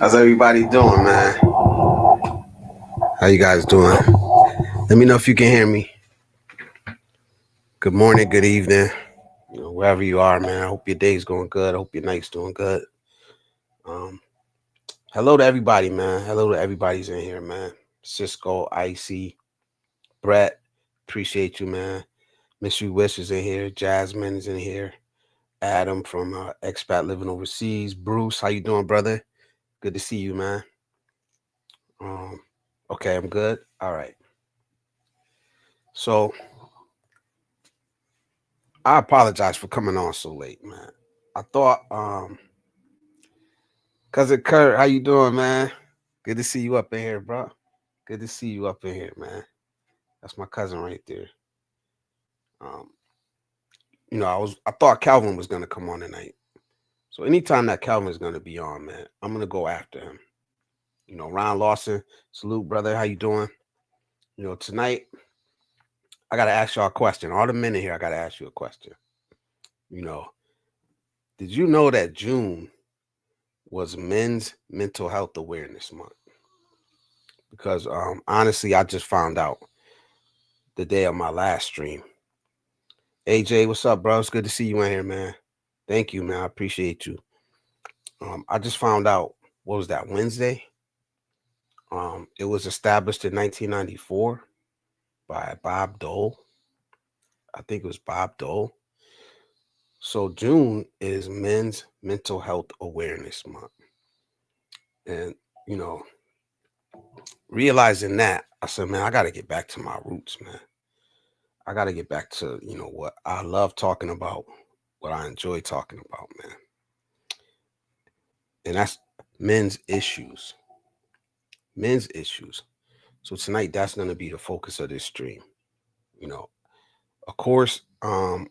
How's everybody doing, man? How you guys doing? Let me know if you can hear me. Good morning, good evening, wherever you are, man. I hope your day's going good. I hope your night's doing good. Um, Hello to everybody, man. Hello to everybody's in here, man. Cisco, Icy, Brett, appreciate you, man. Mystery Wish is in here. Jasmine is in here. Adam from Expat Living Overseas. Bruce, how you doing, brother? Good to see you, man. Um, okay, I'm good. All right. So I apologize for coming on so late, man. I thought, cousin Kurt, how you doing, man? Good to see you up in here, bro. Good to see you up in here, man. That's my cousin right there. Um, I thought Calvin was gonna come on tonight. So anytime that Calvin is gonna be on, man, I'm gonna go after him. Ron Lawson, salute, brother. How you doing? Tonight I gotta ask y'all a question. All the men in here, I gotta ask you a question. You know, did you know that June was Men's Mental Health Awareness Month? Because honestly, I just found out the day of my last stream. AJ, what's up, bro? It's good to see you in here, man. Thank you, man. I appreciate you. I just found out, what was that, Wednesday? It was established in 1994 by Bob Dole. I think it was Bob Dole. So June is Men's Mental Health Awareness Month. And, you know, realizing that, I said, man, I got to get back to my roots, man. I got to get back to, what I love talking about, what I enjoy talking about, man. And that's men's issues. Men's issues. So tonight, that's going to be the focus of this stream. Of course, I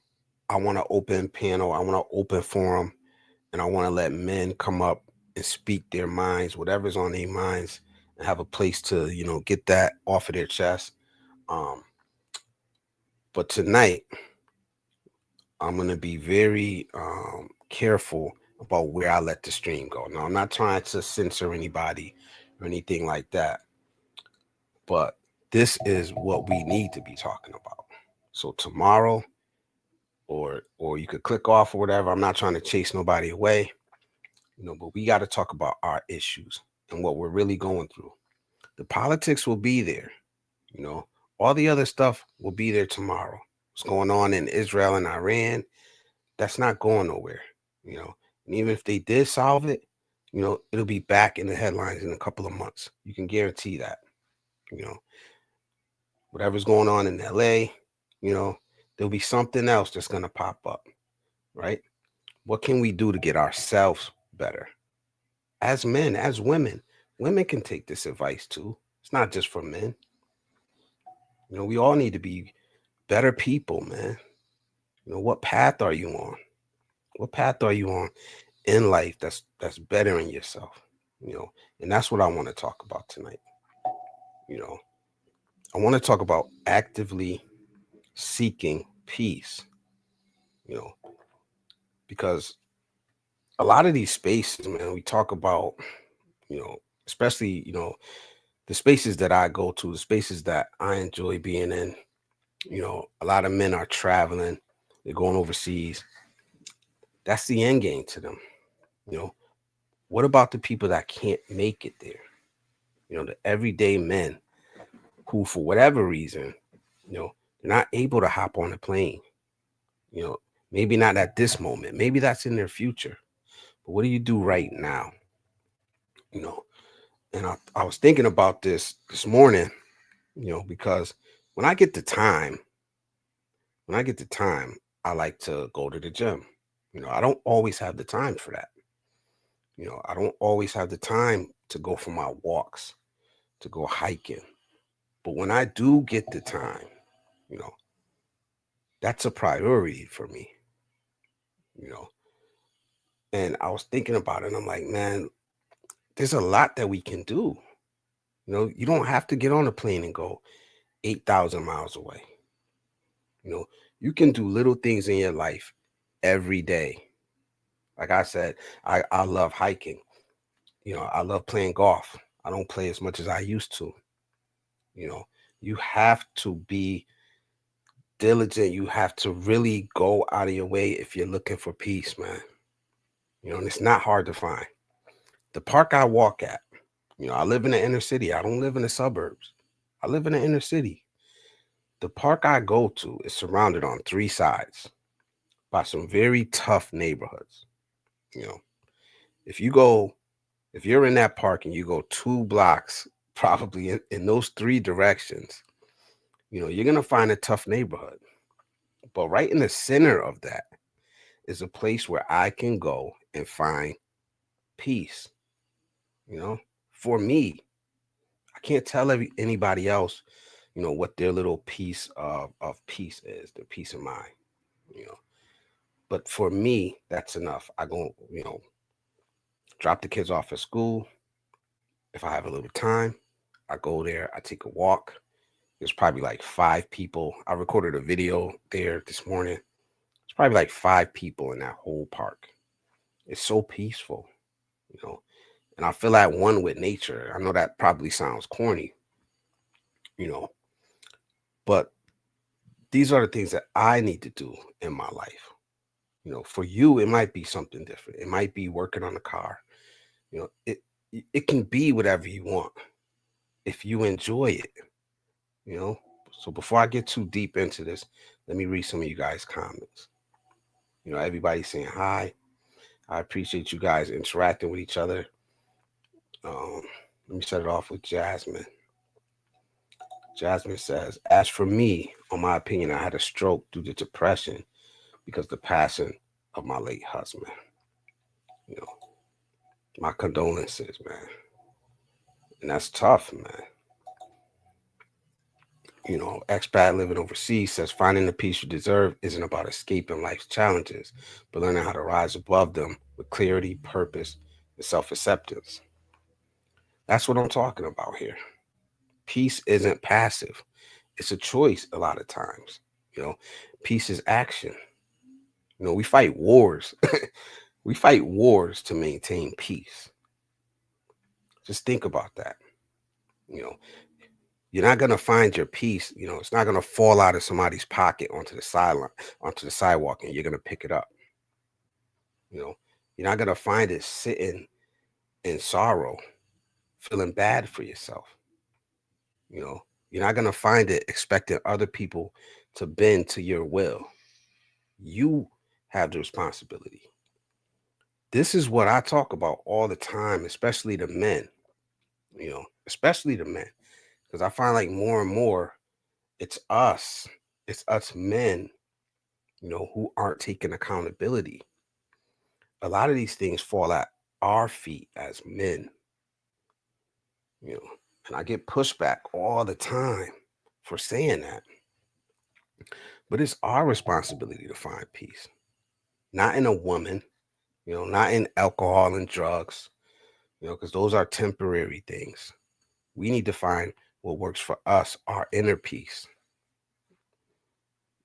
want to open panel. I want to open forum, and I want to let men come up and speak their minds, whatever's on their minds, and have a place to, get that off of their chest. But tonight, I'm going to be very careful about where I let the stream go. Now, I'm not trying to censor anybody or anything like that, but this is what we need to be talking about. So tomorrow, or you could click off or whatever. I'm not trying to chase nobody away, but we got to talk about our issues and what we're really going through. The politics will be there, all the other stuff will be there tomorrow. What's going on in Israel and Iran, that's not going nowhere, and even if they did solve it, it'll be back in the headlines in a couple of months. You can guarantee that. Whatever's going on in LA, there'll be something else that's going to pop up, right? What can we do to get ourselves better? As men, as women, women can take this advice too. It's not just for men. We all need to be better people, man. What path are you on? What path are you on in life that's bettering yourself? And that's what I want to talk about tonight. I want to talk about actively seeking peace, because a lot of these spaces, man, we talk about, especially, the spaces that I go to, the spaces that I enjoy being in, a lot of men are traveling, they're going overseas. That's the end game to them. What about the people that can't make it there? The everyday men who, for whatever reason, they're not able to hop on a plane. Maybe not at this moment. Maybe that's in their future. But what do you do right now? And I was thinking about this morning, because when I get the time, I like to go to the gym. I don't always have the time for that. I don't always have the time to go for my walks, to go hiking. But when I do get the time, you know, that's a priority for me, you know. And I was thinking about it, and I'm like, man, there's a lot that we can do. You don't have to get on a plane and go 8,000 miles away. You can do little things in your life every day. Like I said, I love hiking. I love playing golf. I don't play as much as I used to. You know, you have to be diligent. You have to really go out of your way if you're looking for peace, man. And it's not hard to find. The park I walk at, I live in the inner city. I don't live in the suburbs. I live in the inner city. The park I go to is surrounded on three sides by some very tough neighborhoods. You know, if you go, if you're in that park and you go 2 blocks, probably in those three directions, you're going to find a tough neighborhood. But right in the center of that is a place where I can go and find peace. You know, for me, I can't tell anybody else, what their little piece of peace is, their peace of mind, you know. But for me, that's enough. I go, drop the kids off at school. If I have a little time, I go there, I take a walk. There's probably like 5 people. I recorded a video there this morning. It's probably like 5 people in that whole park. It's so peaceful, you know, and I feel at one with nature. I know that probably sounds corny, you know, but these are the things that I need to do in my life. For you, it might be something different. It might be working on a car. It can be whatever you want if you enjoy it, you know. So before I get too deep into this, let me read some of you guys' comments. Everybody's saying hi. I appreciate you guys interacting with each other. Let me set it off with Jasmine. Jasmine says, as for me, on my opinion, I had a stroke due to depression because the passing of my late husband. You know, my condolences, man. And that's tough, man. Expat living overseas says finding the peace you deserve isn't about escaping life's challenges, but learning how to rise above them with clarity, purpose, and self-acceptance. That's what I'm talking about here. Peace isn't passive. It's a choice a lot of times. You know, peace is action. We fight wars. We fight wars to maintain peace. Just think about that. You know, you're not gonna find your peace. It's not gonna fall out of somebody's pocket onto the sideline, onto the sidewalk, and you're gonna pick it up. You know, you're not gonna find it sitting in sorrow, feeling bad for yourself. You're not gonna find it expecting other people to bend to your will. You have the responsibility. This is what I talk about all the time, especially the men. Especially the men, because I find like more and more it's us. It's us men, who aren't taking accountability. A lot of these things fall at our feet as men, you know, and I get pushback all the time for saying that. But it's our responsibility to find peace, not in a woman, not in alcohol and drugs, because those are temporary things. We need to find what works for us, our inner peace,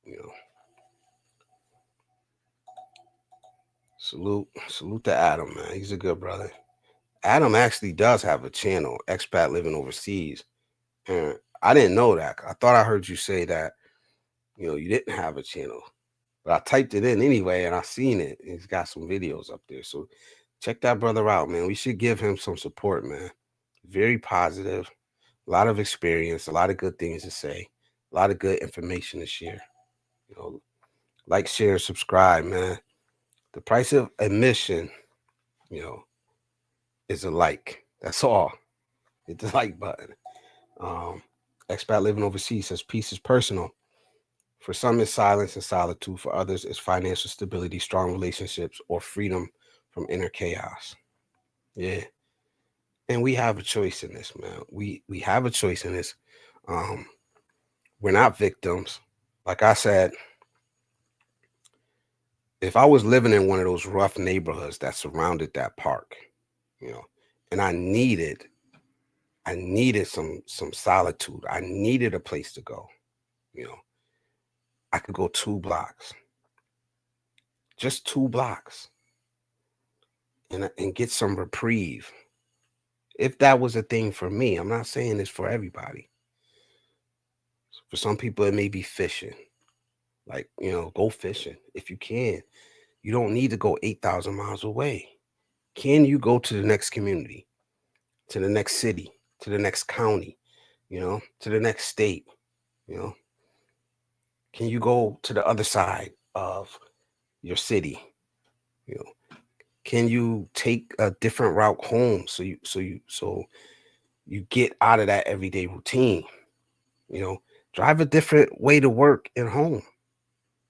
you know. Salute to Adam, man. He's a good brother. Adam actually does have a channel, expat living overseas. And I didn't know that. I thought I heard you say that, you didn't have a channel. But I typed it in anyway and I seen it. He's got some videos up there. So check that brother out, man. We should give him some support, man. Very positive, a lot of experience, a lot of good things to say, a lot of good information to share. Like, share, subscribe, man. The price of admission, you know, is a like. That's all. Hit the like button. Um, Expat living overseas says peace is personal. For some, it's silence and solitude. For others, it's financial stability, strong relationships, or freedom from inner chaos. Yeah, and we have a choice in this, man. We have a choice in this. Um, we're not victims. Like I said, if I was living in one of those rough neighborhoods that surrounded that park, you know, and I needed some solitude. I needed a place to go. You know, I could go 2 blocks, just 2 blocks, and get some reprieve. If that was a thing for me, I'm not saying it's for everybody. For some people, it may be fishing. Like, go fishing if you can. You don't need to go 8,000 miles away. Can you go to the next community, to the next city, to the next county, to the next state? You know, can you go to the other side of your city? You know, can you take a different route home so you get out of that everyday routine? Drive a different way to work and home.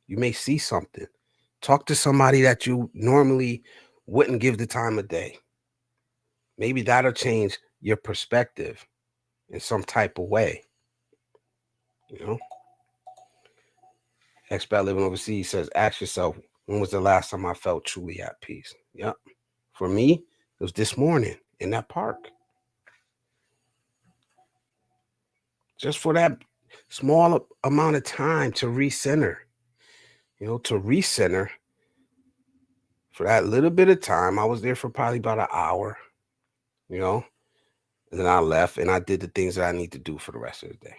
You may see something. Talk to somebody that you normally wouldn't give the time of day. Maybe that'll change your perspective in some type of way. You know, Expat living overseas says, ask yourself, when was the last time I felt truly at peace? Yep. For me, it was this morning in that park. Just for that small amount of time to recenter. To recenter for that little bit of time. I was there for probably about an hour, and then I left and I did the things that I need to do for the rest of the day.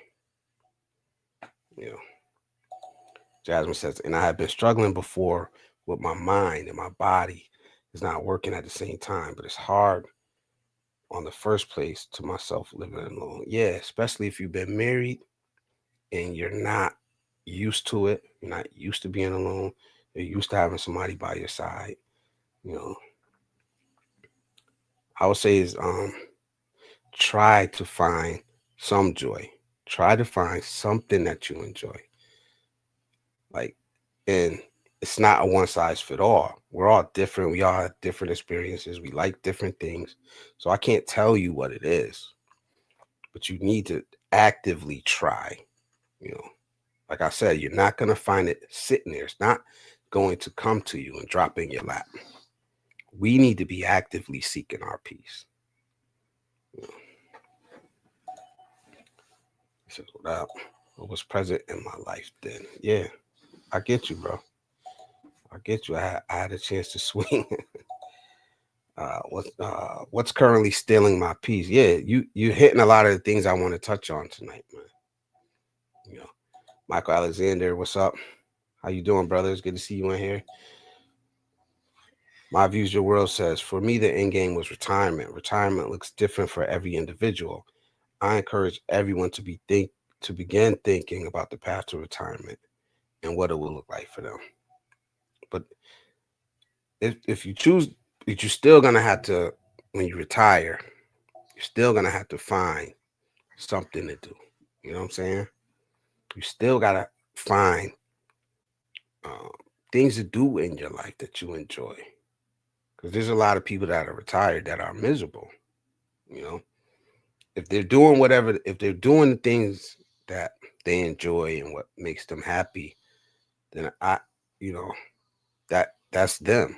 Jasmine says, and I have been struggling before with my mind and my body is not working at the same time, but it's hard on the first place to myself living alone. Yeah, especially if you've been married and you're not used to it. You're not used to being alone. You're used to having somebody by your side. I would say is try to find some joy. Try to find something that you enjoy. Like, and it's not a one size fit all. We're all different. We all have different experiences. We like different things. So I can't tell you what it is, but you need to actively try. Like I said, you're not going to find it sitting there. It's not going to come to you and drop in your lap. We need to be actively seeking our peace. He says, what was present in my life then? Yeah, I get you, bro. I get you. I had a chance to swing. What's currently stealing my peace? Yeah, you're hitting a lot of the things I want to touch on tonight, man. Michael Alexander, what's up? How you doing, brothers? Good to see you in here. My Views Your World says, for me, the end game was retirement. Retirement looks different for every individual. I encourage everyone to begin thinking about the path to retirement and what it will look like for them. But if you choose, you're still gonna have to, when you retire, you're still gonna have to find something to do. You know what I'm saying? You still gotta find things to do in your life that you enjoy. Because there's a lot of people that are retired that are miserable. If they're doing if they're doing the things that they enjoy and what makes them happy, then that's them.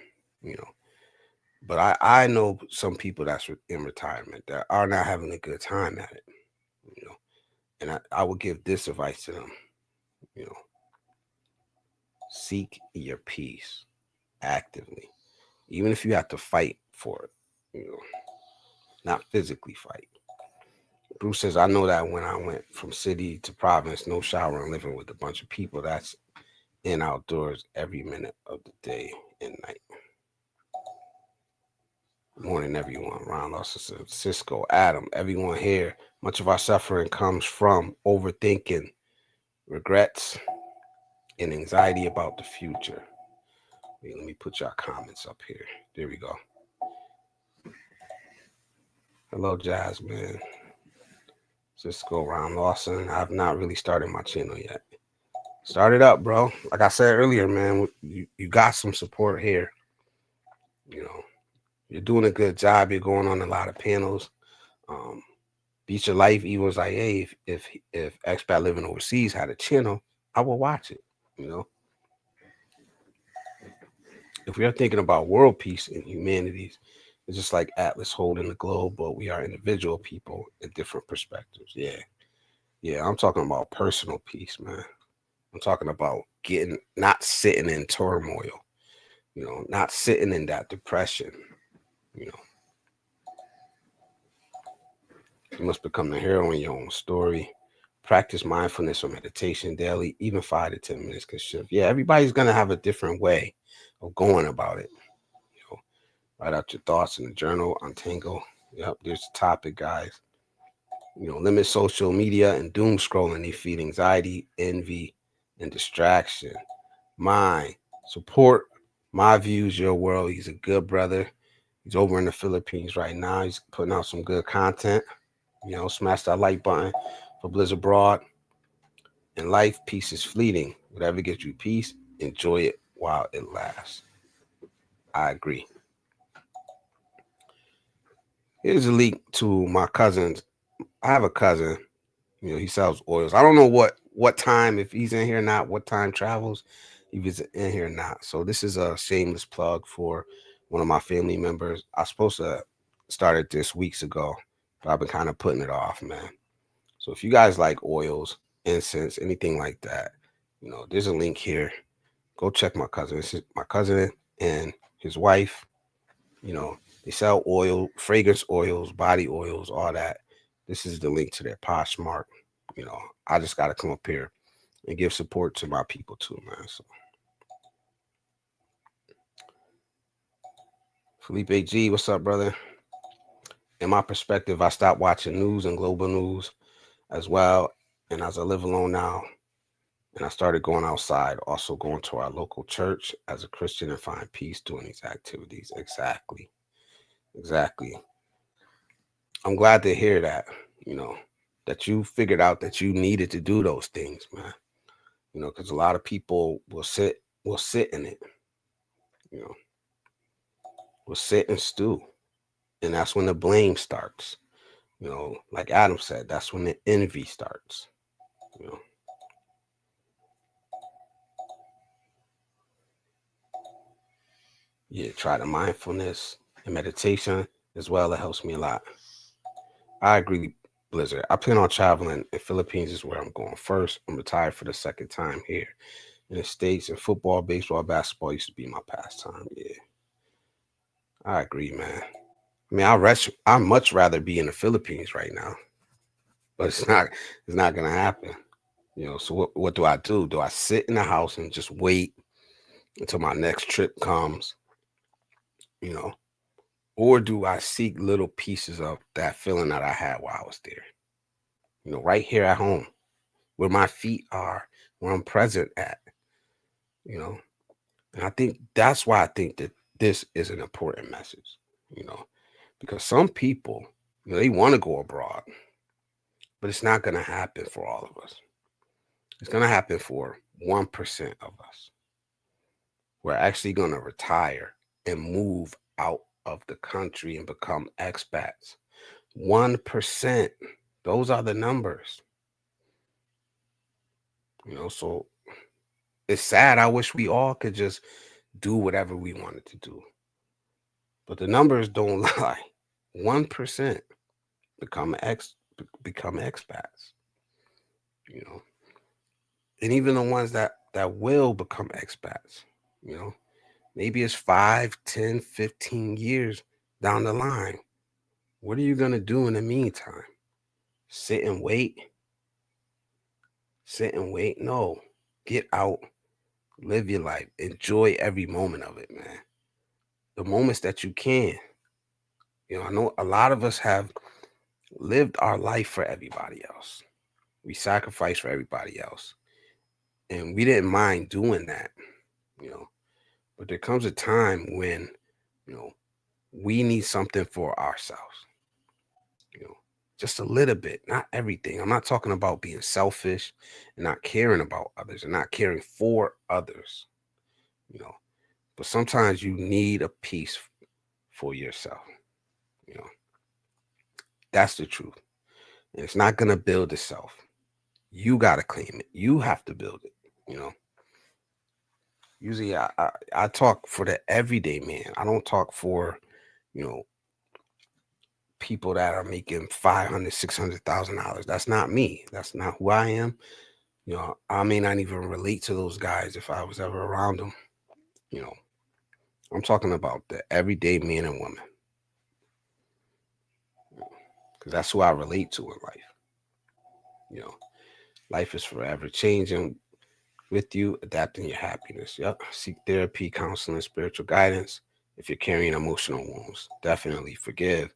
But I know some people that's in retirement that are not having a good time at it. And I would give this advice to them. Seek your peace actively, even if you have to fight for it. Not physically fight. Bruce says, I know that when I went from city to province, no shower and living with a bunch of people, that's in outdoors every minute of the day and night. Morning, everyone. Ron Lawson says, Cisco, Adam, everyone here. Much of our suffering comes from overthinking, regrets, and anxiety about the future. Wait, let me put your comments up here. There we go. Hello, Jasmine. Cisco, Ron Lawson. I've not really started my channel yet. Start it up, bro. Like I said earlier, man, you got some support here. You're doing a good job. You're going on a lot of panels. Beat Your Life, he was like, hey, if Expat Living Overseas had a channel, I will watch it. If we are thinking about world peace and humanities, it's just like Atlas holding the globe, but we are individual people in different perspectives. Yeah, I'm talking about personal peace, man. I'm talking about not sitting in turmoil, not sitting in that depression, You must become the hero in your own story. Practice mindfulness or meditation daily, even 5 to 10 minutes can shift. Yeah, everybody's gonna have a different way of going about it. You know, write out your thoughts in a journal, untangle. Yep, there's the topic, guys. Limit social media and doom scrolling. They feed anxiety, envy, and distraction. Mine, support my views, your world. He's a good brother. He's over in the Philippines right now. He's putting out some good content. Smash that like button for Blizzard Broad. In life, peace is fleeting. Whatever gives you peace, enjoy it while it lasts. I agree. Here's a link to my cousin's. I have a cousin. He sells oils. I don't know what time, if he's in here or not, what time travels, if he's in here or not. So this is a shameless plug for one of my family members. I was supposed to start it this weeks ago, but I've been kind of putting it off, man. So if you guys like oils, incense, anything like that, there's a link here. Go check my cousin. This is my cousin and his wife. They sell oil, fragrance oils, body oils, all that. This is the link to their Poshmark. I just got to come up here and give support to my people too, man. So Felipe G, what's up, brother? In my perspective, I stopped watching news and global news as well. And as I live alone now, and I started going outside, also going to our local church as a Christian and find peace doing these activities. Exactly. I'm glad to hear that, that you figured out that you needed to do those things, man. Because a lot of people will sit in it, you know, will sit and stew. And that's when the blame starts. Like Adam said, that's when the envy starts. You know, yeah, try the mindfulness and meditation as well. It helps me a lot. I agree, Blizzard. I plan on traveling, and Philippines is where I'm going first. I'm retired for the second time here in the States, and football, baseball, basketball used to be my pastime. Yeah, I agree, man. I mean, I'd much rather be in the Philippines right now, but it's not gonna happen. So what do I do? Do I sit in the house and just wait until my next trip comes? You know, or do I seek little pieces of that feeling that I had while I was there? Right here at home, where my feet are, where I'm present at. You know, and I think that's why I think that this is an important message. You know, because some people, they want to go abroad, but it's not going to happen for all of us. It's going to happen for 1% of us. We're actually going to retire and move out of the country and become expats. 1%. Those are the numbers. So it's sad. I wish we all could just do whatever we wanted to do. But the numbers don't lie. 1% become expats. You know, and even the ones that will become expats, maybe it's 5, 10, 15 years down the line. What are you going to do in the meantime? Sit and wait? No. Get out, live your life, enjoy every moment of it, man. The moments that you can. I know a lot of us have lived our life for everybody else. We sacrificed for everybody else. And we didn't mind doing that, you know. But there comes a time when, you know, we need something for ourselves, you know, just a little bit, not everything. I'm not talking about being selfish and not caring about others and not caring for others, you know. But sometimes you need a piece for yourself, you know. That's the truth. And it's not going to build itself. You got to claim it. You have to build it, you know. Usually I talk for the everyday man. I don't talk for, you know, people that are making 500, $600,000. That's not me. That's not who I am. I may not even relate to those guys if I was ever around them. You know, I'm talking about the everyday man and woman. because that's who I relate to in life. You know, life is forever changing with you, adapting your happiness. Yep. Seek therapy, counseling, spiritual guidance. If you're carrying emotional wounds, definitely forgive,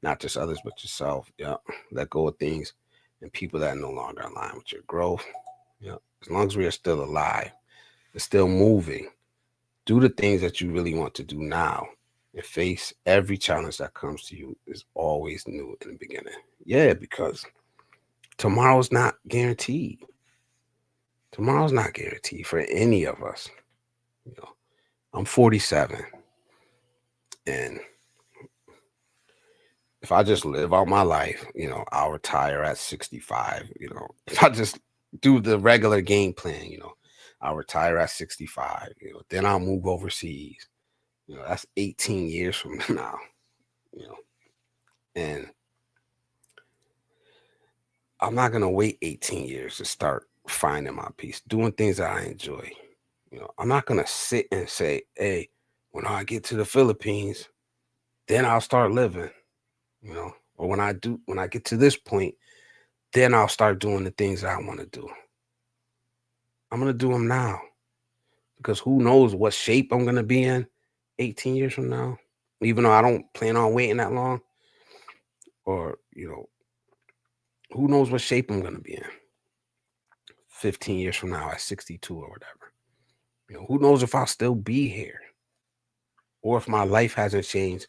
not just others, but yourself. Yep. Let go of things and people that no longer align with your growth. Yep. As long as we are still alive and still moving, do the things that you really want to do now and face every challenge that comes to you is always new in the beginning. Yeah, because tomorrow's not guaranteed. Tomorrow's not guaranteed for any of us. You know, I'm 47, and if I just live out my life, I'll retire at 65. If I just do the regular game plan, I'll retire at 65. Then I'll move overseas. That's 18 years from now. You know, and I'm not gonna wait 18 years to start finding my peace, doing things that I enjoy. I'm not gonna sit and say, "Hey, when I get to the Philippines, then I'll start living." Or when I get to this point, then I'll start doing the things that I want to do. I'm gonna do them now because who knows what shape I'm gonna be in 18 years from now. Even though I don't plan on waiting that long, or who knows what shape I'm gonna be in 15 years from now at 62 or whatever. Who knows if I'll still be here or if my life hasn't changed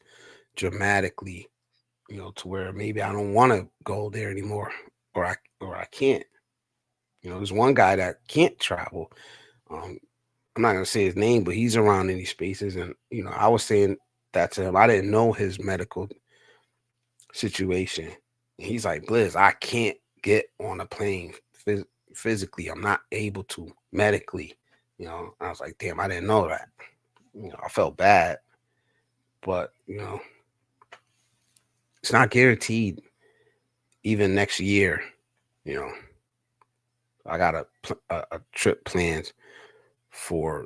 dramatically, to where maybe I don't want to go there anymore, or I can't. There's one guy that can't travel. Um, I'm not gonna say his name, but he's around in these spaces, and I was saying that to him. I didn't know his medical situation. He's like, Blizz, I can't get on a plane physically. I'm not able to medically. I was like, damn, I didn't know that. I felt bad, but it's not guaranteed. Even next year, you know, I got a trip planned for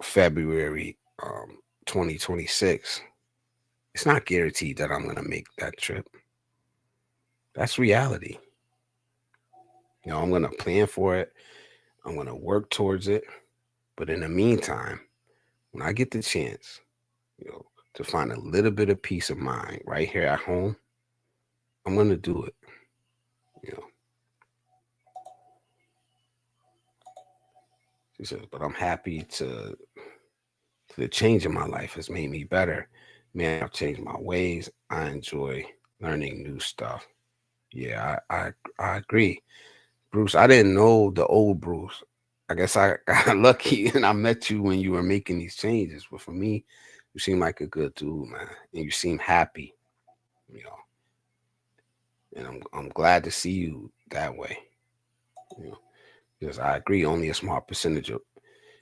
February 2026. It's not guaranteed that I'm gonna make that trip. That's reality. I'm gonna plan for it. I'm gonna work towards it. But in the meantime, when I get the chance, to find a little bit of peace of mind right here at home, I'm gonna do it. You know, she says, but I'm happy to the change in my life has made me better. Man, I've changed my ways. I enjoy learning new stuff. Yeah, I agree. Bruce, I didn't know the old Bruce. I guess I got lucky and I met you when you were making these changes. But for me, you seem like a good dude, man. And you seem happy, you know. And I'm glad to see you that way. You know, because I agree, only a small percentage of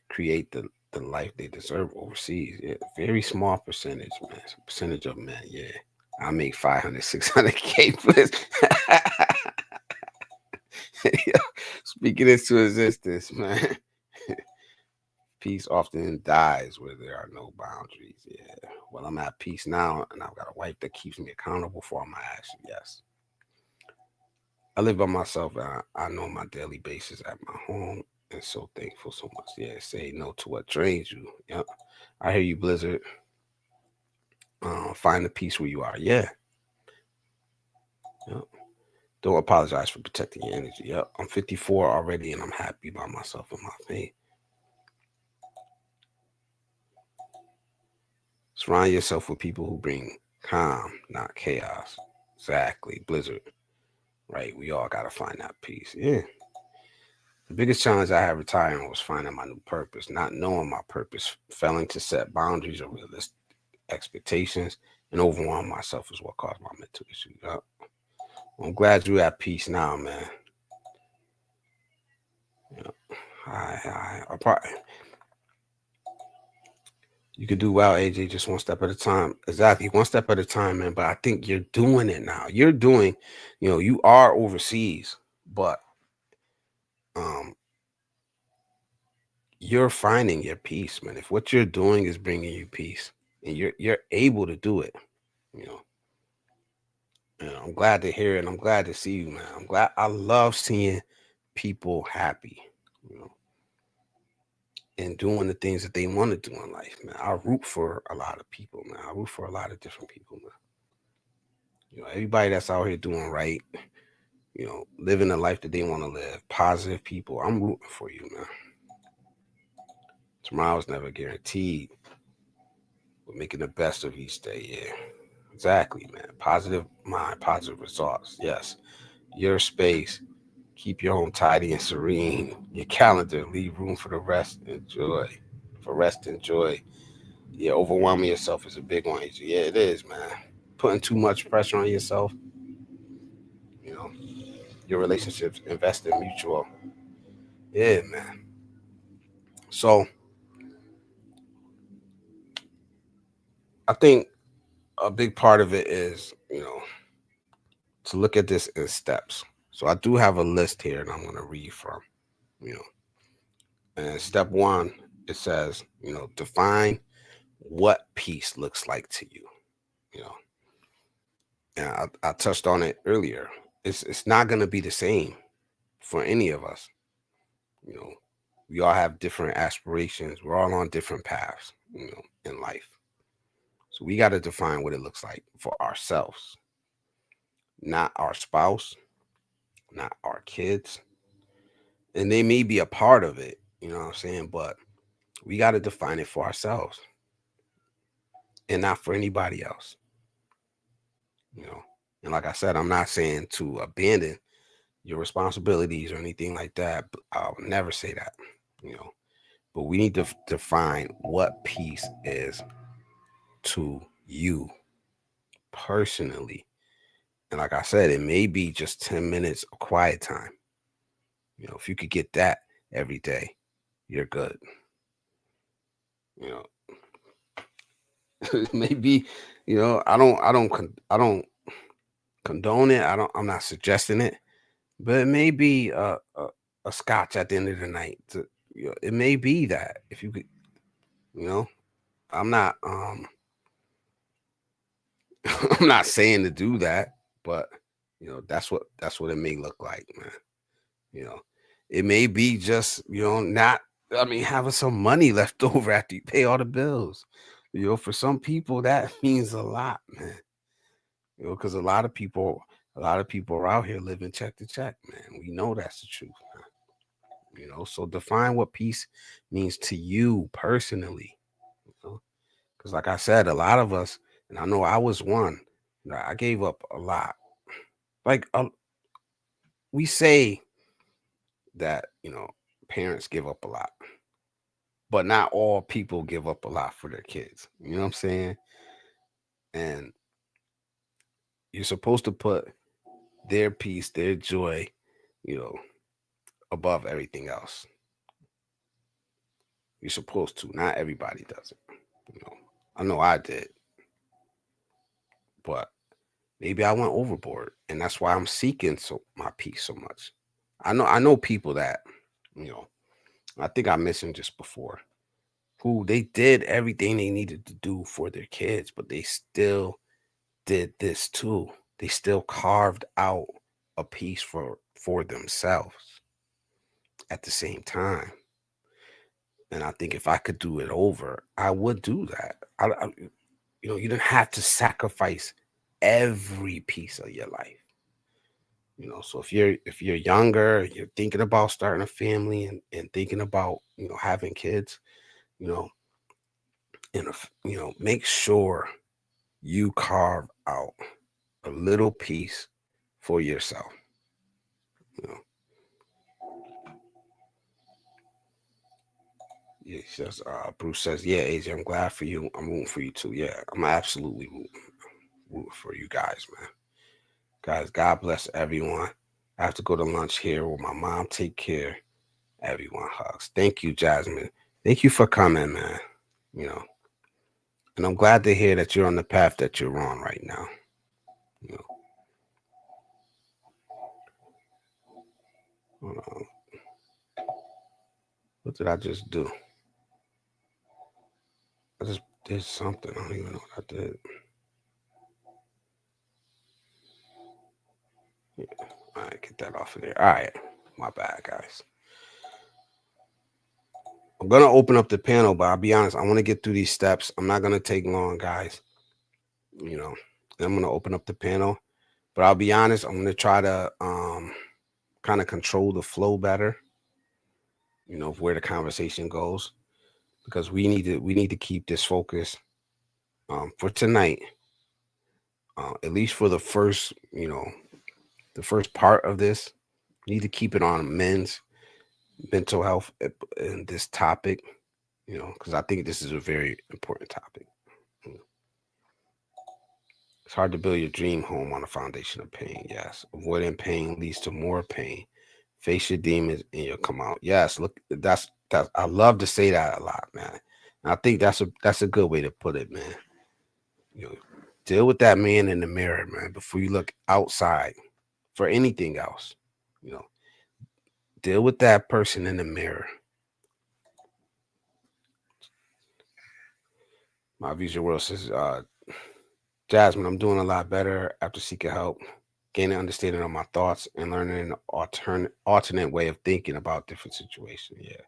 create the life they deserve overseas. Yeah, very small percentage, man. Percentage of men, yeah. I make 500, 600K plus. Speaking into existence, man. Peace often dies where there are no boundaries. Yeah. Well, I'm at peace now, and I've got a wife that keeps me accountable for all my actions. Yes. I live by myself, and I know my daily basis at my home, and so thankful so much. Yeah. Say no to what drains you. Yep. I hear you, Blizzard. Find the peace where you are. Yeah. Yep. Don't apologize for protecting your energy. Yep. I'm 54 already, and I'm happy by myself and my faith. Surround yourself with people who bring calm, not chaos. Exactly. Blizzard. Right. We all got to find that peace. Yeah. The biggest challenge I had retiring was finding my new purpose, not knowing my purpose, failing to set boundaries or realistic expectations, and overwhelm myself is what caused my mental issues. Yep. I'm glad you're at peace now, man. Yep. I probably, you could do well, AJ, just one step at a time. Exactly, one step at a time, man. But I think you're doing it now. You're doing, you are overseas, but um, you're finding your peace, man. If what you're doing is bringing you peace, and you're able to do it, you know, And I'm glad to hear it. I'm glad to see you, man. I love seeing people happy, you know, and doing the things that they want to do in life, man. I root for a lot of people, man. I root for a lot of different people, man. You know, everybody that's out here doing right, you know, living the life that they want to live, positive people. I'm rooting for you, man. Tomorrow's never guaranteed. We're making the best of each day, yeah. Exactly, man. Positive mind, positive results. Yes. Your space. Keep your home tidy and serene. Your calendar. Leave room for the rest and joy. For rest and joy. Yeah, overwhelming yourself is a big one. Yeah, it is, man. Putting too much pressure on yourself, you know, your relationships, invest in mutual. Yeah, man. So I think a big part of it is, you know, to look at this in steps. So I do have a list here and I'm going to read from, you know, and step one, it says, you know, define what peace looks like to you, you know, and I touched on it earlier. It's not going to be the same for any of us. You know, we all have different aspirations. We're all on different paths, you know, in life. So we got to define what it looks like for ourselves, not our spouse, not our kids. And they may be a part of it, you know what I'm saying? But we got to define it for ourselves and not for anybody else, you know. And like I said, I'm not saying to abandon your responsibilities or anything like that. But I'll never say that, you know. But we need to define what peace is to you personally. And like I said, it may be just 10 minutes of quiet time. You know, if you could get that every day, you're good. You know, maybe, you know, I don't condone it. I'm not suggesting it, but it may be a scotch at the end of the night. You know, it may be that if you could, you know, I'm not, I'm not saying to do that, but you know, that's what it may look like, man. You know, it may be just, you know, not, I mean, having some money left over after you pay all the bills. You know, for some people that means a lot, man. You know, because a lot of people are out here living check to check, man. We know that's the truth, man. You know, so define what peace means to you personally. You know, because like I said, a lot of us, and I know I was one. You know, I gave up a lot. Like we say that, you know, parents give up a lot, but not all people give up a lot for their kids. You know what I'm saying? And you're supposed to put their peace, their joy, you know, above everything else. You're supposed to. Not everybody does it. You know, I know I did, but maybe I went overboard, and that's why I'm seeking my peace so much. I know people that, you know, I think I mentioned just before, who they did everything they needed to do for their kids, but they still did this too. They still carved out a piece for themselves at the same time. And I think if I could do it over, I would do that. You know, you don't have to sacrifice every piece of your life. You know, so if you're younger, you're thinking about starting a family and thinking about, you know, having kids, you know, and you know, make sure you carve out a little piece for yourself. You know, yeah, says, Bruce says, yeah, AJ, I'm glad for you. I'm rooting for you too. Yeah, I'm absolutely rooting for you guys, man. Guys, God bless everyone. I have to go to lunch here with my mom. Take care. Everyone hugs. Thank you, Jasmine. Thank you for coming, man. You know, and I'm glad to hear that you're on the path that you're on right now. You know, hold what did I just do? I just did something. I don't even know what I did. get that off of there. All right, my bad, guys. I'm gonna open up the panel, but I'll be honest. I want to get through these steps. I'm not gonna take long, guys. You know, I'm gonna open up the panel, but I'll be honest. I'm gonna try to kind of control the flow better. You know, of where the conversation goes, because we need to keep this focus for tonight. At least for the first, the first part of this, we need to keep it on men's mental health and this topic. Because I think this is a very important topic. It's hard to build your dream home on a foundation of pain. Yes. Avoiding pain leads to more pain. Face your demons and you'll come out. Yes. Look, that's I love to say that a lot, man. And I think that's a good way to put it, man. You know, deal with that man in the mirror, man, before you look outside for anything else. You know, deal with that person in the mirror. My visual world says, Jasmine, I'm doing a lot better after seeking help, gaining understanding of my thoughts, and learning an alternate way of thinking about different situations. Yeah.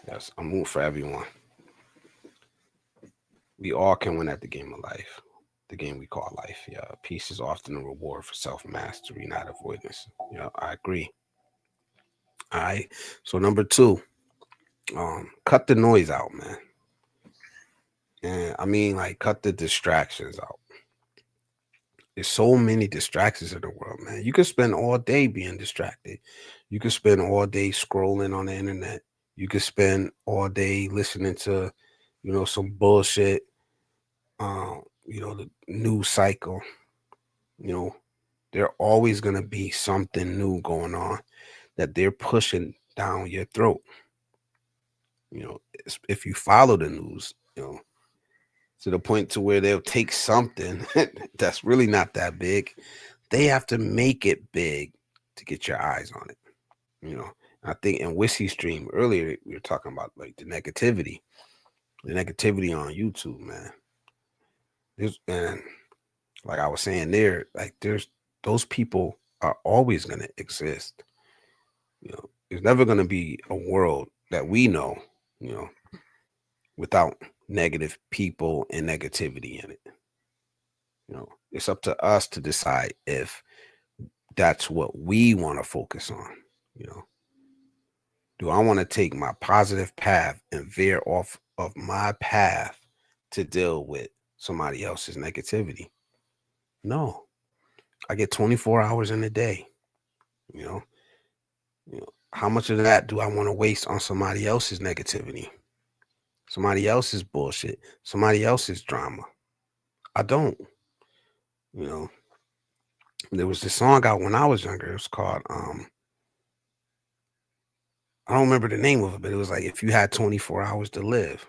Yes, I'm moving for everyone. We all can win at the game of life, the game we call life. Yeah. Peace is often a reward for self mastery, not avoidance. Yeah, I agree. All right. So number two, cut the noise out, man. And I mean, like, cut the distractions out. There's so many distractions in the world, man. You could spend all day being distracted. You could spend all day scrolling on the internet. You could spend all day listening to, some bullshit. The news cycle. You know, there always gonna be something new going on that they're pushing down your throat. If you follow the news, to the point to where they'll take something that's really not that big. They have to make it big to get your eyes on it. I think in Whiskey Stream earlier, we were talking about like the negativity on YouTube, man. And like I was saying there, like those people are always going to exist. There's never going to be a world that we know, without negative people and negativity in it. It's up to us to decide if that's what we want to focus on. Do I want to take my positive path and veer off of my path to deal with somebody else's negativity? No. I get 24 hours in a day. You know, how much of that do I want to waste on somebody else's negativity? Somebody else's bullshit, somebody else's drama? I don't. There was this song out when I was younger. It was called I don't remember the name of it, but it was like, if you had 24 hours to live.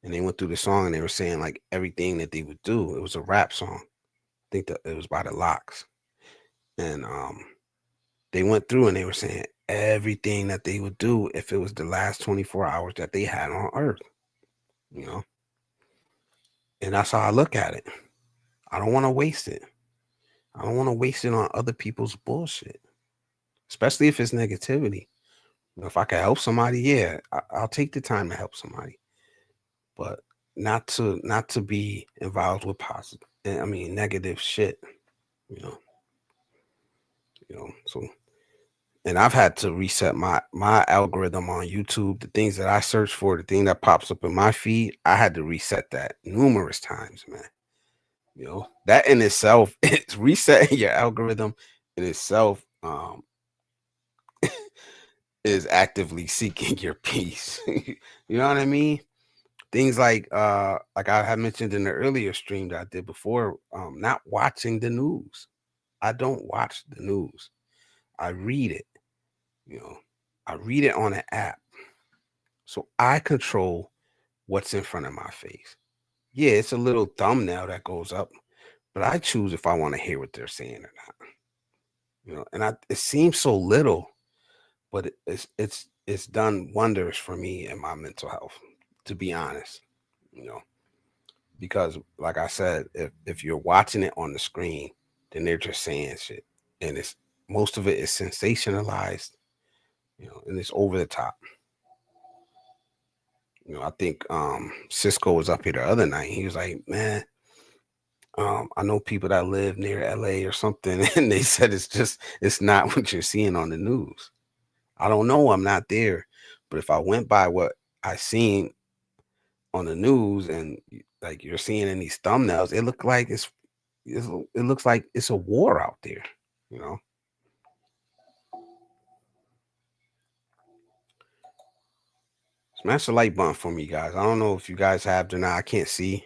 And they went through the song and they were saying like everything that they would do. It was a rap song. I think that it was by the Locks. And they went through and they were saying everything that they would do if it was the last 24 hours that they had on earth. And that's how I look at it. I don't want to waste it. I don't want to waste it on other people's bullshit, especially if it's negativity. If I can help somebody, yeah, I'll take the time to help somebody, but not to be involved with negative shit. You know, So, and I've had to reset my algorithm on YouTube. The things that I search for, the thing that pops up in my feed, I had to reset that numerous times, man. That in itself, it's resetting your algorithm in itself. Is actively seeking your peace. You know what I mean? Things like I had mentioned in the earlier stream that I did before, not watching the news. I don't watch the news. I read it. I read it on an app. So I control what's in front of my face. Yeah, it's a little thumbnail that goes up, but I choose if I want to hear what they're saying or not. And it seems so little, but it's done wonders for me and my mental health, to be honest. because like I said, if you're watching it on the screen, then they're just saying shit, and it's most of it is sensationalized, and it's over the top. I think Cisco was up here the other night. He was like, "Man, I know people that live near LA or something," and they said it's not what you're seeing on the news. I don't know. I'm not there, but if I went by what I seen on the news and like you're seeing in these thumbnails, it look like it looks like it's a war out there. You know, smash the like button for me, guys. I don't know if you guys have or not. I can't see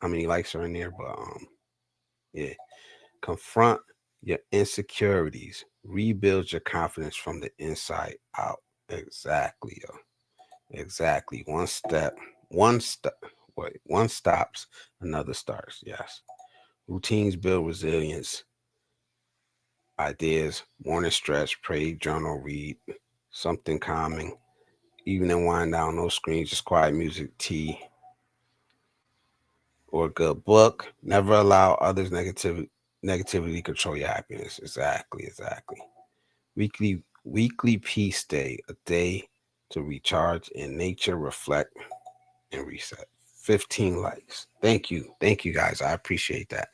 how many likes are in there, but yeah. Confront your insecurities. Rebuild your confidence from the inside out. Exactly, yo. Exactly. One step. Wait, one stops, another starts. Yes. Routines build resilience. Ideas, morning stretch, pray, journal, read, something calming. Evening wind down, no screens, just quiet music, tea, or a good book. Never allow others' negativity control your happiness. Exactly, exactly. Weekly peace day, a day to recharge in nature, reflect, and reset. 15 likes. Thank you. Thank you guys. I appreciate that.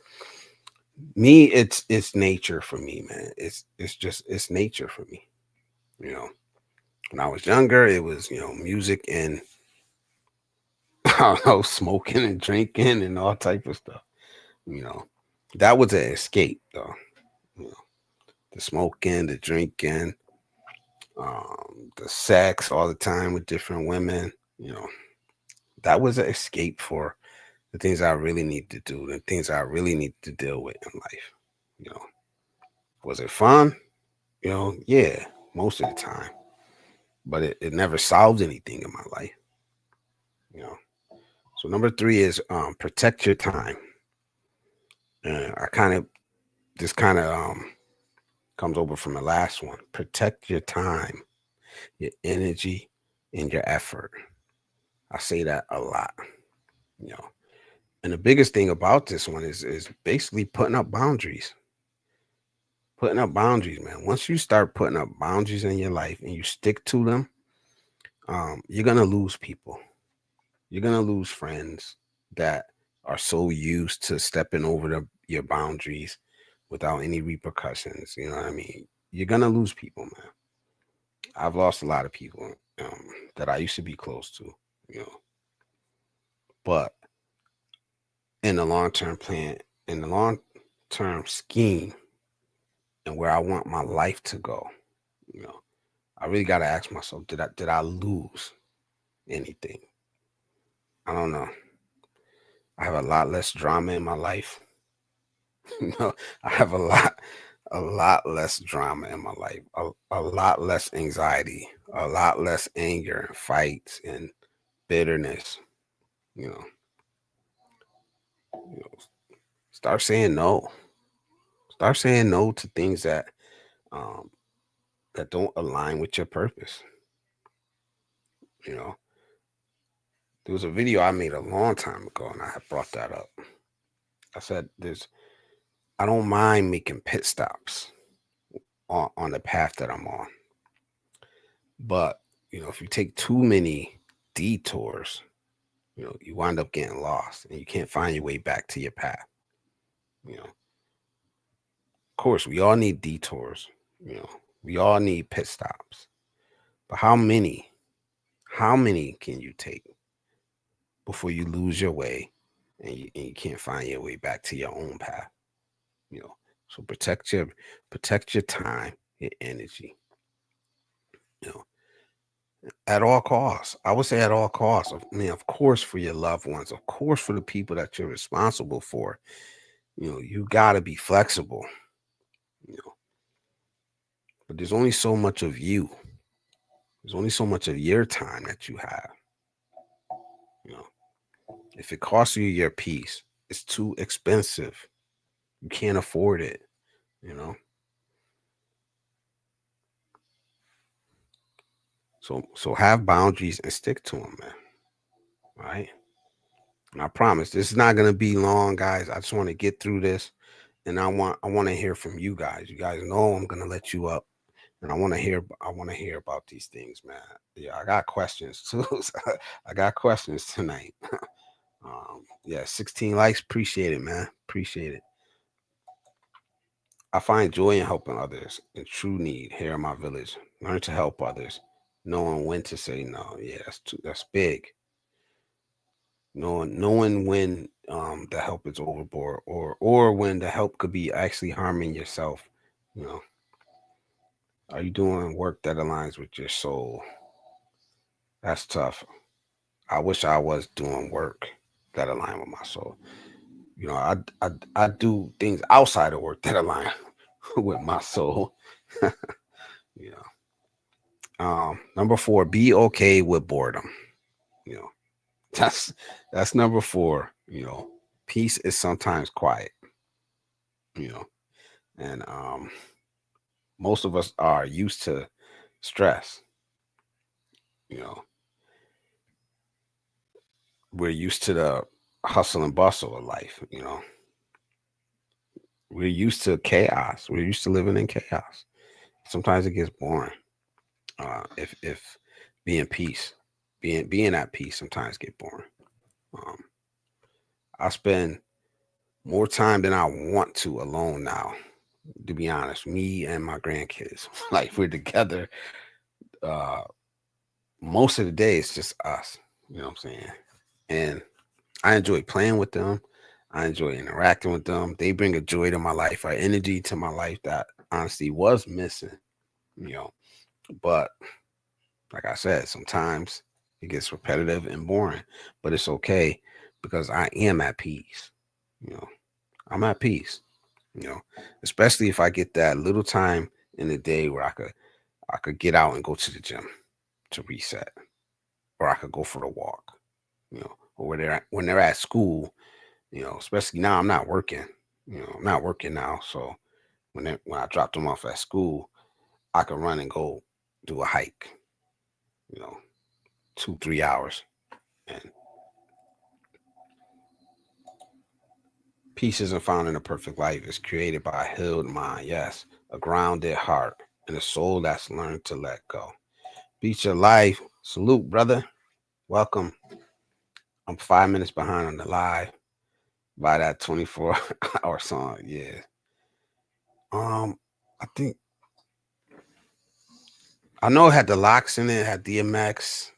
Me, it's nature for me, man. It's nature for me. You know, when I was younger, it was, music and I don't know, smoking and drinking and all type of stuff. You know, that was an escape though. You know, the smoking, the drinking, the sex all the time with different women. You know, that was an escape for the things I really need to do, the things I really need to deal with in life. You know, was it fun? Yeah, most of the time, but it never solved anything in my life. You know, so number three is protect your time. I kind of this kind of comes over from the last one. Protect your time, your energy, and your effort. I say that a lot. You know, and the biggest thing about this one is basically putting up boundaries. Putting up boundaries, man. Once you start putting up boundaries in your life and you stick to them, you're gonna lose people. You're gonna lose friends that are so used to stepping over your boundaries without any repercussions. You know what I mean? You're gonna lose people, man. I've lost a lot of people that I used to be close to, you know. But in the long term plan, in the long term scheme, and where I want my life to go, you know, I really got to ask myself: did I lose anything? I don't know. I have a lot less drama in my life. I have a lot less drama in my life, a lot less anxiety, a lot less anger and fights and bitterness. You know, you know, start saying no. Start saying no to things um, that don't align with your purpose. You know, there was a video I made a long time ago, and I had brought that up. I said, I don't mind making pit stops on the path that I'm on, but if you take too many detours, you wind up getting lost, and you can't find your way back to your path. Of course, we all need detours. You know, we all need pit stops, but how many? How many can you take before you lose your way and you can't find your way back to your own path? You know, so protect your time, your energy. You know, at all costs. I would say at all costs. I mean, of course, for your loved ones, of course, for the people that you're responsible for. You got to be flexible. You know, but there's only so much of you. There's only so much of your time that you have. You know, if it costs you your peace, it's too expensive. You can't afford it. You know, so have boundaries and stick to them, man. Right? I promise this is not gonna be long, guys. I just want to get through this, and I want to hear from you guys. You guys know I'm gonna let you up, and I want to hear about these things, man. Yeah, I got questions too. I got questions tonight. Yeah, 16 likes. Appreciate it, man. Appreciate it. I find joy in helping others in true need here in my village. Learn to help others, knowing when to say no. Yeah, that's big. Knowing when the help is overboard, or when the help could be actually harming yourself. You know, are you doing work that aligns with your soul? That's tough. I wish I was doing work that align with my soul. You know, I do things outside of work that align with my soul. You know, number four, be okay with boredom. You know, that's number four. You know, peace is sometimes quiet. You know, and most of us are used to stress. You know, we're used to the hustle and bustle of life. You know, we're used to chaos. We're used to living in chaos. Sometimes it gets boring. If being peace, being at peace, sometimes get boring. Um, I spend more time than I want to alone now. To be honest, me and my grandkids, like we're together. Uh, Most of the day, it's just us. You know what I'm saying? And I enjoy playing with them. I enjoy interacting with them. They bring a joy to my life, an energy to my life that honestly was missing. You know, but like I said, sometimes it gets repetitive and boring, but it's okay because I am at peace. You know, I'm at peace. You know, especially if I get that little time in the day where I could get out and go to the gym to reset, or I could go for a walk. You know, or when they're at school. You know, especially now I'm not working. You know, I'm not working now, so when I dropped them off at school, I could run and go do a hike. You know, 2 3 hours, and peace isn't found in a perfect life. It's created by a healed mind. Yes, a grounded heart and a soul that's learned to let go. Beat your life. Salute, brother. Welcome. I'm 5 minutes behind on the live by that 24-hour song. Yeah. I think I know it had the locks in it. It had DMX.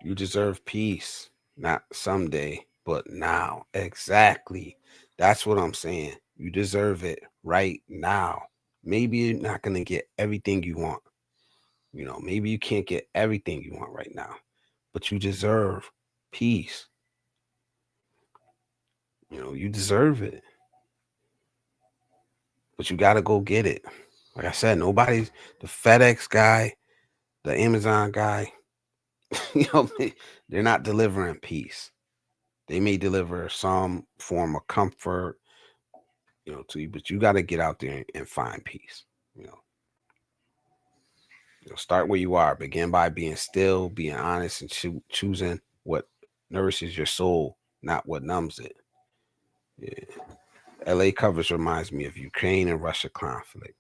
You deserve peace, not someday, but now. Exactly. That's what I'm saying. You deserve it right now. Maybe you're not going to get everything you want. You know, maybe you can't get everything you want right now, but you deserve peace. You know, you deserve it, but you got to go get it. Like I said, nobody's the FedEx guy, the Amazon guy, you know, they're not delivering peace. They may deliver some form of comfort, you know, to you, but you got to get out there and find peace. You know, start where you are. Begin by being still, being honest, and choosing what nourishes your soul, not what numbs it. Yeah. LA coverage reminds me of Ukraine and Russia conflict.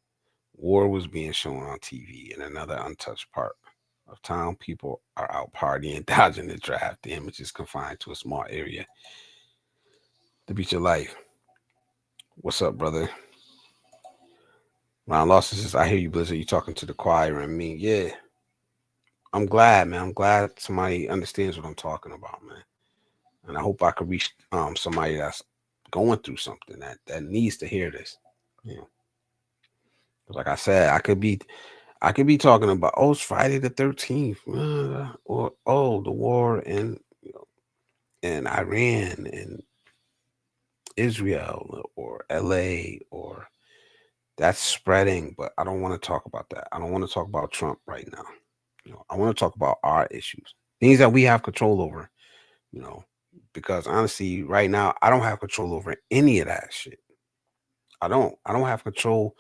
War was being shown on TV in another untouched part of town. People are out partying, dodging the draft. The image is confined to a small area. To beat your life. What's up, brother? Ron Lawson says, I hear you, Blizzard. You talking to the choir and me. Yeah. I'm glad, man. I'm glad somebody understands what I'm talking about, man. And I hope I could reach somebody that's going through something that needs to hear this. You know, like I said, I could be talking about it's Friday the 13th, or the war in in Iran and Israel or LA, or that's spreading, but I don't want to talk about that. I don't want to talk about Trump right now. You know, I want to talk about our issues, things that we have control over. You know, because honestly, right now I don't have control over any of that shit. I don't. I don't have control.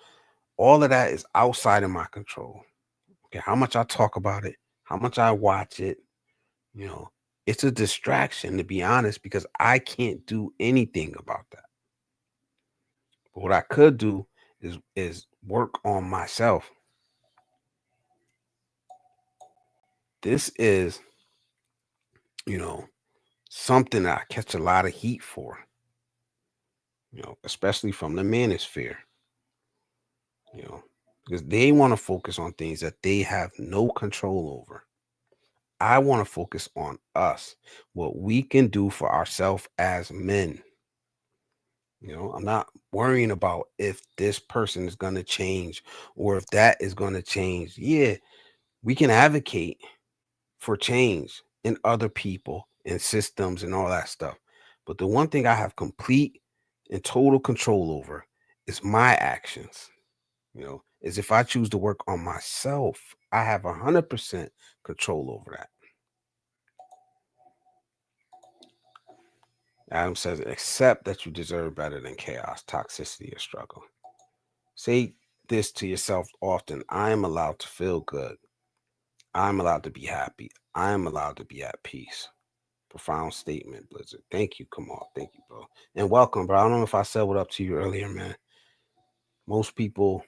All of that is outside of my control. Okay, how much I talk about it, how much I watch it. You know, it's a distraction, to be honest, because I can't do anything about that. But what I could do is work on myself. This is, you know, something that I catch a lot of heat for, especially from the manosphere, you know, because they want to focus on things that they have no control over. I want to focus on us, what we can do for ourselves as men. I'm not worrying about if this person is going to change or if that is going to change. Yeah, we can advocate for change in other people and systems and all that stuff. But the one thing I have complete and total control over is my actions. Is if I choose to work on myself, I have 100% control over that. Adam says, accept that you deserve better than chaos, toxicity, or struggle. Say this to yourself often: I am allowed to feel good. I'm allowed to be happy. I am allowed to be at peace. Profound statement, Blizzard. Thank you, Kamal. Thank you, bro. And welcome, bro. I don't know if I said what up to you earlier, man. Most people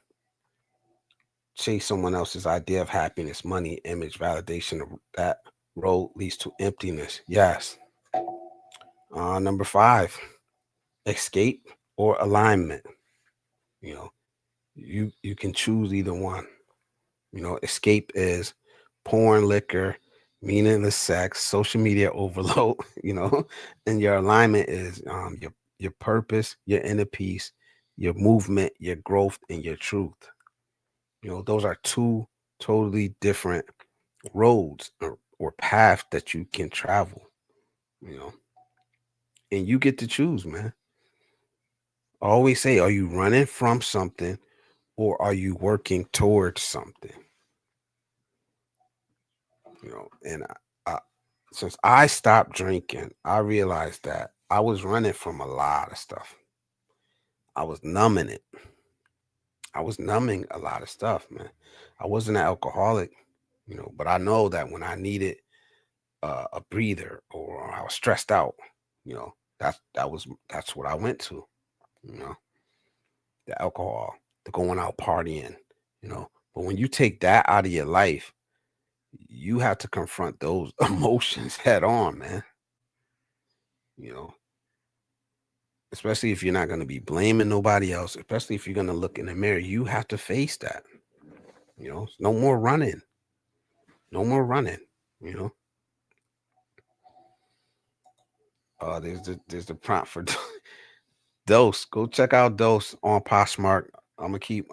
chase someone else's idea of happiness, money, image, validation. That road leads to emptiness. Yes. Number 5, escape or alignment. You know, you can choose either one. Escape is porn, liquor, meaningless sex, social media overload, and your alignment is your purpose, your inner peace, your movement, your growth, and your truth. Those are two totally different roads or paths that you can travel, you know, and you get to choose, man. I always say, are you running from something or are you working towards something? And since I stopped drinking, I realized that I was running from a lot of stuff. I was numbing it. I was numbing a lot of stuff, man. I wasn't an alcoholic, but I know that when I needed a breather or I was stressed out, that's what I went to, you know, the alcohol, the going out partying. But when you take that out of your life, you have to confront those emotions head on, man. You know, especially if you're not going to be blaming nobody else, especially if you're going to look in the mirror, you have to face that. No more running. No more running, you know. There's the prompt for Dose. Go check out Dose on Poshmark. I'm gonna keep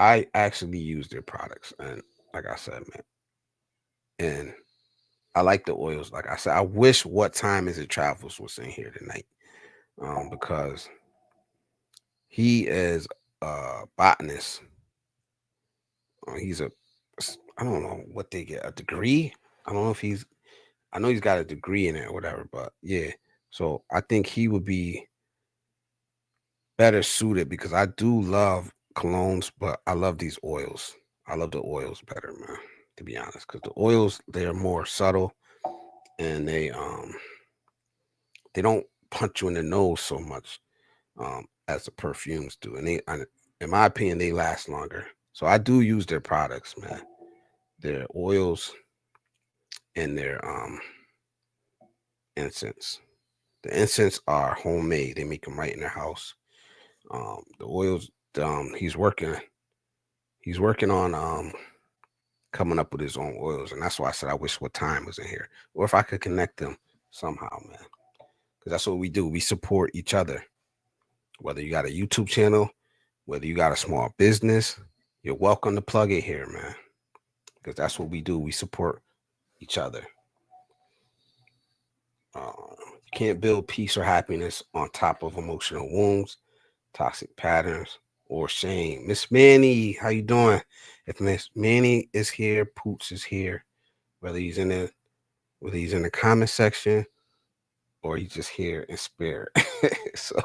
I actually use their products, and like I said, man, and I like the oils. Like I said, I wish What Time Is It Travels was in here tonight. Because he is a botanist. He's I don't know what they get, a degree. I don't know if I know he's got a degree in it or whatever, but yeah. So I think he would be better suited because I do love colognes, but I love these oils. I love the oils better, man, to be honest, because the oils, they're more subtle and they don't punch you in the nose so much as the perfumes do. And in my opinion, they last longer. So I do use their products, man. Their oils and their incense. The incense are homemade. They make them right in their house. The oils, he's working on coming up with his own oils, and that's why I said I wish What Time was in here, or if I could connect them somehow, man. Because that's what we do. We support each other. Whether you got a YouTube channel, whether you got a small business, you're welcome to plug it here, man. Because that's what we do. We support each other. You can't build peace or happiness on top of emotional wounds, toxic patterns, or shame. Miss Manny, how you doing? If Miss Manny is here, Poots is here. Whether he's in the comment section or he's just here in spirit. So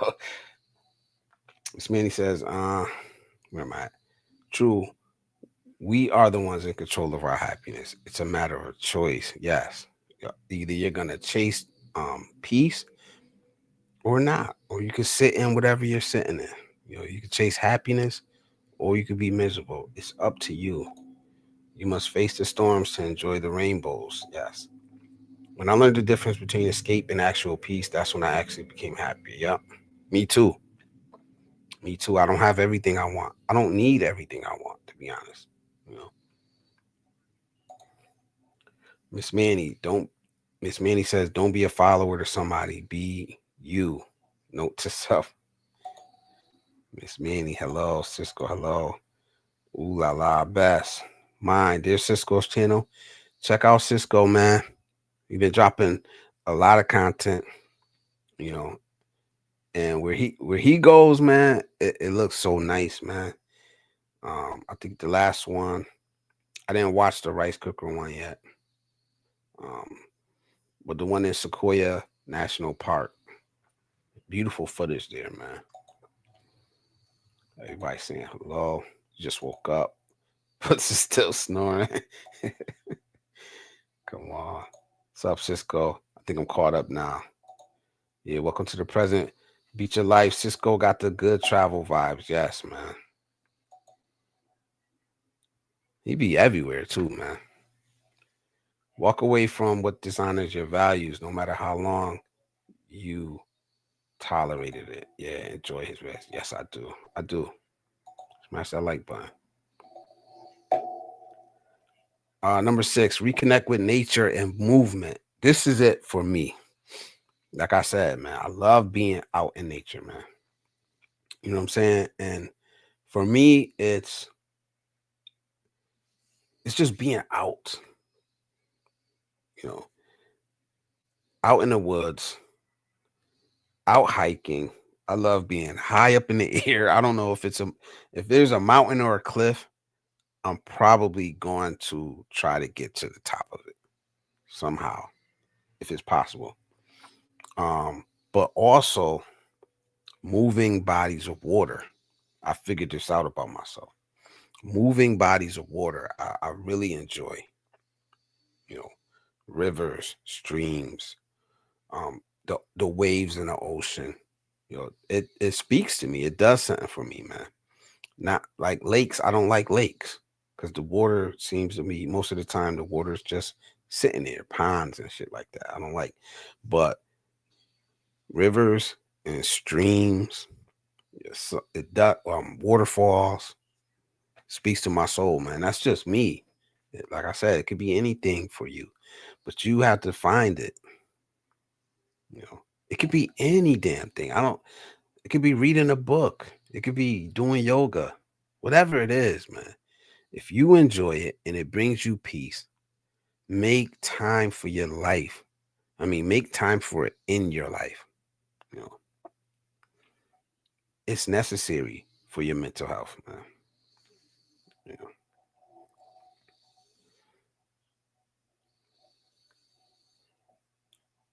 Miss Manny says, where am I at? True. We are the ones in control of our happiness. It's a matter of choice. Yes. Either you're gonna chase peace or not. Or you can sit in whatever you're sitting in. You can chase happiness or you could be miserable. It's up to you. You must face the storms to enjoy the rainbows. Yes. When I learned the difference between escape and actual peace, that's when I actually became happy. Yep. Me too. Me too. I don't have everything I want. I don't need everything I want, to be honest. You know, Miss Manny, don't Miss Manny says, don't be a follower to somebody. Be you. Note to self. Miss Manny, hello. Cisco, hello. Ooh la la, best. Mine, dear Cisco's channel. Check out Cisco, man. We've been dropping a lot of content, you know, and where he goes, man, it looks so nice, man. I think the last one, I didn't watch the rice cooker one yet. Um, but the one in Sequoia National Park, beautiful footage there, man. Everybody saying hello. Just woke up, but still snoring. Come on. What's up, Cisco? I think I'm caught up now. Yeah, welcome to the present. Beat your life. Cisco got the good travel vibes. Yes, man. He be everywhere too, man. Walk away from what dishonors your values, no matter how long you tolerated it. Yeah, enjoy his rest. Yes, I do. I do. Smash that like button. Number 6, reconnect with nature and movement. This is it for me. Like I said, man, I love being out in nature, man. You know what I'm saying? And for me, it's just being out, you know, out in the woods, out hiking. I love being high up in the air. I don't know if there's a mountain or a cliff, I'm probably going to try to get to the top of it somehow, if it's possible. Um, but also moving bodies of water. I figured this out about myself. Moving bodies of water, I really enjoy. You know, rivers, streams, the waves in the ocean. It speaks to me. It does something for me, man. Not like lakes. I don't like lakes because the water seems to me most of the time the water's just sitting there, ponds and shit like that. I don't like, but rivers and streams, yes, it does. Waterfalls speaks to my soul, man. That's just me. Like I said, it could be anything for you, but you have to find it. You know, it could be any damn thing. I don't. It could be reading a book. It could be doing yoga, whatever it is, man. If you enjoy it and it brings you peace, make time for your life. I mean, make time for it in your life. You know, it's necessary for your mental health, man. You know,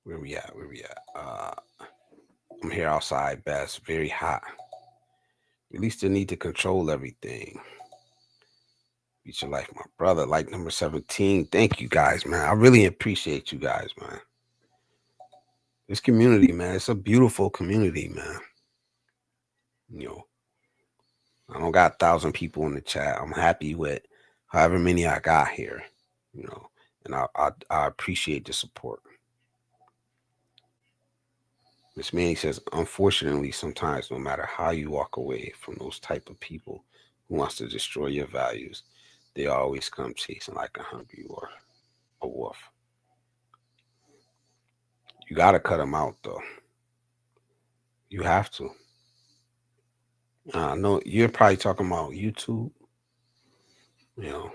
where we at? Where we at? I'm here outside, best, very hot. Release the need to control everything. Beat your life, my brother. Like number 17. Thank you guys, man. I really appreciate you guys, man. This community, man, it's a beautiful community, man. You know, I don't got 1,000 people in the chat. I'm happy with however many I got here, you know, and I appreciate the support. Miss Manny says, unfortunately, sometimes no matter how you walk away from those type of people who wants to destroy your values, they always come chasing like a hungry or a wolf. You got to cut them out, though. You have to. No, you're probably talking about YouTube. You know,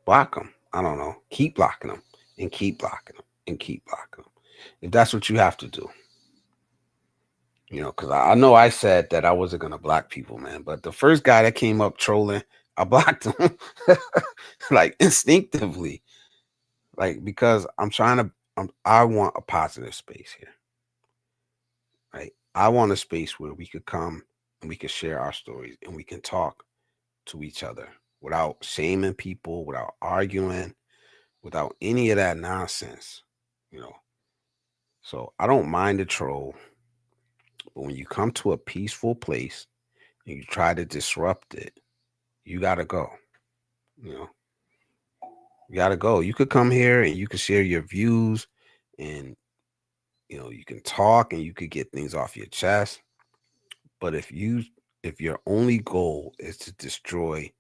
block them. I don't know. Keep blocking them and keep blocking them and keep blocking them. If that's what you have to do. You know, because I know I said that I wasn't going to block people, man. But the first guy that came up trolling, I blocked him like instinctively. Like, because I want a positive space here. Right. I want a space where we could come and we can share our stories and we can talk to each other without shaming people, without arguing, without any of that nonsense, you know. So I don't mind the troll, but when you come to a peaceful place and you try to disrupt it, you gotta go. You know, you gotta go. You could come here and you could share your views, and you can talk and you could get things off your chest. But if your only goal is to destroy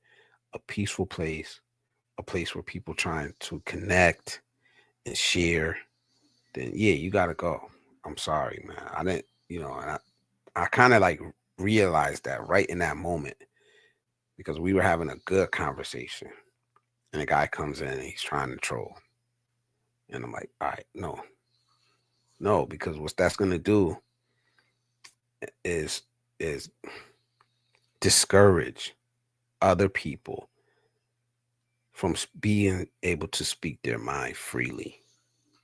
a peaceful place, a place where people trying to connect and share, then yeah, you gotta go. I'm sorry, man. I didn't, and I kind of like realized that right in that moment because we were having a good conversation and a guy comes in and he's trying to troll. And I'm like, all right, no, no, because what that's gonna do is is discourage other people from being able to speak their mind freely,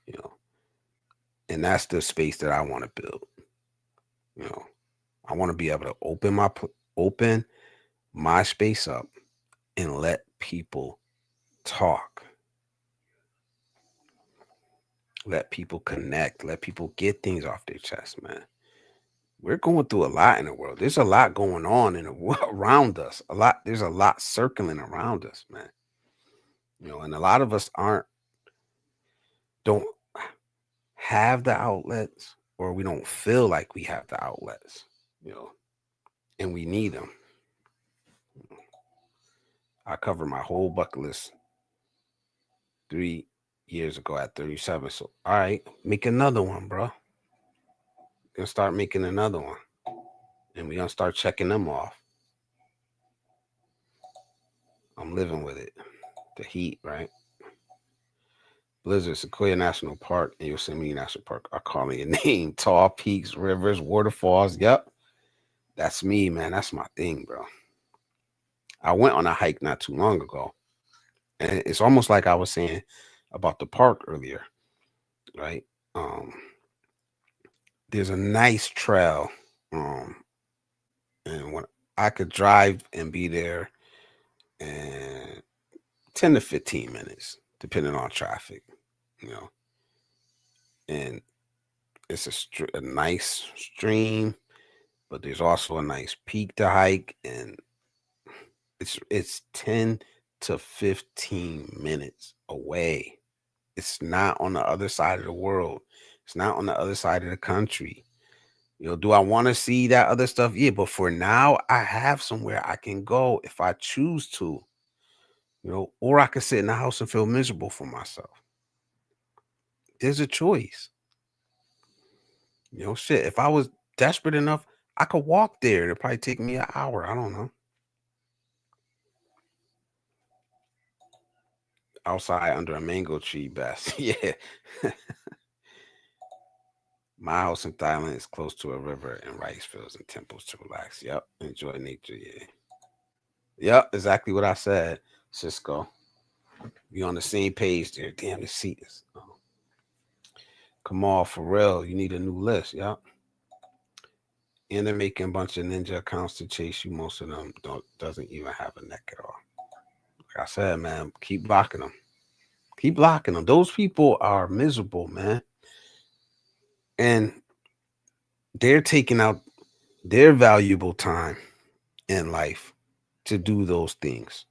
you know. And that's the space that I want to build. You know, I want to be able to open my space up and let people talk, let people connect, let people get things off their chest, man. We're going through a lot in the world. There's a lot going on in the world around us. There's a lot circling around us, man. And a lot of us don't have the outlets, or we don't feel like we have the outlets, you know, and we need them. I covered my whole bucket list 3 years ago at 37. So, all right, make another one, bro. Gonna start making another one, and we're gonna start checking them off. I'm living with it. The heat, right? Blizzard, Sequoia National Park, and Yosemite National Park are calling your name. Tall peaks, rivers, waterfalls. Yep, that's me, man. That's my thing, bro. I went on a hike not too long ago, and it's almost like I was saying about the park earlier, right? Um, there's a nice trail, and when I could drive and be there in 10 to 15 minutes, depending on traffic, you know, and it's a nice stream, but there's also a nice peak to hike, and it's 10 to 15 minutes away. It's not on the other side of the world. It's not on the other side of the country. Do I want to see that other stuff? Yeah, but for now, I have somewhere I can go if I choose to, or I could sit in the house and feel miserable for myself. There's a choice. Shit. If I was desperate enough, I could walk there. It'd probably take me an hour. I don't know. Outside under a mango tree, best. Yeah. My house in Thailand is close to a river and rice fields and temples to relax. Yep. Enjoy nature. Yeah. Yep. Exactly what I said, Cisco. We on the same page there. Damn, the seat is. Oh. Come on, for real. You need a new list. Yep. And they're making a bunch of ninja accounts to chase you. Most of them doesn't even have a neck at all. Like I said, man, keep blocking them. Keep blocking them. Those people are miserable, man. And they're taking out their valuable time in life to do those things.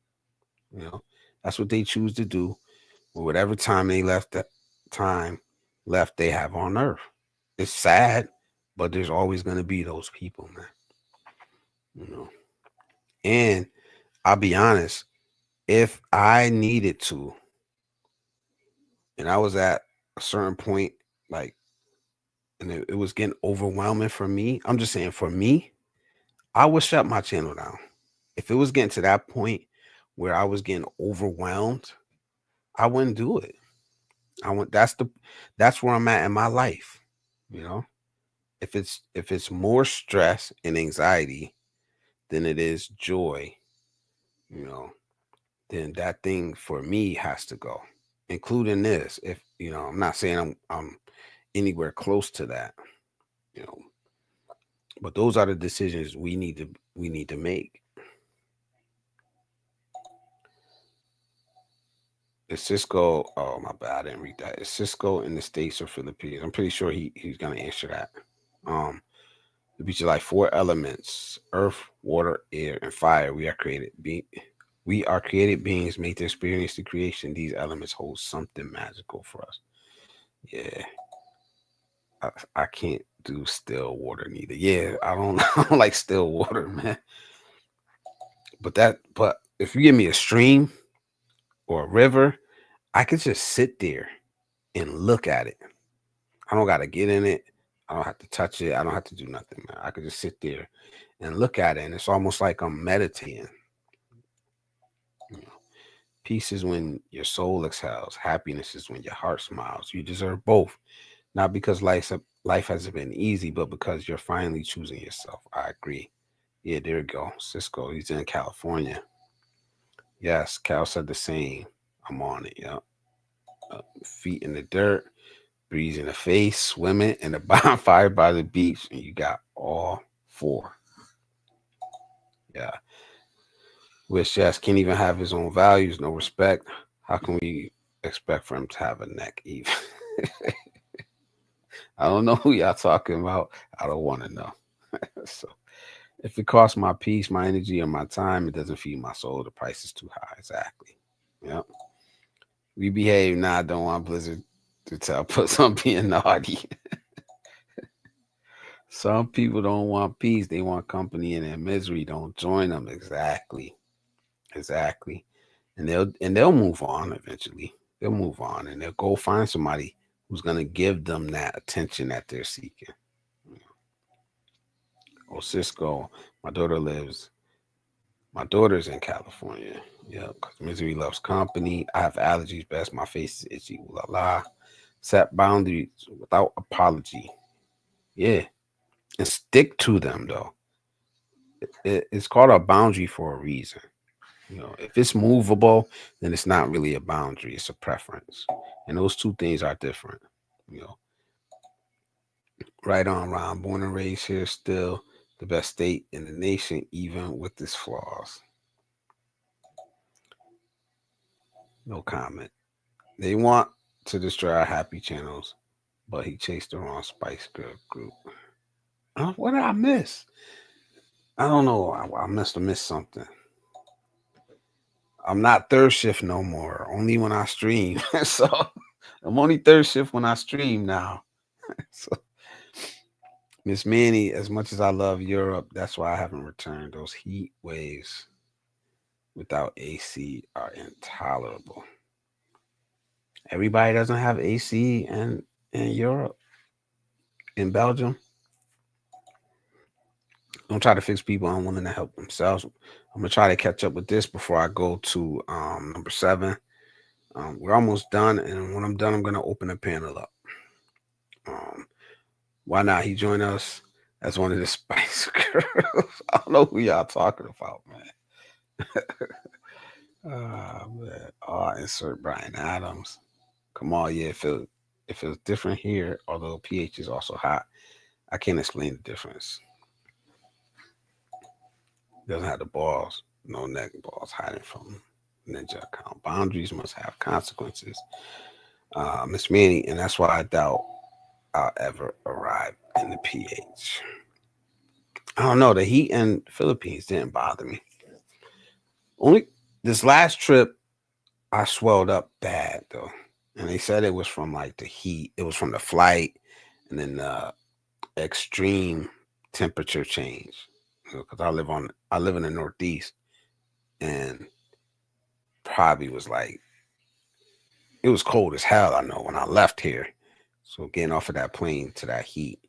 That's what they choose to do with whatever time left they have on earth. It's sad, but there's always going to be those people, man. And I'll be honest, if I needed to, and I was at a certain point, like, and it was getting overwhelming for me. I'm just saying, for me, I would shut my channel down. If it was getting to that point where I was getting overwhelmed, I wouldn't do it. That's where I'm at in my life. You know, if it's more stress and anxiety than it is joy, you know, then that thing for me has to go, including this. If I'm not saying I'm anywhere close to that, you know, but those are the decisions we need to make. Is Cisco? Oh my bad, I didn't read that. Is Cisco in the States or Philippines? I'm pretty sure he's gonna answer that. Um, the beach is like four elements: earth, water, air, and fire. We are created beings made to experience the creation. These elements hold something magical for us. Yeah, I can't do still water neither. Yeah, I don't I don't like still water, man. But if you give me a stream or a river, I could just sit there and look at it. I don't gotta get in it. I don't have to touch it. I don't have to do nothing, man. I could just sit there and look at it, and it's almost like I'm meditating. You know, peace is when your soul exhales. Happiness is when your heart smiles. You deserve both, not because life hasn't been easy, but because you're finally choosing yourself. I agree. Yeah, there you go. Cisco, he's in California. Yes, Cal said the same. I'm on it. Yeah, feet in the dirt, breeze in the face, swimming, and a bonfire by the beach, and you got all four. Yeah. Wish yes can't even have his own values, no respect. How can we expect for him to have a neck even? I don't know who y'all talking about. I don't want to know. So if it costs my peace, my energy, or my time, it doesn't feed my soul. The price is too high. Exactly. Yep. We behave now. I don't want Blizzard to tell puts on being naughty. Some people don't want peace. They want company in their misery. Don't join them. Exactly. Exactly. And they'll move on eventually. They'll move on and they'll go find somebody who's gonna give them that attention that they're seeking. Oh, Cisco, my daughter lives. My daughter's in California. Yeah, because misery loves company. I have allergies. Best my face is itchy. Ooh la la. Set boundaries without apology. Yeah, and stick to them though. It's called a boundary for a reason. If it's movable, then it's not really a boundary, it's a preference. And those two things are different. You know, right on, Ron. Born and raised here, still the best state in the nation, even with its flaws. No comment. They want to destroy our happy channels, but he chased the wrong Spice Girl group. What did I miss? I don't know. I must have missed something. I'm not third shift no more. Only when I stream. So I'm only third shift when I stream now. So Miss Manny, as much as I love Europe, that's why I haven't returned. Those heat waves without AC are intolerable. Everybody doesn't have AC in Europe, in Belgium. Don't try to fix people unwilling to help themselves. I'm gonna try to catch up with this before I go to number 7. We're almost done, and when I'm done, I'm gonna open the panel up. Um, why not? He joined us as one of the Spice Girls. I don't know who y'all talking about, man. Man. Oh, insert Brian Adams. Come on, yeah. If it was different here, although pH is also hot, I can't explain the difference. Doesn't have the balls, no neck balls hiding from ninja account. Boundaries must have consequences. Miss Manny, and that's why I doubt I'll ever arrive in the pH. I don't know. The heat in Philippines didn't bother me. Only this last trip, I swelled up bad though, and they said it was from like the heat. It was from the flight, and then the extreme temperature change. Because I live in the Northeast, and probably was like it was cold as hell. I know when I left here, so getting off of that plane to that heat,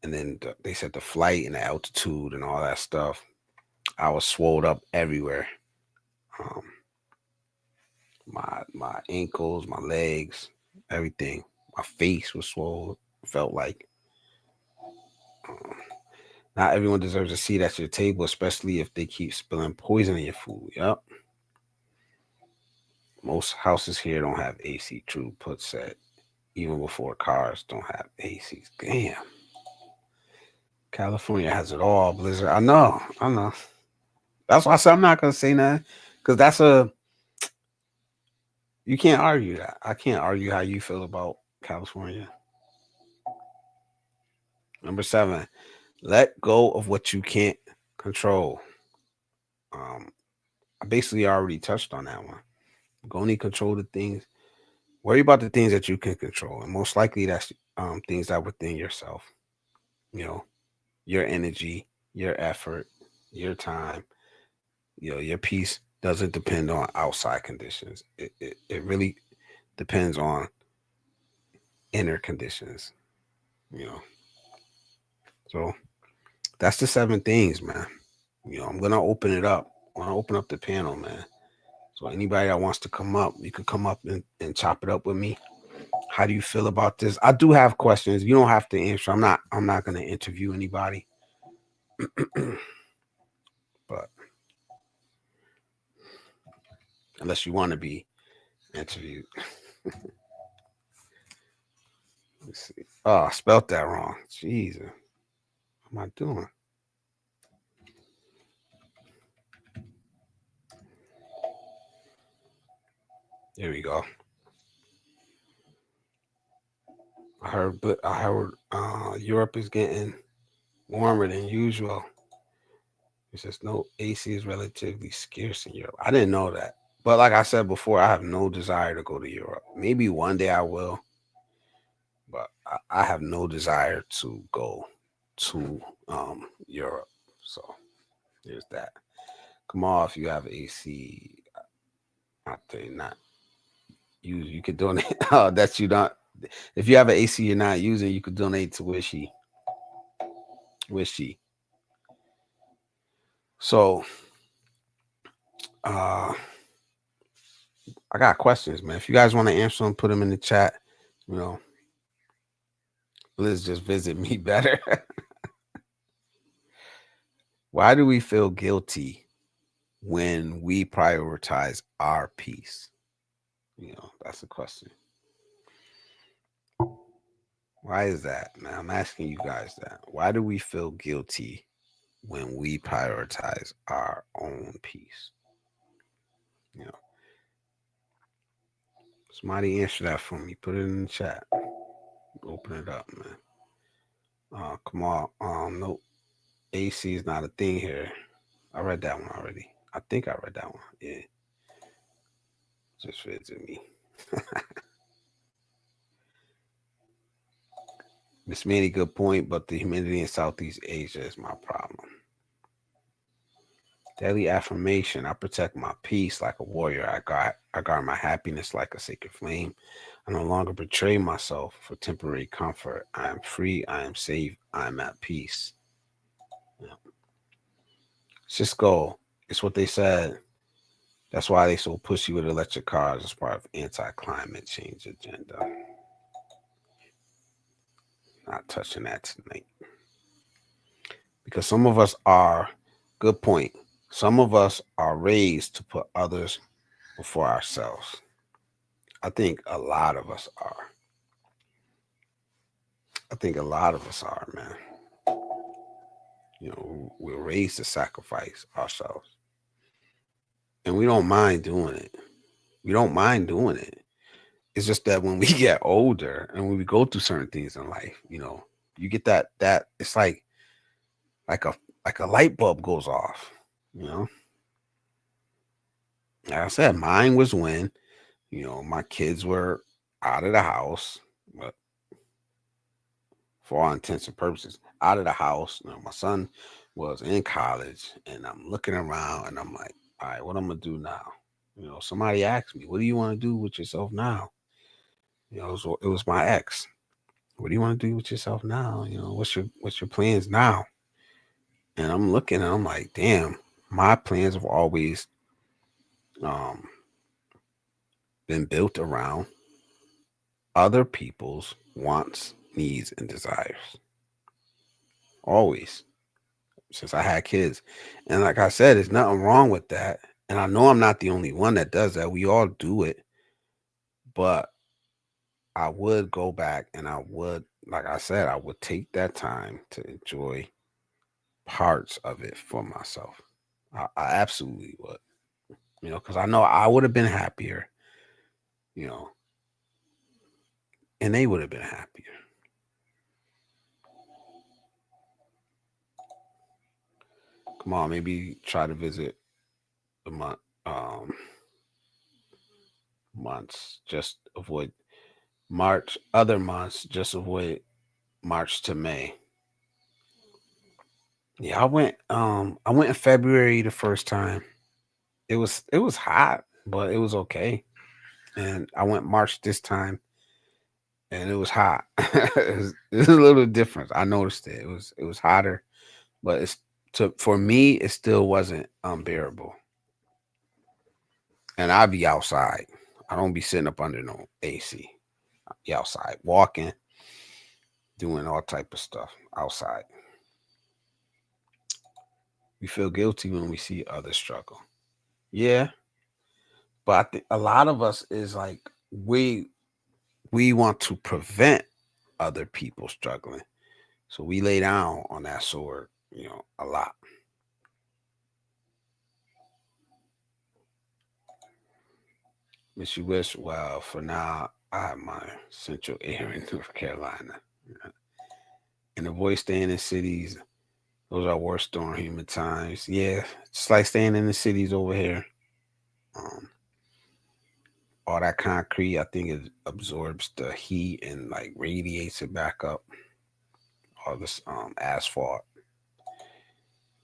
and then they said the flight and the altitude and all that stuff. I was swelled up everywhere. Um, my ankles, my legs, everything. My face was swollen. Felt like um, not everyone deserves a seat at your table, especially if they keep spilling poison in your food. Yep. Most houses here don't have AC. True put said. Even before cars don't have ACs. Damn. California has it all. Blizzard. I know. I know. That's why I said I'm not gonna say that because You can't argue that. I can't argue how you feel about California. Number 7, let go of what you can't control. Um, I basically already touched on that one. Go need control the things. Worry about the things that you can control, and most likely that's things that are within yourself. You know, your energy, your effort, your time. Your peace doesn't depend on outside conditions. It really depends on inner conditions. You know, so that's the 7 things, man. I'm gonna open it up. I want to open up the panel, man. So anybody that wants to come up, you can come up and chop it up with me. How do you feel about this? I do have questions. You don't have to answer. I'm not gonna interview anybody. But unless you want to be interviewed. Let's see. Oh, I spelt that wrong. Jesus. What am I doing? There we go. I heard Europe is getting warmer than usual. It says no AC is relatively scarce in Europe. I didn't know that. But like I said before, I have no desire to go to Europe. Maybe one day I will, but I have no desire to go to Europe. So there's that. Come on, if you have AC, I think not. You could donate. Oh, that you don't. If you have an AC you're not using, you could donate to Wishy. Wishy. So, uh, I got questions, man. If you guys want to answer them, put them in the chat. You know, let's just visit me better. Why do we feel guilty when we prioritize our peace? That's a question. Why is that, man? I'm asking you guys that. Why do we feel guilty when we prioritize our own peace? You know, somebody answer that for me. Put it in the chat. Open it up, man. Come on. Nope. AC is not a thing here. I read that one already. I think I read that one. Yeah. Just visit me. Miss Manny, good point, but the humidity in Southeast Asia is my problem. Daily affirmation. I protect my peace like a warrior. I guard my happiness like a sacred flame. I no longer betray myself for temporary comfort. I am free. I am safe. I am at peace. Yeah. Cisco, it's what they said. That's why they so pushy with electric cars as part of anti-climate change agenda. Not touching that tonight. Because some of us are, good point, some of us are raised to put others before ourselves. I think a lot of us are. I think a lot of us are, man. We're raised to sacrifice ourselves. And we don't mind doing it. We don't mind doing it. It's just that when we get older and when we go through certain things in life, you get that it's like a like a light bulb goes off, you know. Like I said, mine was when, my kids were out of the house, but for all intents and purposes, out of the house. My son was in college, and I'm looking around, and I'm like, all right, what I'm gonna do now? Somebody asked me, what do you want to do with yourself now? It was my ex. What do you want to do with yourself now? What's your plans now? And I'm looking, and I'm like, damn, my plans have always um been built around other people's wants, needs, and desires. Always, since I had kids. And like I said, there's nothing wrong with that. And I know I'm not the only one that does that. We all do it. But I would go back and like I said, I would take that time to enjoy parts of it for myself. I absolutely would, because I know I would have been happier you know, and they would have been happier. Come on, maybe try to visit the months. Just avoid March. Other months, just avoid March to May. Yeah, I went in February the first time. It was hot, but it was okay. And I went March this time, and it was hot. It was a little different. I noticed it. It was hotter, but for me it still wasn't unbearable. And I'd be outside. I don't be sitting up under no AC. I be outside walking, doing all type of stuff outside. We feel guilty when we see others struggle. Yeah, but I think a lot of us is like we want to prevent other people struggling. So we lay down on that sword, a lot. Miss you wish, well, for now, I have my central air in North Carolina. And avoid staying in cities. Those are worse during human times. Yeah, just like staying in the cities over here. Um, all that concrete, I think it absorbs the heat and like radiates it back up. All this asphalt.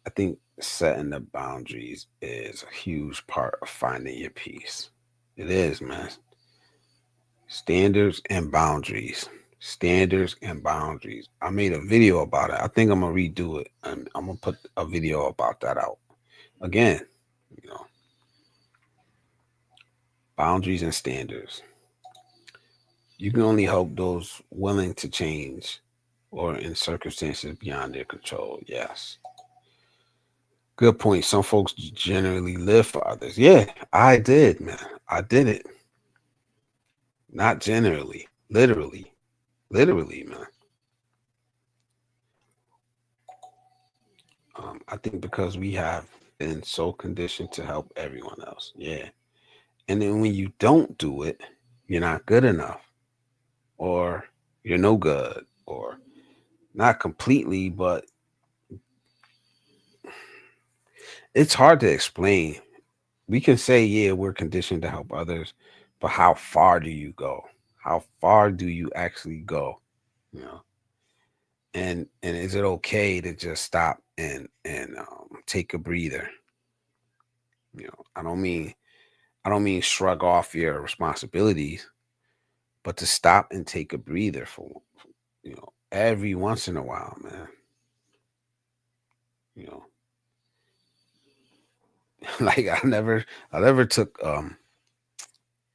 I think setting the boundaries is a huge part of finding your peace. It is, man. Standards and boundaries. Standards and boundaries. I made a video about it. I think I'm gonna redo it, and I'm gonna put a video about that out again. You know, boundaries and standards. You can only help those willing to change or in circumstances beyond their control. Yes. Good point. Some folks generally live for others. Yeah, I did, man. I did it. Not generally, literally, literally, man. I think because we have been so conditioned to help everyone else. Yeah. And then when you don't do it, you're not good enough, or you're no good, or not completely, but it's hard to explain. We can say, yeah, we're conditioned to help others, but how far do you go? How far do you actually go? You know, and is it okay to just stop and take a breather? I don't mean shrug off your responsibilities, but to stop and take a breather for every once in a while, man. You know, like I never took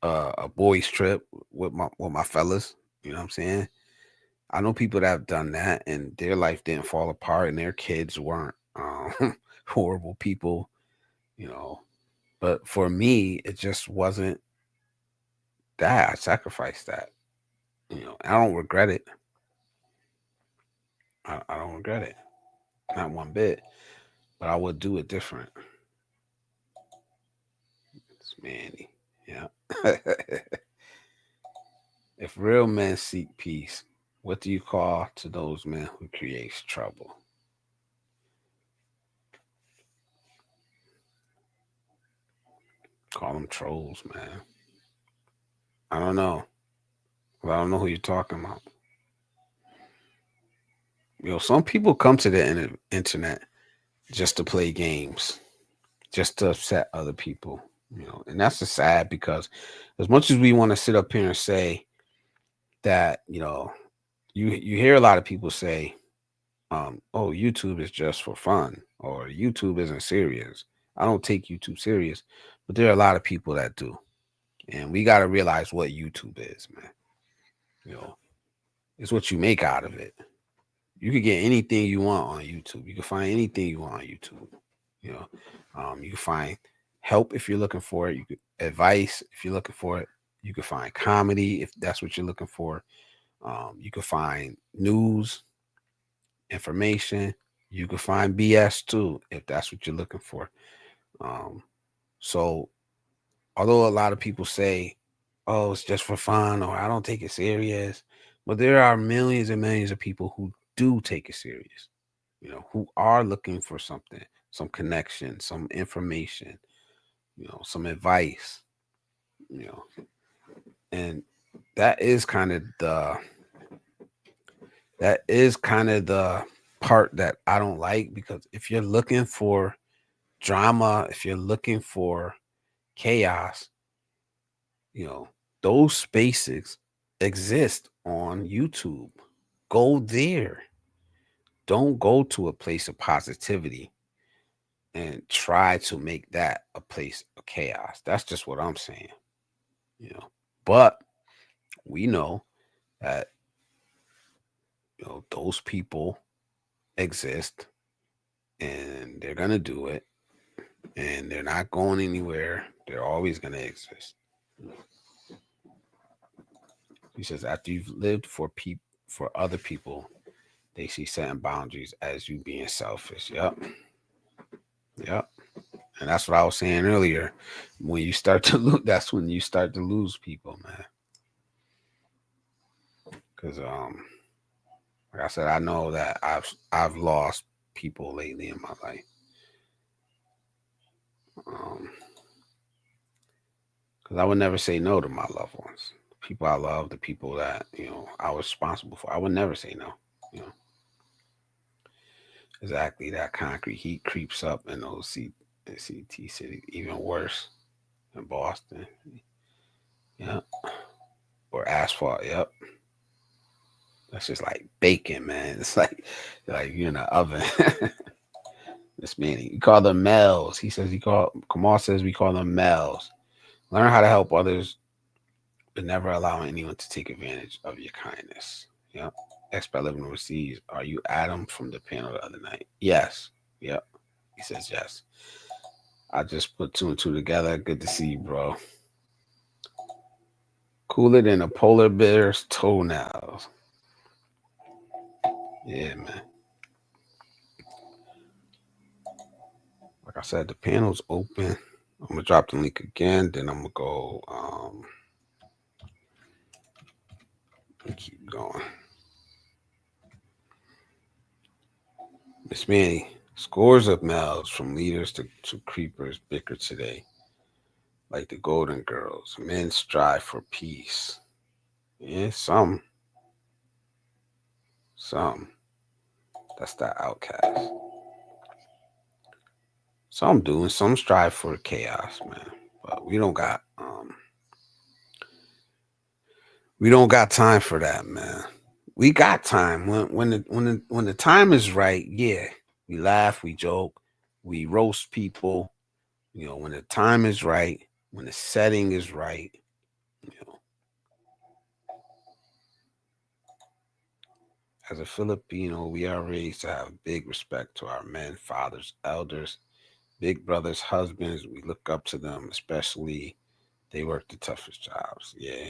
a boys trip with my fellas. You know what I'm saying? I know people that have done that and their life didn't fall apart and their kids weren't horrible people, you know. But for me, it just wasn't that. I sacrificed that. I don't regret it. I don't regret it. Not one bit. But I would do it different. It's Manny. Yeah. If real men seek peace, what do you call to those men who creates trouble? Call them trolls, man. I don't know. Well, I don't know who you're talking about. Some people come to the internet just to play games, just to upset other people. And that's just sad because as much as we want to sit up here and say that, you hear a lot of people say, oh, YouTube is just for fun, or YouTube isn't serious. I don't take YouTube serious, but there are a lot of people that do. And we got to realize what YouTube is, man. You know, it's what you make out of it. You can get anything you want on YouTube. You can find anything you want on YouTube. You know, you can find help if you're looking for it. You can advice if you're looking for it. You can find comedy if that's what you're looking for. You can find news, information. You can find BS too if that's what you're looking for. Um, so, although a lot of people say oh, it's just for fun, or I don't take it serious. But there are millions and millions of people who do take it serious, who are looking for something, some connection, some information, some advice, you know, and that is kind of the that is kind of the part that I don't like, because if you're looking for drama, if you're looking for chaos, you know, those spaces exist on YouTube. Go there. Don't go to a place of positivity and try to make that a place of chaos. That's just what I'm saying, you know. But we know that, those people exist, and they're going to do it, and they're not going anywhere. They're always going to exist. He says, after you've lived for other people, they see setting boundaries as you being selfish. Yep. Yep. And that's what I was saying earlier. When you start to lose, that's when you start to lose people, man. Because like I said, I know that I've lost people lately in my life. Because I would never say no to my loved ones, the people I love, the people that I was responsible for. I would never say no. You know, exactly. That concrete heat creeps up in those CT cities, even worse in Boston. Yeah, or asphalt. Yep. That's just like bacon, man. It's like you're in an oven. This man, you call them males. He says Kamal says we call them males. Learn how to help others, but never allowing anyone to take advantage of your kindness. Yep. Expert living overseas. Are you Adam from the panel the other night? Yes. Yep. He says yes. I just put two and two together. Good to see you, bro. Cooler than a polar bear's toenails. Yeah, man. Like I said, the panel's open. I'm gonna drop the link again. Then I'm gonna go. Keep going. Miss Manny, scores of males from leaders to creepers bicker today, like the Golden Girls. Men strive for peace. Yeah, some. That's that outcast. Some do, and some strive for chaos, man. But we don't got time for that, man. We got time when the time is right. Yeah, we laugh, we joke, we roast people. When the time is right, when the setting is right. You know, as a Filipino, we are raised to have big respect to our men, fathers, elders, big brothers, husbands. We look up to them, especially they work the toughest jobs. Yeah,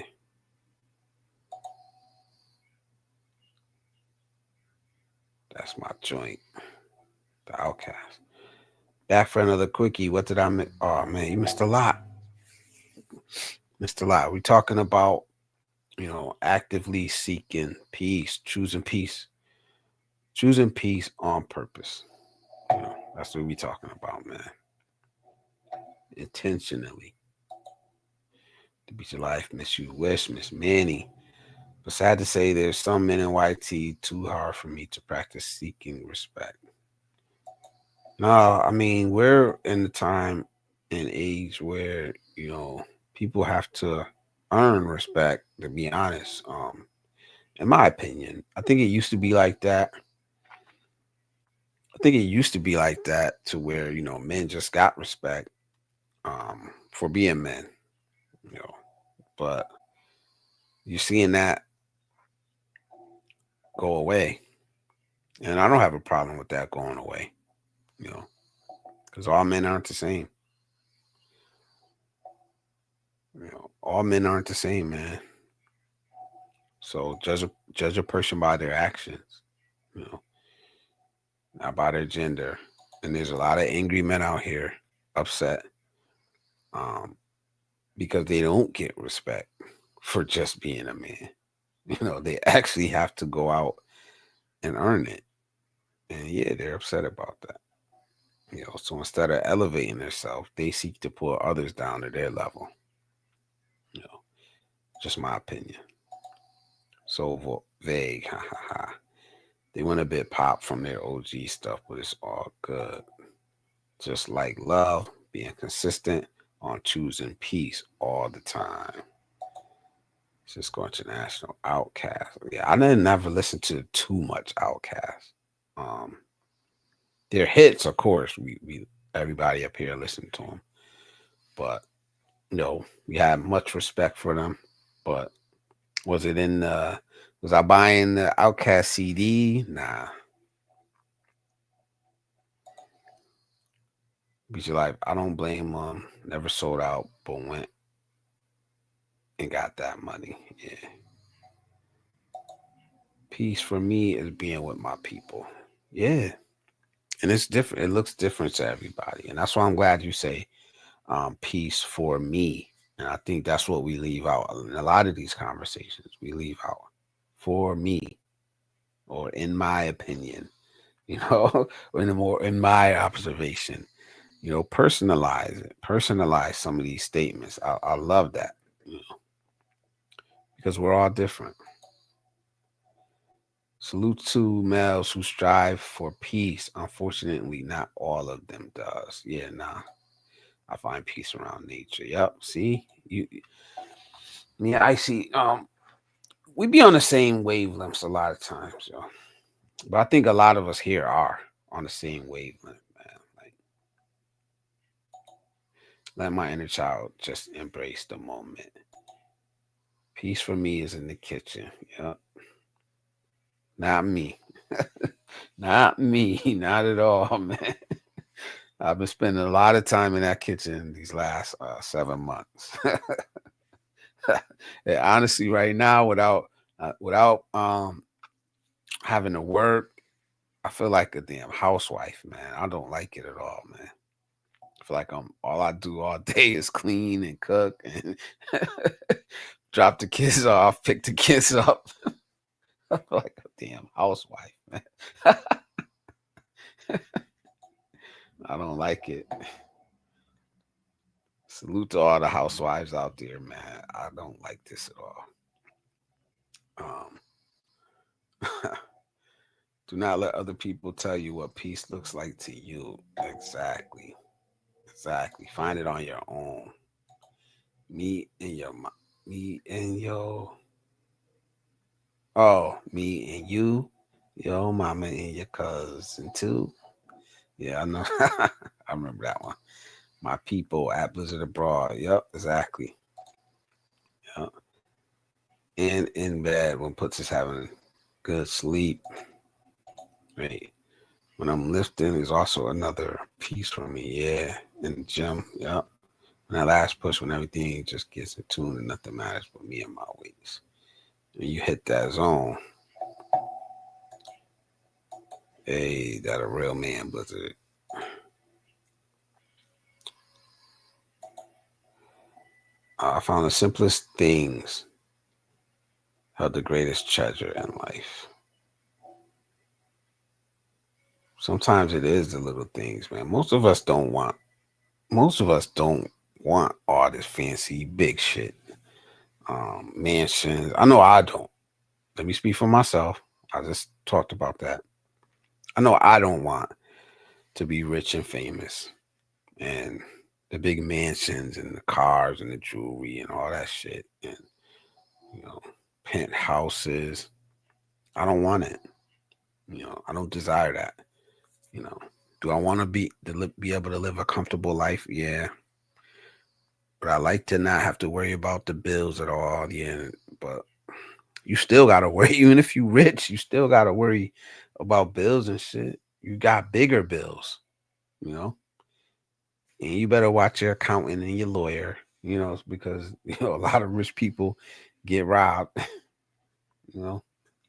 that's my joint, the outcast. Back for another quickie. What did I miss? Oh man, you missed a lot. Missed a lot. We talking about actively seeking peace, choosing peace on purpose. That's what we talking about, man. Intentionally. To beat your life, miss you, wish, Miss Manny. But sad to say, there's some men in YT too hard for me to practice seeking respect. No, I mean we're in the time and age where people have to earn respect. To be honest, in my opinion, I think it used to be like that. I think it used to be like that to where men just got respect for being men. You know, but you're seeing that go away, and I don't have a problem with that going away. You know, because all men aren't the same. All men aren't the same, man. So judge a person by their actions, you know, not by their gender. And there's a lot of angry men out here upset because they don't get respect for just being a man. They actually have to go out and earn it. And yeah, they're upset about that. So instead of elevating themselves, they seek to pull others down to their level. You know, just my opinion. So vague, ha ha ha. They went a bit pop from their OG stuff, but it's all good. Just like love, being consistent on choosing peace all the time. Cisco International, Outcast. Yeah, I didn't never listen to too much Outcast. Um, their hits, of course, we everybody up here listened to them, but we had much respect for them. But was it in the? Was I buying the Outcast CD? Nah. Beat Your Life. I don't blame them. Never sold out, but went and got that money. Yeah. Peace for me is being with my people. Yeah. And it's different. It looks different to everybody. And that's why I'm glad you say peace for me. And I think that's what we leave out in a lot of these conversations. We leave out for me or in my opinion, or in my observation. Personalize it. Personalize some of these statements. I love that. Because we're all different. Salute to males who strive for peace. Unfortunately, not all of them does. Yeah, nah. I find peace around nature. Yep. See, I see. We be on the same wavelengths a lot of times, yo. But I think a lot of us here are on the same wavelength, man. Like, let my inner child just embrace the moment. Peace for me is in the kitchen. Yep. Not me. Not me. Not at all, man. I've been spending a lot of time in that kitchen these last 7 months. And honestly, right now, without having to work, I feel like a damn housewife, man. I don't like it at all, man. I feel like all I do all day is clean and cook and drop the kids off, pick the kids up. I feel like a damn housewife, man. I don't like it. Salute to all the housewives out there, man. I don't like this at all. Do not let other people tell you what peace looks like to you. Exactly. Exactly. Find it on your own. Me and your me and your me and you, your mama and your cousin too. Yeah, I know. I remember that one. My people at Blizzard Abroad. Yep, exactly. Yep. And in bed when puts us having good sleep. Right. When I'm lifting is also another piece for me. Yeah. In the gym. Yep. When that last push, when everything just gets in tune and nothing matters but me and my weights. When you hit that zone, hey, that a real man, Blizzard. I found the simplest things held the greatest treasure in life. Sometimes it is the little things, man. Most of us don't want all this fancy big shit. Mansions. I know I don't. Let me speak for myself. I just talked about that. I know I don't want to be rich and famous and the big mansions and the cars and the jewelry and all that shit and you know penthouses. I don't want it. I don't desire that. You know, do I want to be able to live a comfortable life? Yeah, but I like to not have to worry about the bills at all. Yeah, but you still gotta worry. Even if you rich, you still gotta worry about bills and shit. You got bigger bills, you know, and you better watch your accountant and your lawyer, because a lot of rich people get robbed. You know,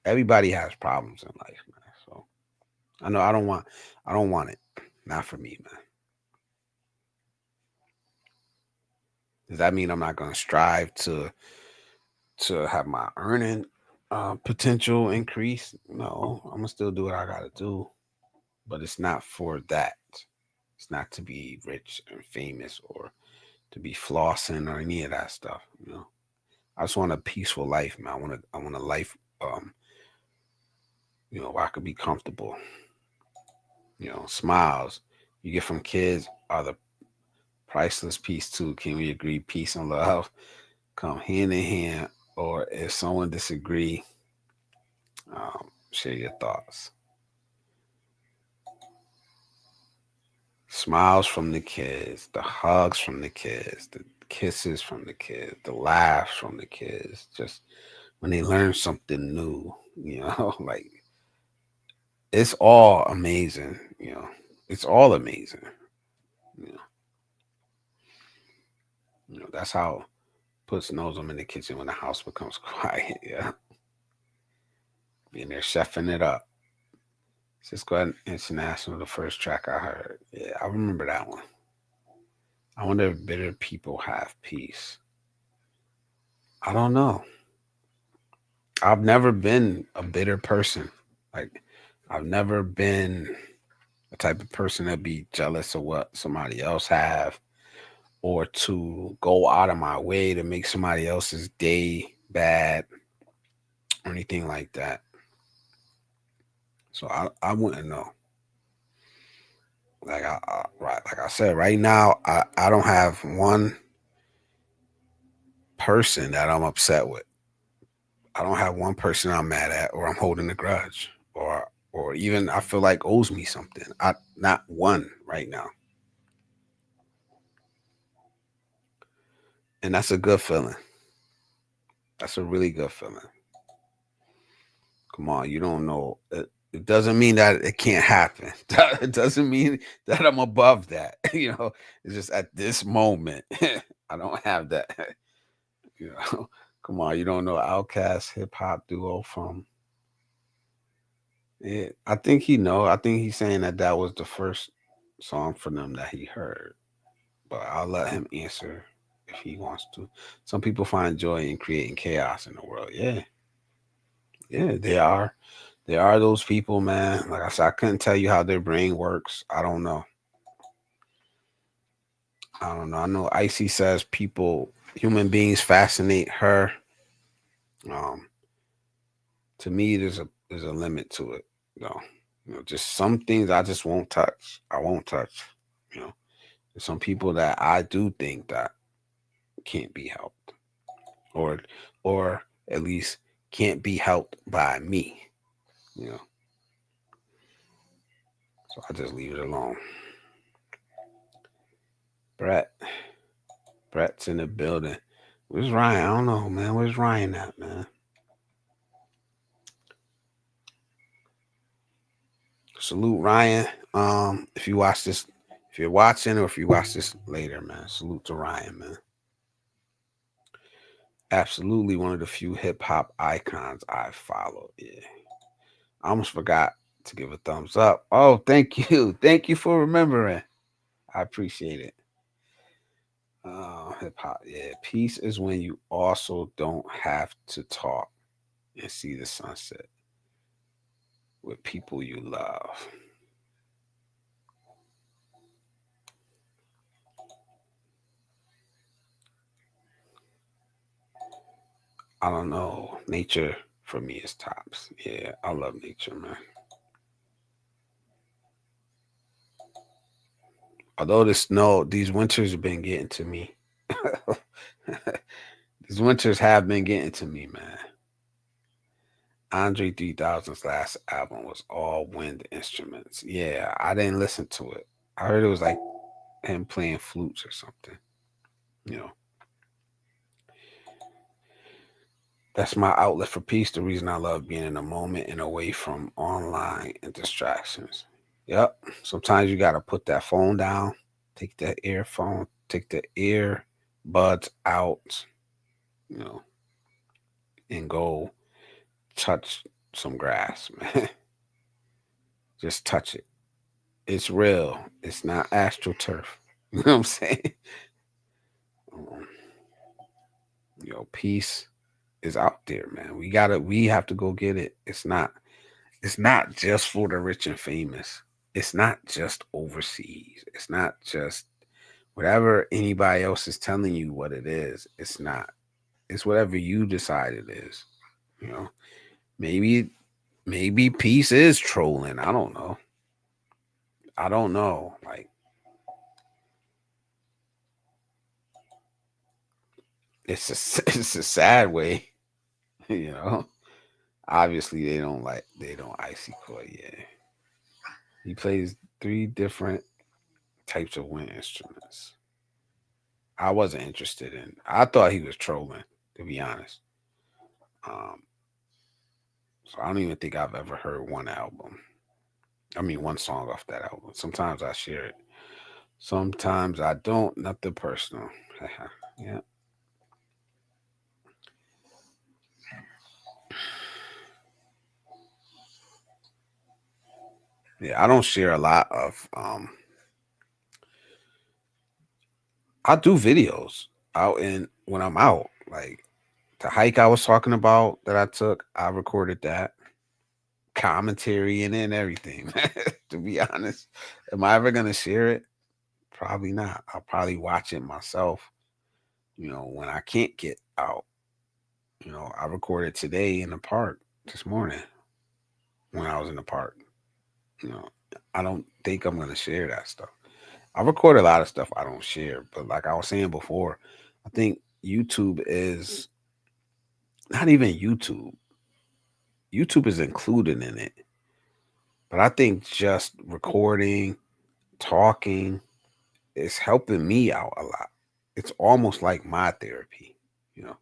everybody has problems in life, man. So I know I don't want it. Not for me, man. Does that mean I'm not going to strive to have my earning potential increase? No, I'm gonna still do what I gotta do, but it's not for that. It's not to be rich and famous or to be flossing or any of that stuff. I just want a peaceful life, man. I want a life, where I could be comfortable. Smiles you get from kids are the priceless piece too. Can we agree? Peace and love come hand in hand, or if someone disagree, share your thoughts. Smiles from the kids, the hugs from the kids, the kisses from the kids, the laughs from the kids. Just when they learn something new, like it's all amazing. It's all amazing. You know, that's how puts nose them in the kitchen when the house becomes quiet. Yeah, being there chefing it up. Cisco International, the first track I heard. Yeah, I remember that one. I wonder if bitter people have peace. I don't know. I've never been a bitter person. Like, I've never been the type of person that be jealous of what somebody else have, or to go out of my way to make somebody else's day bad or anything like that. So I wouldn't know. Like I said, right now I don't have one person that I'm upset with. I don't have one person I'm mad at or I'm holding a grudge or even I feel like owes me something. I Not one right now. And that's a good feeling. That's a really good feeling. Come on, you don't know. It doesn't mean that it can't happen. It doesn't mean that I'm above that. It's just at this moment, I don't have that. You know, come on, you don't know Outkast hip hop duo from. Yeah, I think he know. I think he's saying that was the first song for them that he heard. But I'll let him answer if he wants to. Some people find joy in creating chaos in the world. Yeah, yeah, they are. There are those people, man. Like I said, I couldn't tell you how their brain works. I don't know. I don't know. I know Icy says human beings fascinate her. Um, to me, there's a limit to it. Though, just some things I just won't touch. I won't touch. You know, There's some people that I do think that can't be helped, or or at least can't be helped by me. You know, so I just leave it alone. Brett, Brett's in the building. Where's Ryan? I don't know, man. Where's Ryan at, man? Salute Ryan. If you watch this, if you're watching or if you watch this later, man, salute to Ryan, man. Absolutely one of the few hip hop icons I follow. Yeah. I almost forgot to give a thumbs up. Oh, thank you. Thank you for remembering. I appreciate it. Hip hop. Yeah. Peace is when you also don't have to talk and see the sunset with people you love. I don't know. Nature for me is tops. Yeah, I love nature, man. Although the snow, these winters have been getting to me. These winters have been getting to me, man. Andre 3000's last album was all wind instruments. Yeah, I didn't listen to it. I heard it was like him playing flutes or something. You know, that's my outlet for peace. The reason I love being in the moment and away from online and distractions. Yep. Sometimes you got to put that phone down, take that earphone, take the earbuds out, you know, and go touch some grass, man. Just touch it. It's real. It's not astroturf. You know what I'm saying? Peace is out there, man. We have to go get it. It's not just for the rich and famous. It's not just overseas. It's not just whatever anybody else is telling you what it is. It's not. It's whatever you decide it is. You know, maybe maybe peace is trolling. I don't know. I don't know. Like it's a sad way, you know. Obviously they don't icy core, yeah. He plays three different types of wind instruments. I wasn't interested in. I thought he was trolling, to be honest. Um, so I don't even think I've ever heard one album. I mean, one song off that album. Sometimes I share it. Sometimes I don't. Nothing personal. Yeah. Yeah, I don't share a lot of I do videos out in when I'm out. Like the hike I was talking about that I took, I recorded that. Commentary in it and everything, to be honest. Am I ever gonna share it? Probably not. I'll probably watch it myself, when I can't get out. I recorded today in the park this morning when I was in the park. You know, I don't think I'm gonna share that stuff. I record a lot of stuff I don't share, but like I was saying before, I think YouTube is not even YouTube. YouTube is included in it, but I think just recording, talking is helping me out a lot. It's almost like my therapy, you know.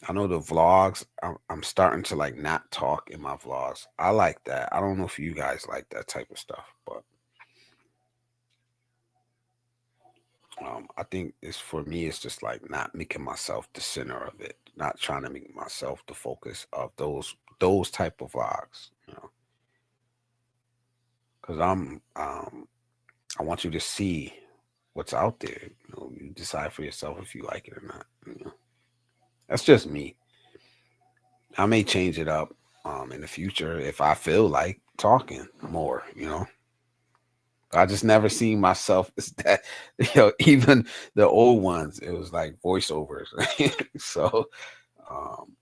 I know the vlogs, I'm starting to like not talk in my vlogs. I like that. I don't know if you guys like that type of stuff, but I think it's for me. It's just like not making myself the center of it, not trying to make myself the focus of those type of vlogs. Because I want you to see what's out there. You decide for yourself if you like it or not. That's just me. I may change it up in the future if I feel like talking more. I just never seen myself as that. Even the old ones, it was like voiceovers. So um,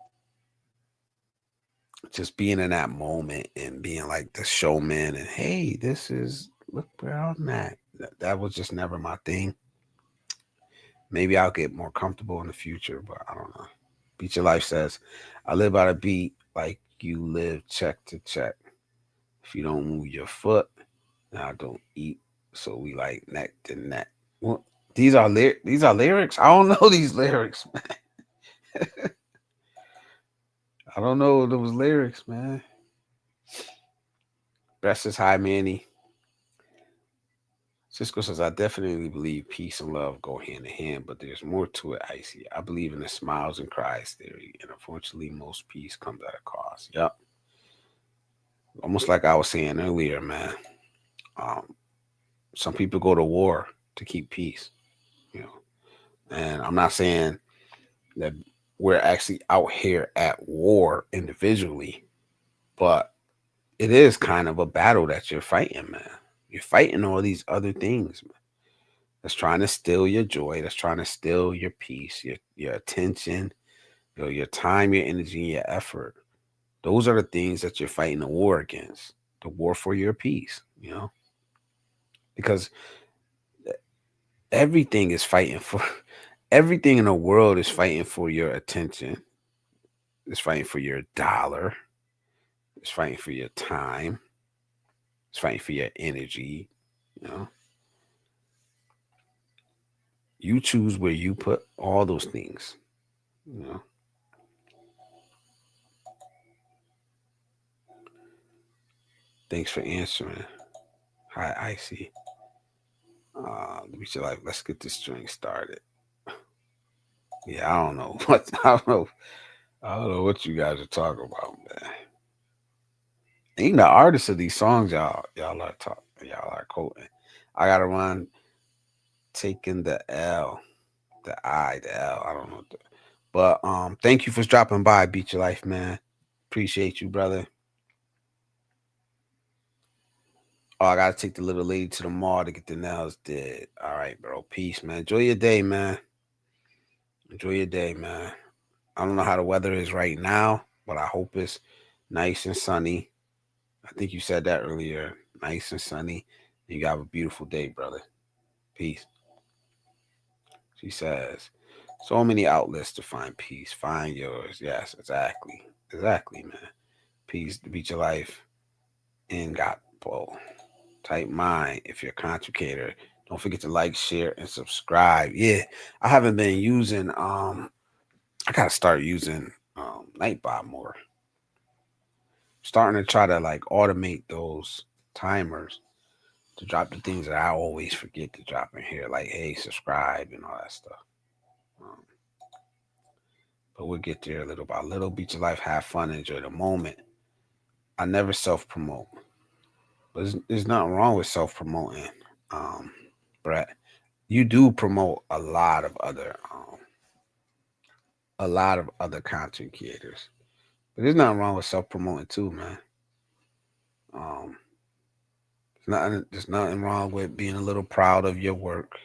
just being in that moment and being like the showman and hey, this is look where I'm at. That was just never my thing. Maybe I'll get more comfortable in the future, but I don't know. Beat Your Life says, I live by the beat like you live check to check. If you don't move your foot, then I don't eat. So we like neck to neck. Well, these are lyrics. I don't know these lyrics, man. I don't know those lyrics, man. Best is high, Manny. Cisco says, I definitely believe peace and love go hand in hand, but there's more to it, Icy. I believe in the smiles and cries theory, and unfortunately, most peace comes at a cost. Yep. Almost like I was saying earlier, man. Um, some people go to war to keep peace, you know. And I'm not saying that we're actually out here at war individually, but it is kind of a battle that you're fighting, man. You're fighting all these other things, man. That's trying to steal your joy. That's trying to steal your peace, your attention, your time, your energy, and your effort. Those are the things that you're fighting the war against. The war for your peace, because everything is fighting for everything in the world is fighting for your attention. It's fighting for your dollar. It's fighting for your time. It's fighting for your energy. You know, you choose where you put all those things. You know, thanks for answering. Hi, Icy. We should like let's get this drink started. Yeah, I don't know what I don't know what you guys are talking about, man. Ain't the artists of these songs y'all are quoting. I gotta run taking the L. the I, the L. I don't know. But thank you for dropping by, Beat Your Life, man. Appreciate you, brother. Oh, I gotta take the little lady to the mall to get the nails did. All right, bro. Peace, man. Enjoy your day, man. Enjoy your day, man. I don't know how the weather is right now, but I hope it's nice and sunny. I think you said that earlier. Nice and sunny. You have a beautiful day, brother. Peace. She says, so many outlets to find peace. Find yours. Yes, exactly. Exactly, man. Peace to beat your life in God. Type mine if you're a content creator. Don't forget to like, share, and subscribe. Yeah, I haven't been using I gotta start using Nightbot more. Starting to try to like automate those timers to drop the things that I always forget to drop in here, like hey, subscribe and all that stuff. Um, but we'll get there little by little. Beat your life, have fun, enjoy the moment. I never self promote, but there's nothing wrong with self promoting. Um, Brett, you do promote a lot of other content creators, but there's nothing wrong with self promoting too, man. Um, there's nothing wrong with being a little proud of your work,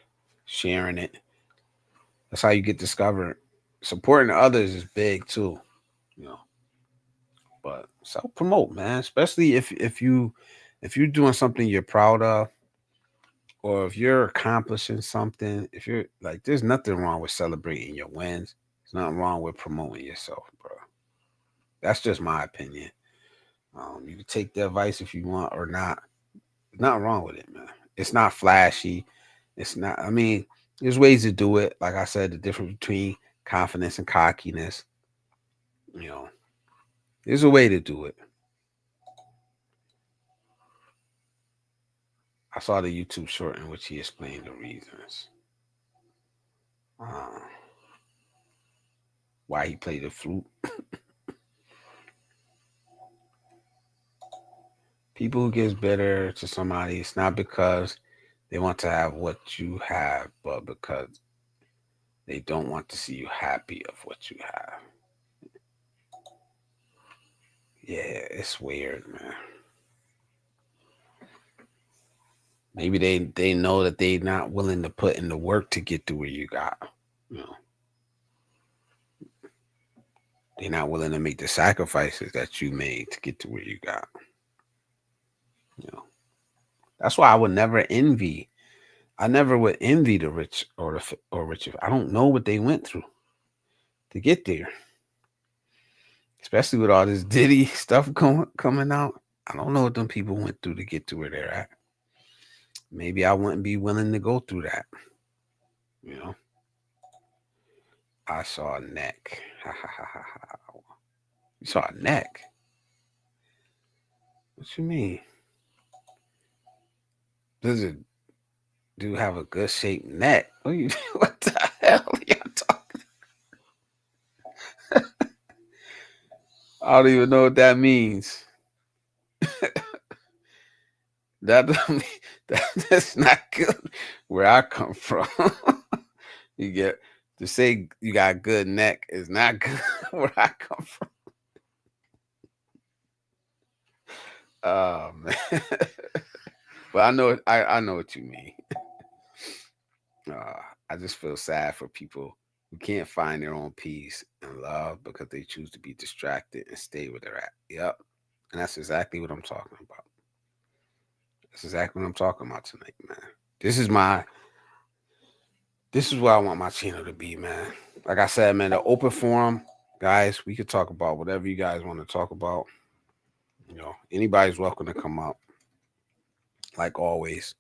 sharing it. That's how you get discovered. Supporting others is big too, you know. But self promote, man. Especially if you're doing something you're proud of, or if you're accomplishing something. If you're like, there's nothing wrong with celebrating your wins. There's nothing wrong with promoting yourself, bro. That's just my opinion. You can take the advice if you want or not. There's nothing wrong with it, man. It's not flashy. It's not. I mean, there's ways to do it. Like I said, the difference between confidence and cockiness. You know, there's a way to do it. I saw the YouTube short in which he explained the reasons uh, why he played the flute. People who gets better to somebody, it's not because they want to have what you have, but because they don't want to see you happy of what you have. Yeah, it's weird, man. Maybe they know that they're not willing to put in the work to get to where you got. You know, they're not willing to make the sacrifices that you made to get to where you got. You know, that's why I would never envy. I never would envy the rich or rich. I don't know what they went through to get there, especially with all this Diddy stuff coming out. I don't know what them people went through to get to where they're at. Maybe I wouldn't be willing to go through that. You know, I saw a neck. You saw a neck. What you mean? Does it do have a good shaped neck? What, you, what the hell are you talking? I don't even know what that means. That, that's not good where I come from. You get to say you got good neck is not good where I come from. Oh man. But I know what you mean. Uh, I just feel sad for people who can't find their own peace and love because they choose to be distracted and stay where they're at. Yep. And that's exactly what I'm talking about. That's exactly what I'm talking about tonight, man. This is my this is what I want my channel to be, man. Like I said, man, the open forum, guys, we could talk about whatever you guys want to talk about. You know, anybody's welcome to come up. Like always,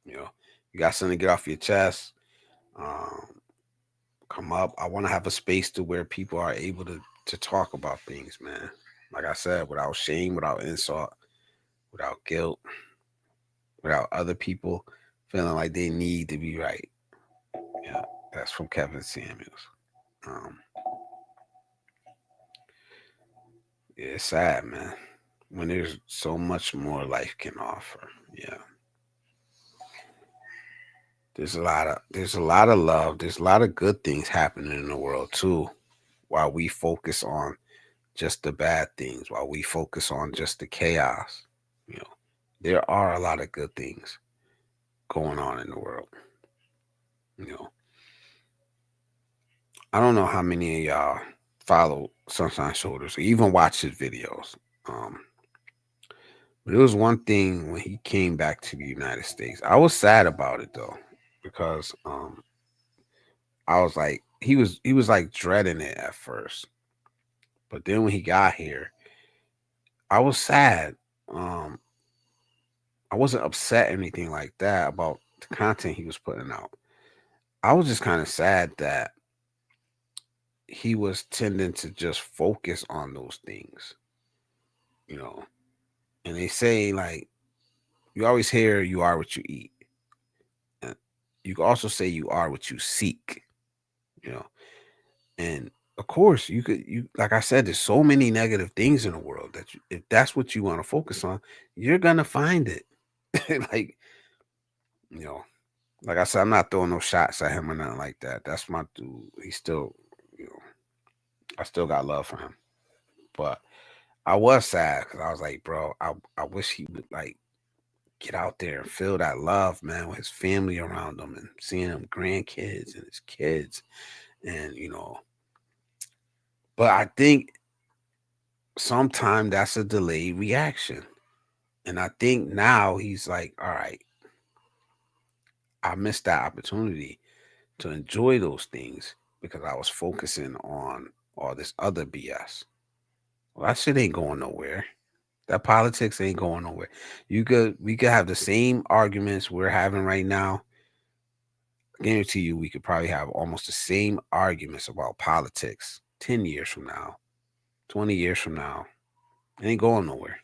you know, you got something to get off your chest. Um, Come up. I want to have a space to where people are able to talk about things, man. Like I said, without shame, without insult, without guilt, without other people feeling like they need to be right. Yeah, that's from Kevin Samuels. Um, yeah, it's sad, man. When there's so much more life can offer. Yeah. there's a lot of love. There's a lot of good things happening in the world too. While we focus on just the bad things, while we focus on just the chaos, you know, there are a lot of good things going on in the world. You know, I don't know how many of y'all follow Sunshine Shoulders or even watch his videos. Um, but it was one thing when he came back to the United States. I was sad about it though, because I was like, he was like dreading it at first, but then when he got here, I was sad. Um, I wasn't upset or anything like that about the content he was putting out. I was just kind of sad that he was tending to just focus on those things, you know. And they say like you always hear you are what you eat. And you can also say you are what you seek, you know. And of course, you like I said, there's so many negative things in the world that if that's what you want to focus on, you're gonna find it. Like, you know, like I said, I'm not throwing no shots at him or nothing like that. That's my dude. He's still, you know, I still got love for him. But I was sad because I was like, bro, I wish he would like get out there and feel that love, man, with his family around him and seeing him grandkids and his kids. And, you know, but I think sometimes that's a delayed reaction. And I think now he's like, all right, I missed that opportunity to enjoy those things because I was focusing on all this other BS. Well, that shit ain't going nowhere. That politics ain't going nowhere. We could have the same arguments we're having right now. I guarantee you we could probably have almost the same arguments about politics 10 years from now, 20 years from now. It ain't going nowhere.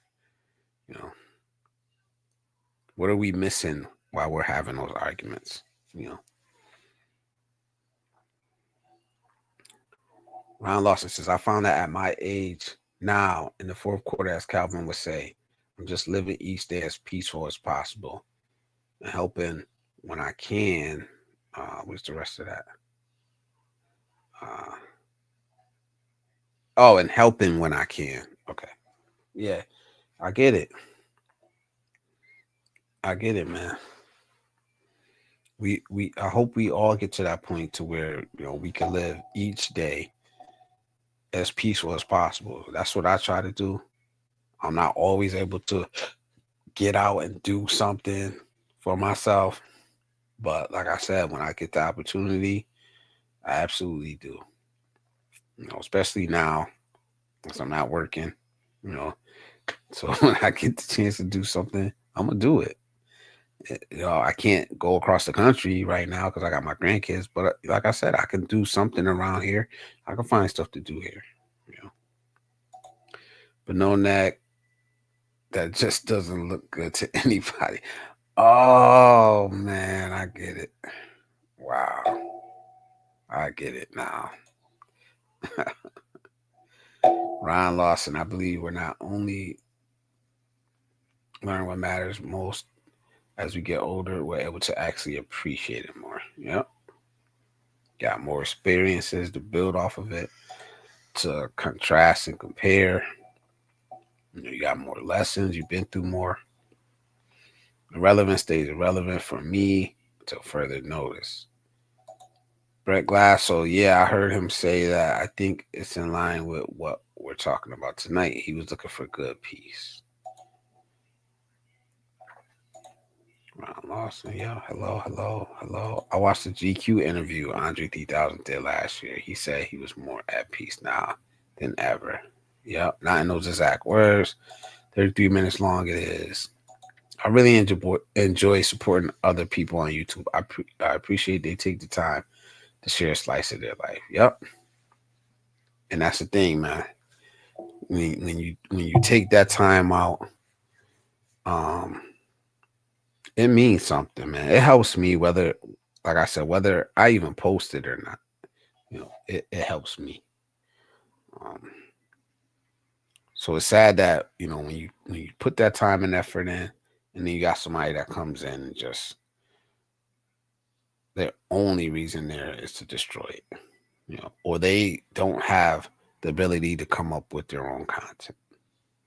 You know, what are we missing while we're having those arguments? You know, Ron Lawson says, I found that at my age now in the fourth quarter, as Calvin would say, I'm just living each day as peaceful as possible and helping when I can. What's the rest of that? Uh, oh, and helping when I can. Okay. Yeah, I get it. I get it, man. We I hope we all get to that point to where we can live each day as peaceful as possible. That's what I try to do. I'm not always able to get out and do something for myself, but like I said, when I get the opportunity, I absolutely do. Especially now because I'm not working. You know, so when I get the chance to do something, I'm gonna do it. I can't go across the country right now because I got my grandkids. But like I said, I can do something around here. I can find stuff to do here. You know, but knowing that just doesn't look good to anybody. Oh man, I get it. Wow, I get it now. Ryan Lawson, I believe we're not only learn what matters most as we get older, we're able to actually appreciate it more. Yep. Got more experiences to build off of it, to contrast and compare. You got more lessons. You've been through more. Irrelevant stays irrelevant for me until further notice. Brett Glass. So yeah, I heard him say that. I think it's in line with what we're talking about tonight. He was looking for good peace. Ron Lawson, yeah. Hello, hello, hello. I watched the GQ interview Andre 3000 did last year. He said he was more at peace now than ever. Yep, not in those exact words. 33 minutes long it is. I really enjoy supporting other people on YouTube. I appreciate they take the time to share a slice of their life. Yep. And that's the thing, man. When you take that time out, um, it means something, man. It helps me whether, like I said, whether I even post it or not. It helps me. Um, so it's sad that when you put that time and effort in, and then you got somebody that comes in and just their only reason there is to destroy it, or they don't have the ability to come up with their own content,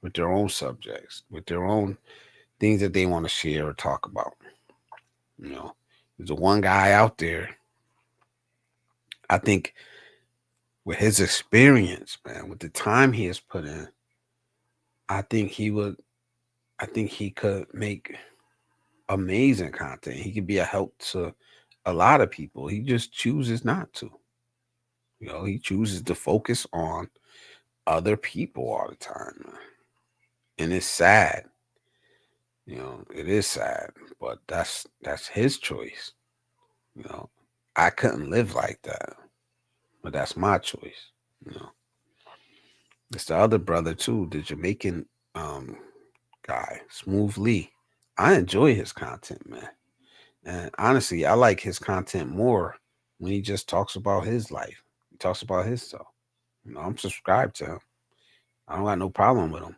with their own subjects, with their own things that they want to share or talk about. You know, there's a one guy out there. I think with his experience, man, with the time he has put in, I think he would. I think he could make amazing content. He could be a help to a lot of people. He just chooses not to. He chooses to focus on other people all the time, man. And it's sad. It is sad, but that's his choice. You know, I couldn't live like that, but that's my choice. You know, it's the other brother too, the Jamaican guy, Smooth Lee. I enjoy his content, man. And honestly, I like his content more when he just talks about his life. He talks about his stuff. I'm subscribed to him. I don't got no problem with him.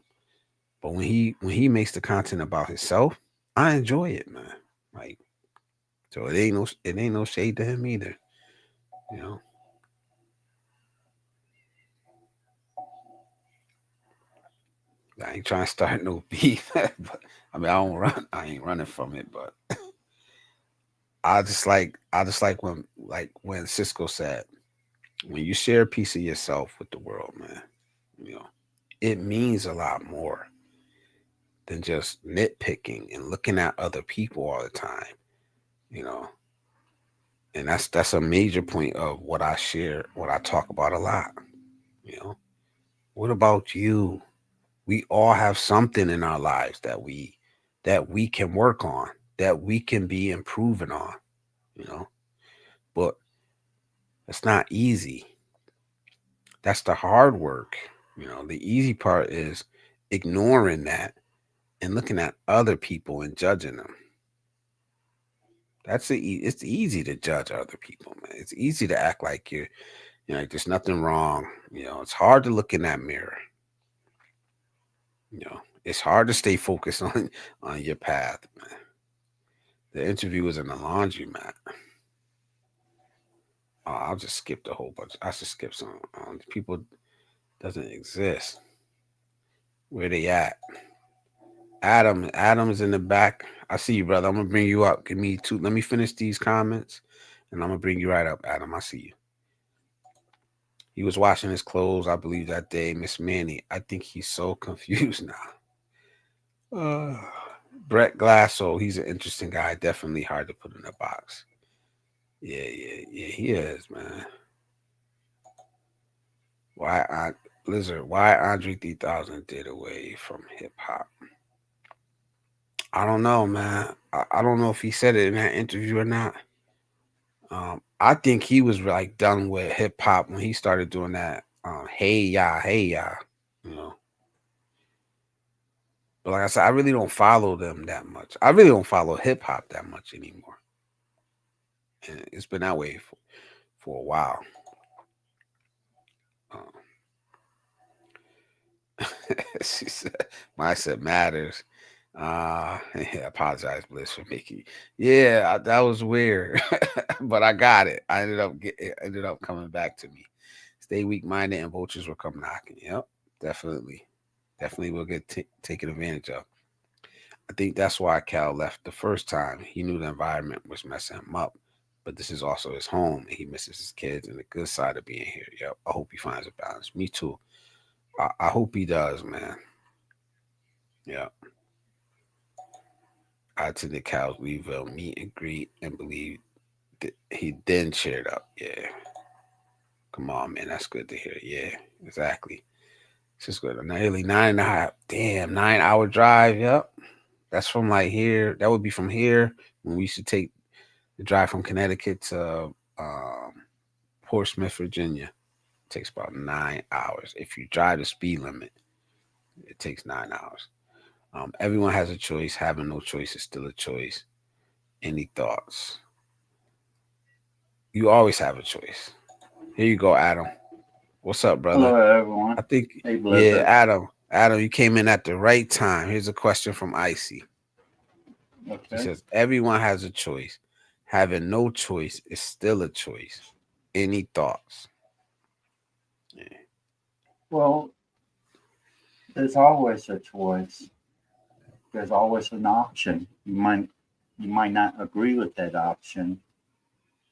But when he makes the content about himself, I enjoy it, man. Like, so it ain't no shade to him either. You know, I ain't trying to start no beef. But I mean, I don't run. I ain't running from it. But I just like when Cisco said, when you share a piece of yourself with the world, man, you know, it means a lot more than just nitpicking and looking at other people all the time. You know, and that's a major point of what I share, what I talk about a lot. You know, what about you? We all have something in our lives that we can work on, that we can be improving on. You know, but it's not easy. That's the hard work. The easy part is ignoring that and looking at other people and judging them. It's easy to judge other people, man. It's easy to act like like there's nothing wrong. It's hard to look in that mirror. It's hard to stay focused on your path, man. The interview was in the laundromat. I'll just skip the whole bunch. I should skip some. People doesn't exist. Where they at? Adam's in the back. I see you, brother. I'm gonna bring you up. Give me two. Let me finish these comments, and I'm gonna bring you right up, Adam. I see you. He was washing his clothes, I believe, that day. Miss Manny, I think he's so confused now. Brett Glasso, he's an interesting guy. Definitely hard to put in a box. Yeah, he is, man. Why Andre 3000 did away from hip hop? I don't know, man. I don't know if he said it in that interview or not. I think he was like done with hip hop when he started doing that. Hey ya, you know. But like I said, I really don't follow them that much. I really don't follow hip hop that much anymore, and it's been that way for a while. She said, "Mindset matters." Yeah, I apologize, Bliss, for making. Yeah, that was weird, but I got it. It ended up coming back to me. Stay weak minded, and vultures will come knocking. Yep, definitely will get taken advantage of. I think that's why Cal left the first time. He knew the environment was messing him up, but this is also his home, and he misses his kids and the good side of being here. Yep, I hope he finds a balance. Me too. I hope he does, man. Yeah. I attended Cal's Weeville meet and greet and believe that he then cheered up. Yeah. Come on, man. That's good to hear. Yeah, exactly. It's just good. Nearly 9.5. Damn, 9-hour drive. Yep. That's from like here. That would be from here when we used to take the drive from Connecticut to Portsmouth, Virginia. It takes about 9 hours. If you drive the speed limit, it takes 9 hours. Everyone has a choice. Having no choice is still a choice. Any thoughts? You always have a choice. Here you go, Adam. What's up, brother? Hello, everyone. I think, Hey, yeah, Blizzard. Adam. Adam, you came in at the right time. Here's a question from Icy. He Okay. says, everyone has a choice. having no choice is still a choice. Any thoughts? Yeah. Well, there's always a choice. There's always an option. You might not agree with that option,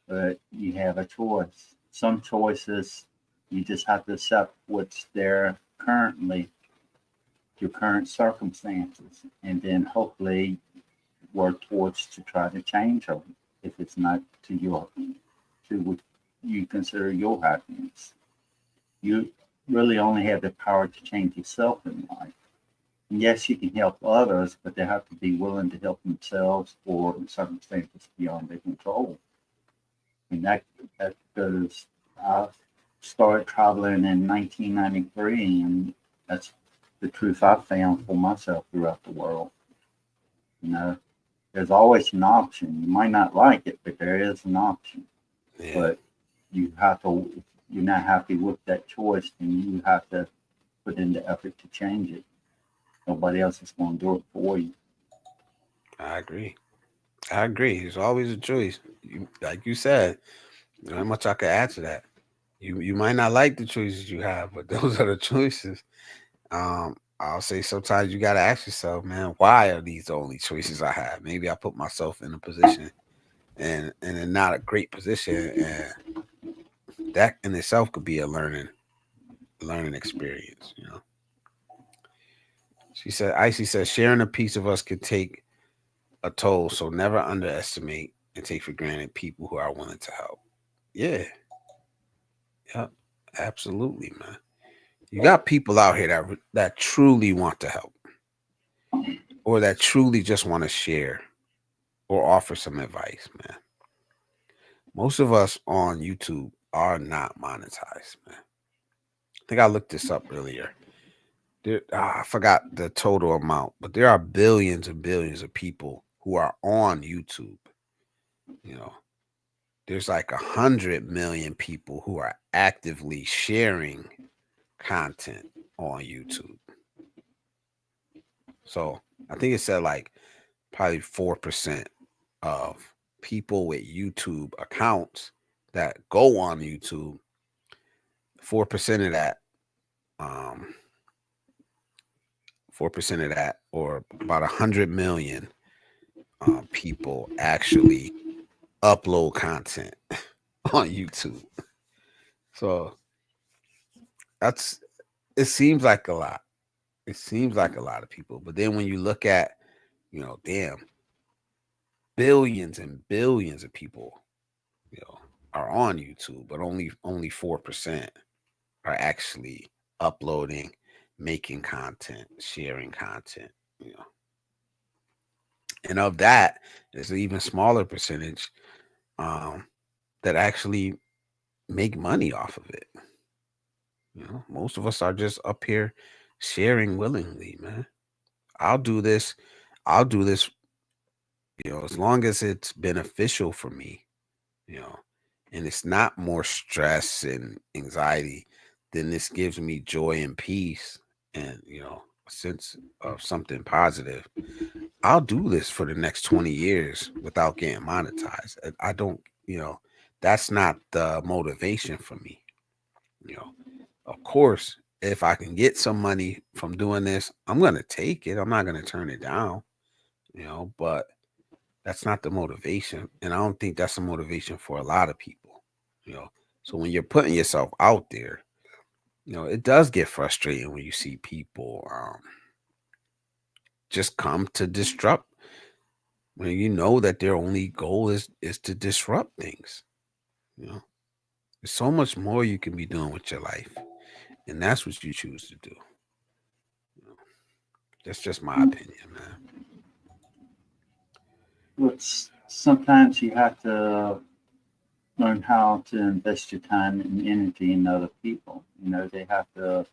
but you have a choice. Some choices you just have to accept what's there currently, your current circumstances, and then hopefully work towards to try to change them if it's not to what you consider your happiness. You really only have the power to change yourself in life. And yes, you can help others, but they have to be willing to help themselves or in circumstances beyond their control. And that goes. I started traveling in 1993, and that's the truth I found for myself throughout the world. You know, there's always an option. You might not like it, but there is an option. Yeah, But you have to. If you're not happy with that choice, then you have to put in the effort to change it. Nobody else is going to do it for you. I agree. I agree. It's always a choice. Like you said, not much I could add to that. You might not like the choices you have, but those are the choices. I'll say sometimes you gotta ask yourself, man, why are these the only choices I have? Maybe I put myself in a position and in not a great position, and that in itself could be a learning experience. She said, Icy says, sharing a piece of us could take a toll, so never underestimate and take for granted people who are willing to help. Yeah, yeah, absolutely, man. You got people out here that truly want to help, or that truly just want to share or offer some advice, man. Most of us on YouTube are not monetized, man. I think I looked this up earlier. I forgot the total amount, but there are billions and billions of people who are on YouTube. You know, there's like 100 million people who are actively sharing content on YouTube. So I think it said like probably 4% of people with YouTube accounts that go on YouTube, 4% of that, um, 4% of that, or about 100 million people actually upload content on YouTube. So that's it seems like a lot. It seems like a lot of people, but then when you look at, damn, billions and billions of people, you know, are on YouTube, but only 4% are actually uploading, making content, sharing content, you know. And of that, there's an even smaller percentage um, that actually make money off of it. Most of us are just up here sharing willingly, man. I'll do this. I'll do this, as long as it's beneficial for me, you know, and it's not more stress and anxiety, then this gives me joy and peace and, a sense of something positive. I'll do this for the next 20 years without getting monetized. I don't, that's not the motivation for me. You know, of course, if I can get some money from doing this, I'm going to take it. I'm not going to turn it down, but that's not the motivation. And I don't think that's the motivation for a lot of people, you know. So when you're putting yourself out there, it does get frustrating when you see people just come to disrupt when you know that their only goal is to disrupt things. There's so much more you can be doing with your life, and that's what you choose to do. You know, that's just my opinion, man. Which sometimes you have to learn how to invest your time and energy in other people. They have to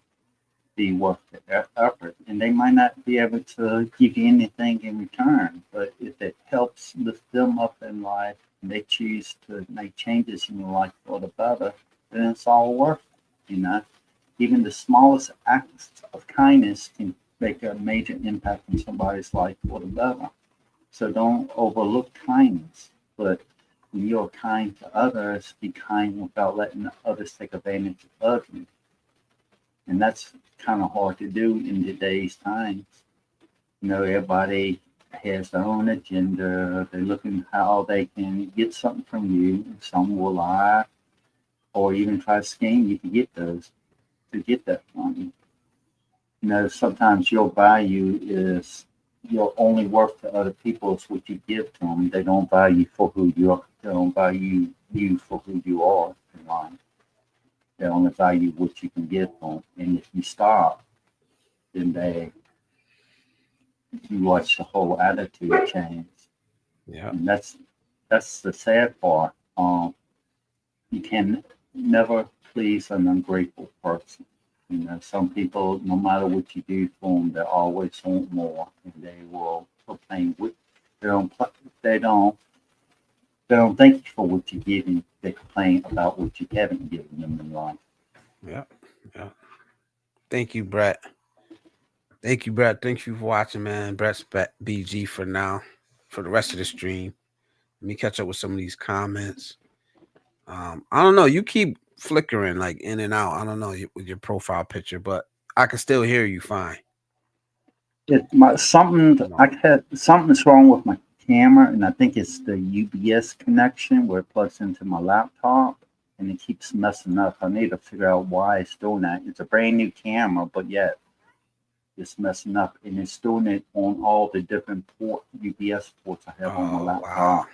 be worth the effort, and they might not be able to give you anything in return. But if it helps lift them up in life, and they choose to make changes in your life for the better, then it's all worth it. Even the smallest acts of kindness can make a major impact on somebody's life for the better. So don't overlook kindness, but When you're kind to others, be kind without letting others take advantage of you. And that's kind of hard to do in today's times. Everybody has their own agenda. They're looking how they can get something from you. Some will lie or even try to scam you to get that from you. Sometimes your value is your only worth to other people is what you give to them. They don't value for who you are. They don't value you for who you are in life. They only value what you can give them. And if you stop, then you watch the whole attitude change. Yeah. And that's the sad part. You can never please an ungrateful person. Some people, no matter what you do for them, they always want more, and they will proclaim what they don't. They don't. They don't thank you for what you give them. They complain about what you haven't given them in life. Yeah. Yeah. Thank you, Brett. Thank you, Brett. Thank you for watching, man. Brett's BG for now. For the rest of the stream, let me catch up with some of these comments. I don't know. You keep flickering like in and out. I don't know with your profile picture, but I can still hear you fine. I had something's wrong with my camera, and I think it's the UBS connection where it plugs into my laptop, and it keeps messing up. I need to figure out why it's doing that. It's a brand new camera, but yet it's messing up, and it's doing it on all the different UBS ports I have on my laptops. Wow.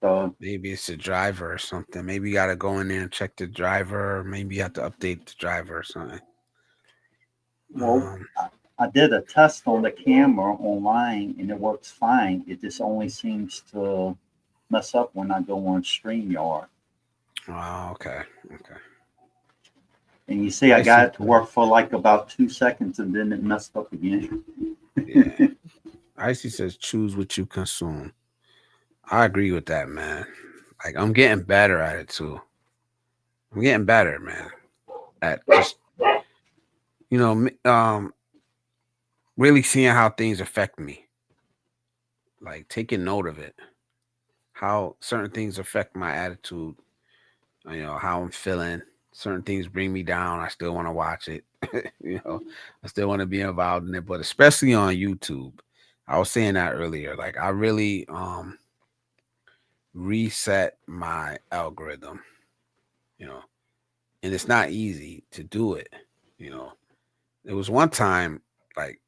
So maybe it's a driver or something. Maybe you got to go in there and check the driver. Or maybe you have to update the driver or something. Well, I did a test on the camera online, and it works fine. It just only seems to mess up when I go on StreamYard. Oh, okay. And you see, I got it to work for like about 2 seconds, and then it messed up again. Yeah. Icy says, choose what you consume. I agree with that, man. Like, I'm getting better at it, too. I'm getting better, man. At just, really seeing how things affect me. Like, taking note of it. How certain things affect my attitude. How I'm feeling. Certain things bring me down. I still want to watch it. I still want to be involved in it, but especially on YouTube. I was saying that earlier. Like, I really reset my algorithm, and it's not easy to do it. There was one time, like,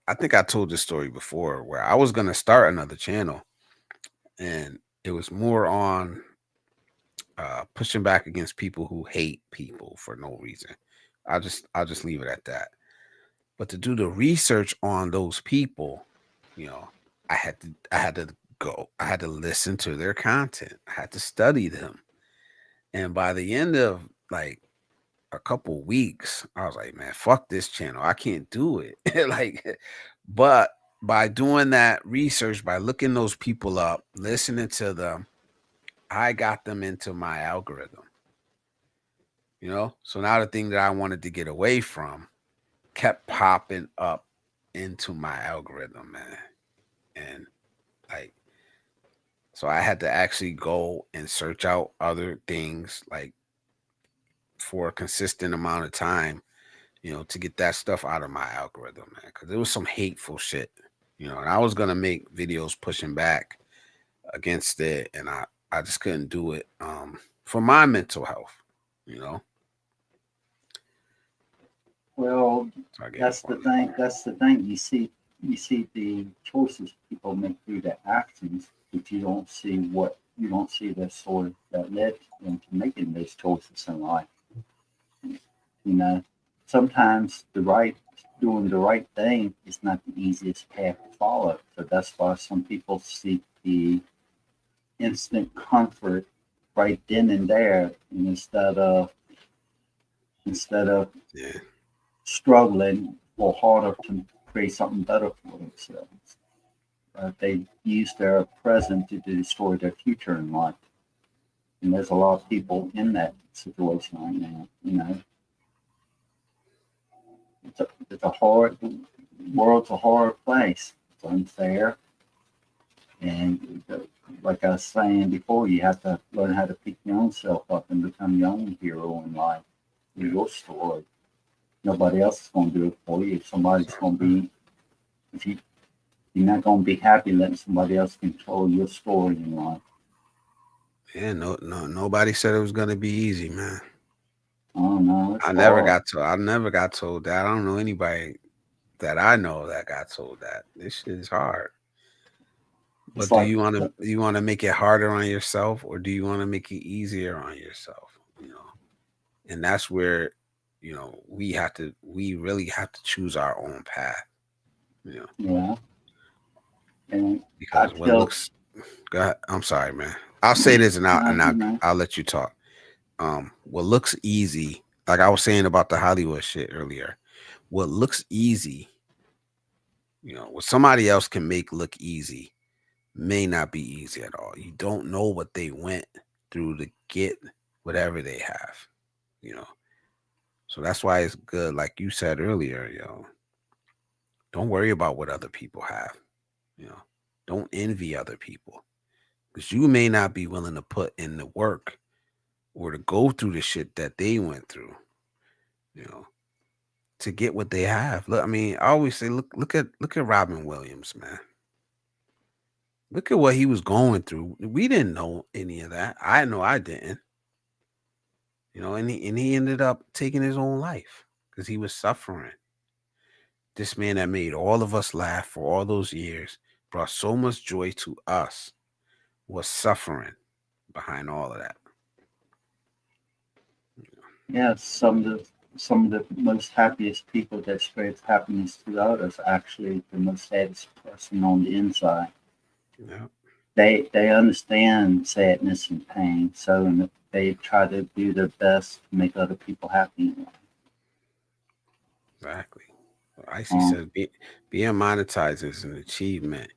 I think I told this story before, where I was gonna start another channel, and it was more on pushing back against people who hate people for no reason. I'll just leave it at that. But to do the research on those people, you know, I had to listen to their content. I had to study them. And by the end of like a couple weeks, I was like, man, fuck this channel. I can't do it. But by doing that research, by looking those people up, listening to them, I got them into my algorithm. So now the thing that I wanted to get away from kept popping up into my algorithm, man. And like, so I had to actually go and search out other things like for a consistent amount of time, to get that stuff out of my algorithm, man. Cause it was some hateful shit, and I was gonna make videos pushing back against it, and I just couldn't do it for my mental health, you know. Well, that's the thing. That's the thing. You see the choices people make through their actions, but you don't see the sort that led them to making those choices in life. Sometimes doing the right thing is not the easiest path to follow. So that's why some people seek the instant comfort right then and there, and instead of struggling or harder to create something better for themselves. They use their present to destroy their future in life. And there's a lot of people in that situation right now. It's a hard world's a hard place. It's unfair. And like I was saying before, you have to learn how to pick your own self up and become your own hero in life. Your story. Nobody else is going to do it for you. If somebody's going to be, if you, you're not going to be happy letting somebody else control your story in life. Yeah, nobody said it was gonna be easy, man. Oh no, it's I never hard. got told. I never got told that. I don't know anybody that I know that got told that. This shit is hard. It's But do like, you want to make it harder on yourself, or do you want to make it easier on yourself? And that's where, we really have to choose our own path. You know, yeah. And I because what feel, looks. God, I'm sorry, man. I'll say this and I'll and no, I'll, no, I'll let you talk. What looks easy, like I was saying about the Hollywood shit earlier. What looks easy, what somebody else can make look easy may not be easy at all. You don't know what they went through to get whatever they have, you know. So that's why it's good, like you said earlier, don't worry about what other people have, you know. Don't envy other people because you may not be willing to put in the work or to go through the shit that they went through, you know, to get what they have. Look, I mean, I always say, look at Robin Williams, man. Look at what he was going through. We didn't know any of that. I know I didn't. And he ended up taking his own life because he was suffering. This man that made all of us laugh for all those years, brought so much joy to us, was suffering behind all of that. yeah, some of the most happiest people that spreads happiness to others are actually the most saddest person on the inside. Yeah, They understand sadness and pain, so they try to do their best to make other people happy. exactly. Icy Um, says being monetized is an achievement.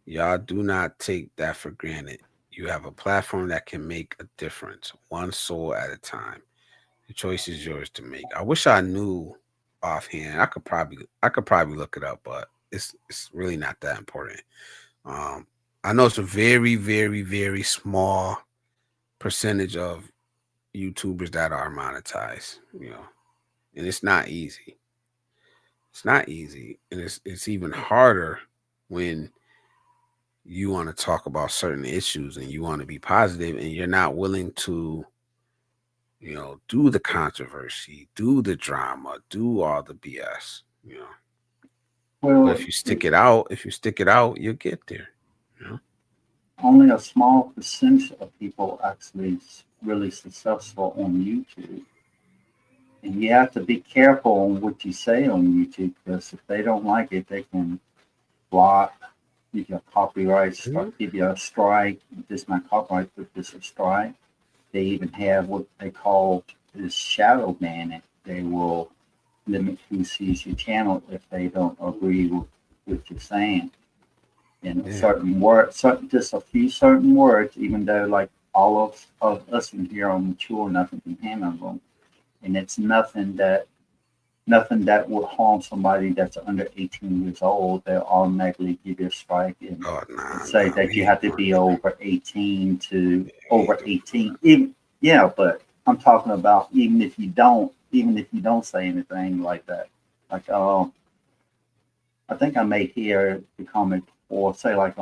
Y'all do not take that for granted. You have a platform that can make a difference, one soul at a time. The choice is yours to make. I wish I knew offhand. I could probably look it up, but it's really not that important. Um, I know it's a very, very, very small percentage of YouTubers that are monetized, and it's not easy. It's not easy, and it's even harder when you want to talk about certain issues and you want to be positive and you're not willing to, do the controversy, do the drama, do all the BS, But well, if you stick it out, you'll get there. You know? only a small percentage of people actually really successful on YouTube. And you have to be careful on what you say on YouTube because if they don't like it, they can block, give you a copyright, Mhm. give you a strike. This is not copyright, but this is a strike. They even have what they call this shadow banning. They will limit who sees your channel if they don't agree with what you're saying. In Yeah. certain words, just a few certain words, even though like all of us in here are mature enough and can handle them. And it's nothing that will harm somebody that's under 18 years old. They'll automatically give you a strike Oh and nah, say nah, that we you ain't have to doing be that. over 18 to We ain't over doing all 18. Even, yeah, but I'm talking about even if you don't say anything like that. Like I think I may hear the comment or say like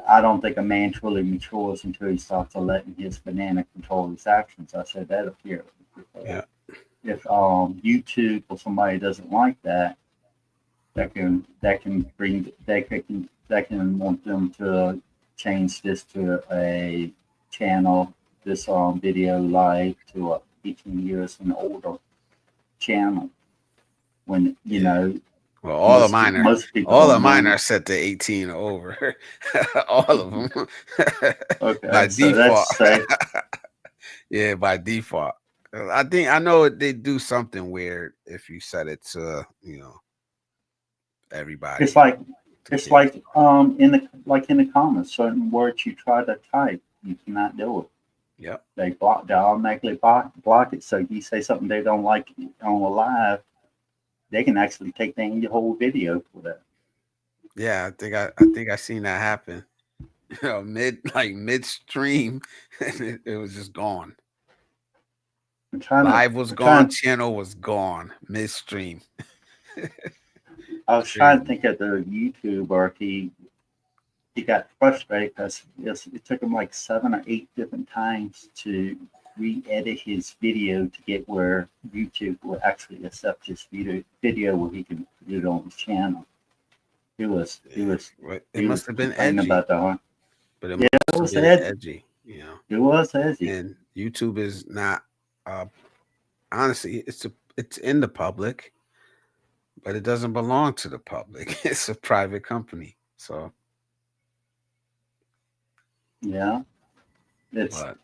I don't think a man truly matures until he starts letting his banana control his actions. I said that up here that. before. Yeah, If YouTube or somebody doesn't like that, that can want them to change this to a channel, this video live to a 18 years and older channel. When yeah. Well, most people all don't of mine mind. are set to 18 or over. All of them Okay, by so that's default. safe. Yeah, by default. I know they do something weird if you set it to, It's everybody, like the it's kids. like in the comments, certain words you try to type, you cannot do it. Yep. They automatically block it. So if you say something they don't like on a live, they can actually take down your whole video for that. Yeah, I think I seen that happen. Midstream, and it was just gone. I'm trying to, Live was I'm gone, trying, channel was gone, midstream. I was trying to Crazy. think of the YouTuber. He got frustrated because it took him like 7 or 8 different times to re-edit his video to get where YouTube will actually accept his video where he can put it on his channel. He was he Yeah, was but it he must was have been complaining edgy. about the hard. But it Yeah, must it have was been edgy. edgy, you know. It was edgy. And YouTube is not uh honestly, it's in the public, but it doesn't belong to the public. It's a private company. So, Yeah, it's but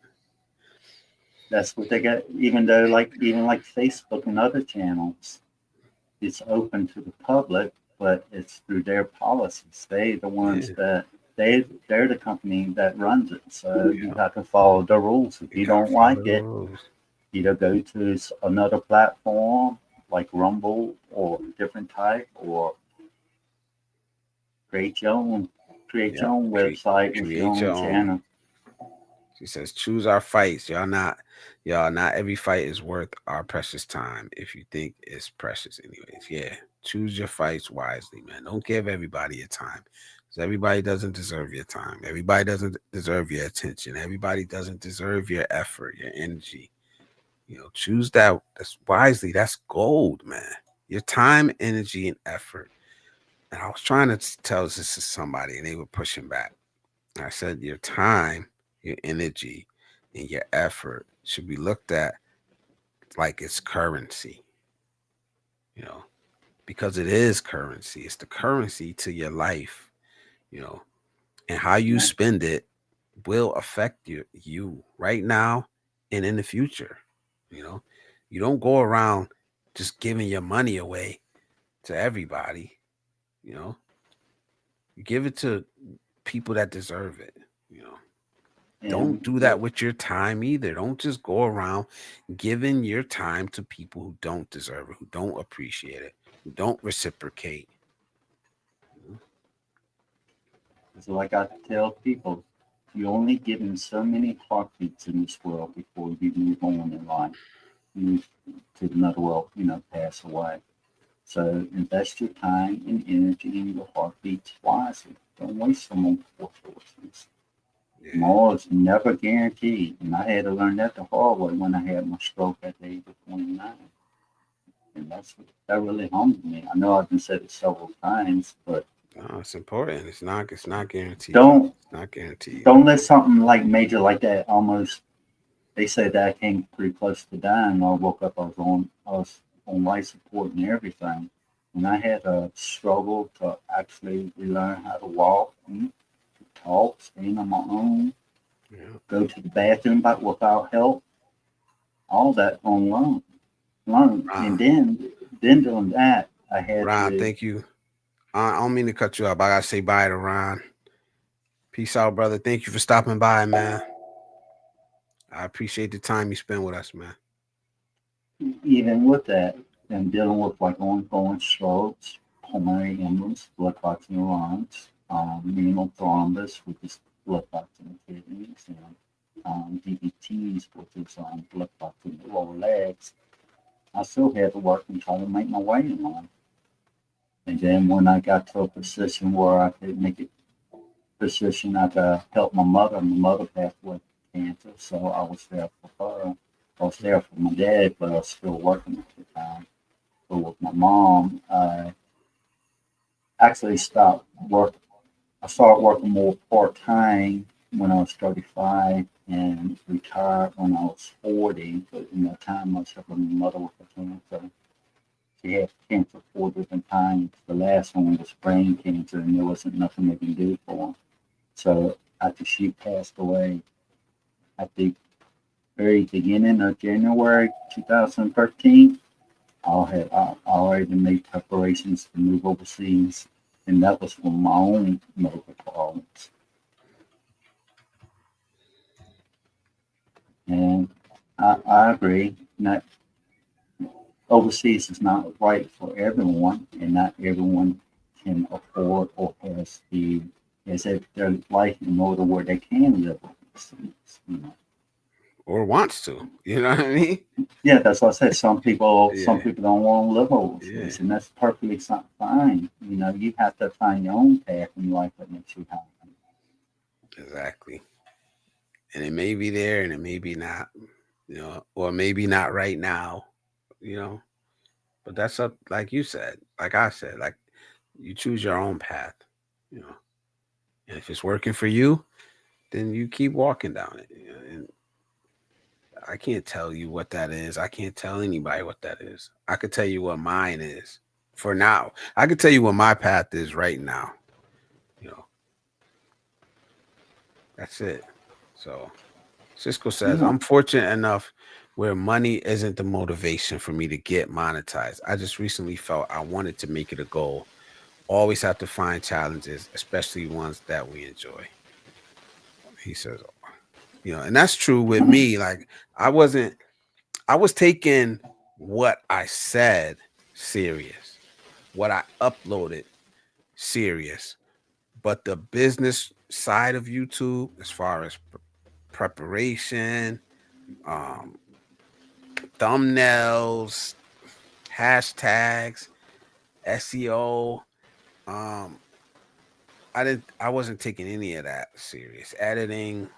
that's what they got. Even like Facebook and other channels, it's open to the public, but it's through their policies. They the ones yeah, that they're the company that runs it. So you you know, have to follow the rules. If you you gotta don't follow like the it, rules. either go to another platform like Rumble or different type, or create your own create your Yep. own website with your Create your own own. channel. She says, choose our fights. Y'all not every fight is worth our precious time if you think it's precious anyways. Yeah. Choose your fights wisely, man. Don't give everybody your time. Because everybody doesn't deserve your time. Everybody doesn't deserve your attention. Everybody doesn't deserve your effort, your energy. Choose that's wisely. That's gold, man. Your time, energy, and effort. And I was trying to tell this to somebody and they were pushing back. I said your time, your energy, and your effort should be looked at like it's currency, you know, because it is currency. It's the currency to your life, you know, and how you Yeah, spend it will affect you right now and in the future. You know, you don't go around just giving your money away to everybody, you know, you give it to people that deserve it, you know. Don't and do that with your time either. Don't just go around giving your time to people who don't deserve it, who don't appreciate it, who don't reciprocate. so like I tell people, you're only given so many heartbeats in this world before you move on in life, move to another world, pass away. So invest your time and energy in your heartbeats wisely. Don't waste them on poor choices. Yeah, Tomorrow is never guaranteed, and I had to learn that the hard way when I had my stroke at the age of 29. And that really humbled me. I know I've been said it several times, but no, it's important. It's not guaranteed. don't It's not guaranteed. don't let something like major like that almost. They said that I came pretty close to dying. I woke up. I was on life support and everything, and I had to struggle to actually learn how to walk, and to talk, stand on my own, Yeah. go to the bathroom without help. All that on loan, and Ron, then doing that, I had Ron, to. thank you. I don't mean to cut you up. I gotta say bye to Ron. Peace out, brother. Thank you for stopping by, man. I appreciate the time you spend with us, man. Even with that, and dealing with like ongoing strokes, pulmonary emboli, blood clots in the lungs, renal thrombus, which is blood clots in the kidneys, and DVTs, which is blood clots in the lower legs. I still had to work and try to make my way in life. And then when I got to a position where I could make it position, I could help my mother. My mother passed away from cancer, so I was there for her. I was there for my dad, but I was still working at the time. But with my mom, I actually stopped work. I started working more part time when I was 35 and retired when I was 40. But in that time, I was helping my mother with the cancer. She had cancer 4 different times. The last one was brain cancer, and there wasn't nothing they can do for her. So after she passed away at the very beginning of January 2013, I already made preparations to move overseas, and that was for my own medical problems. And I agree that overseas is not right for everyone, and not everyone can afford or has the is it their life in order where they can live overseas. You know. or wants to. You know what I mean? Yeah, that's what I said. Some Yeah, people don't want to live yeah, overseas, and that's perfectly fine. You know, you have to find your own path in life that makes you happy. exactly. And it may be there, and it may be not. Or maybe not right now. You know, but that's up, like you said, like I said, like you choose your own path. You know, and if it's working for you, then you keep walking down it. And I can't tell you what that is. I can't tell anybody what that is. I could tell you what mine is for now. I could tell you what my path is right now. You know, that's it. So Cisco says, Yeah, I'm fortunate enough where money isn't the motivation for me to get monetized. I just recently felt I wanted to make it a goal. Always have to find challenges, especially ones that we enjoy. He says, and that's true with me. Like I wasn't, I was taking what I said serious, what I uploaded serious, but the business side of YouTube, as far as preparation, um, thumbnails, hashtags, SEO, um, I wasn't taking any of that serious. Editing,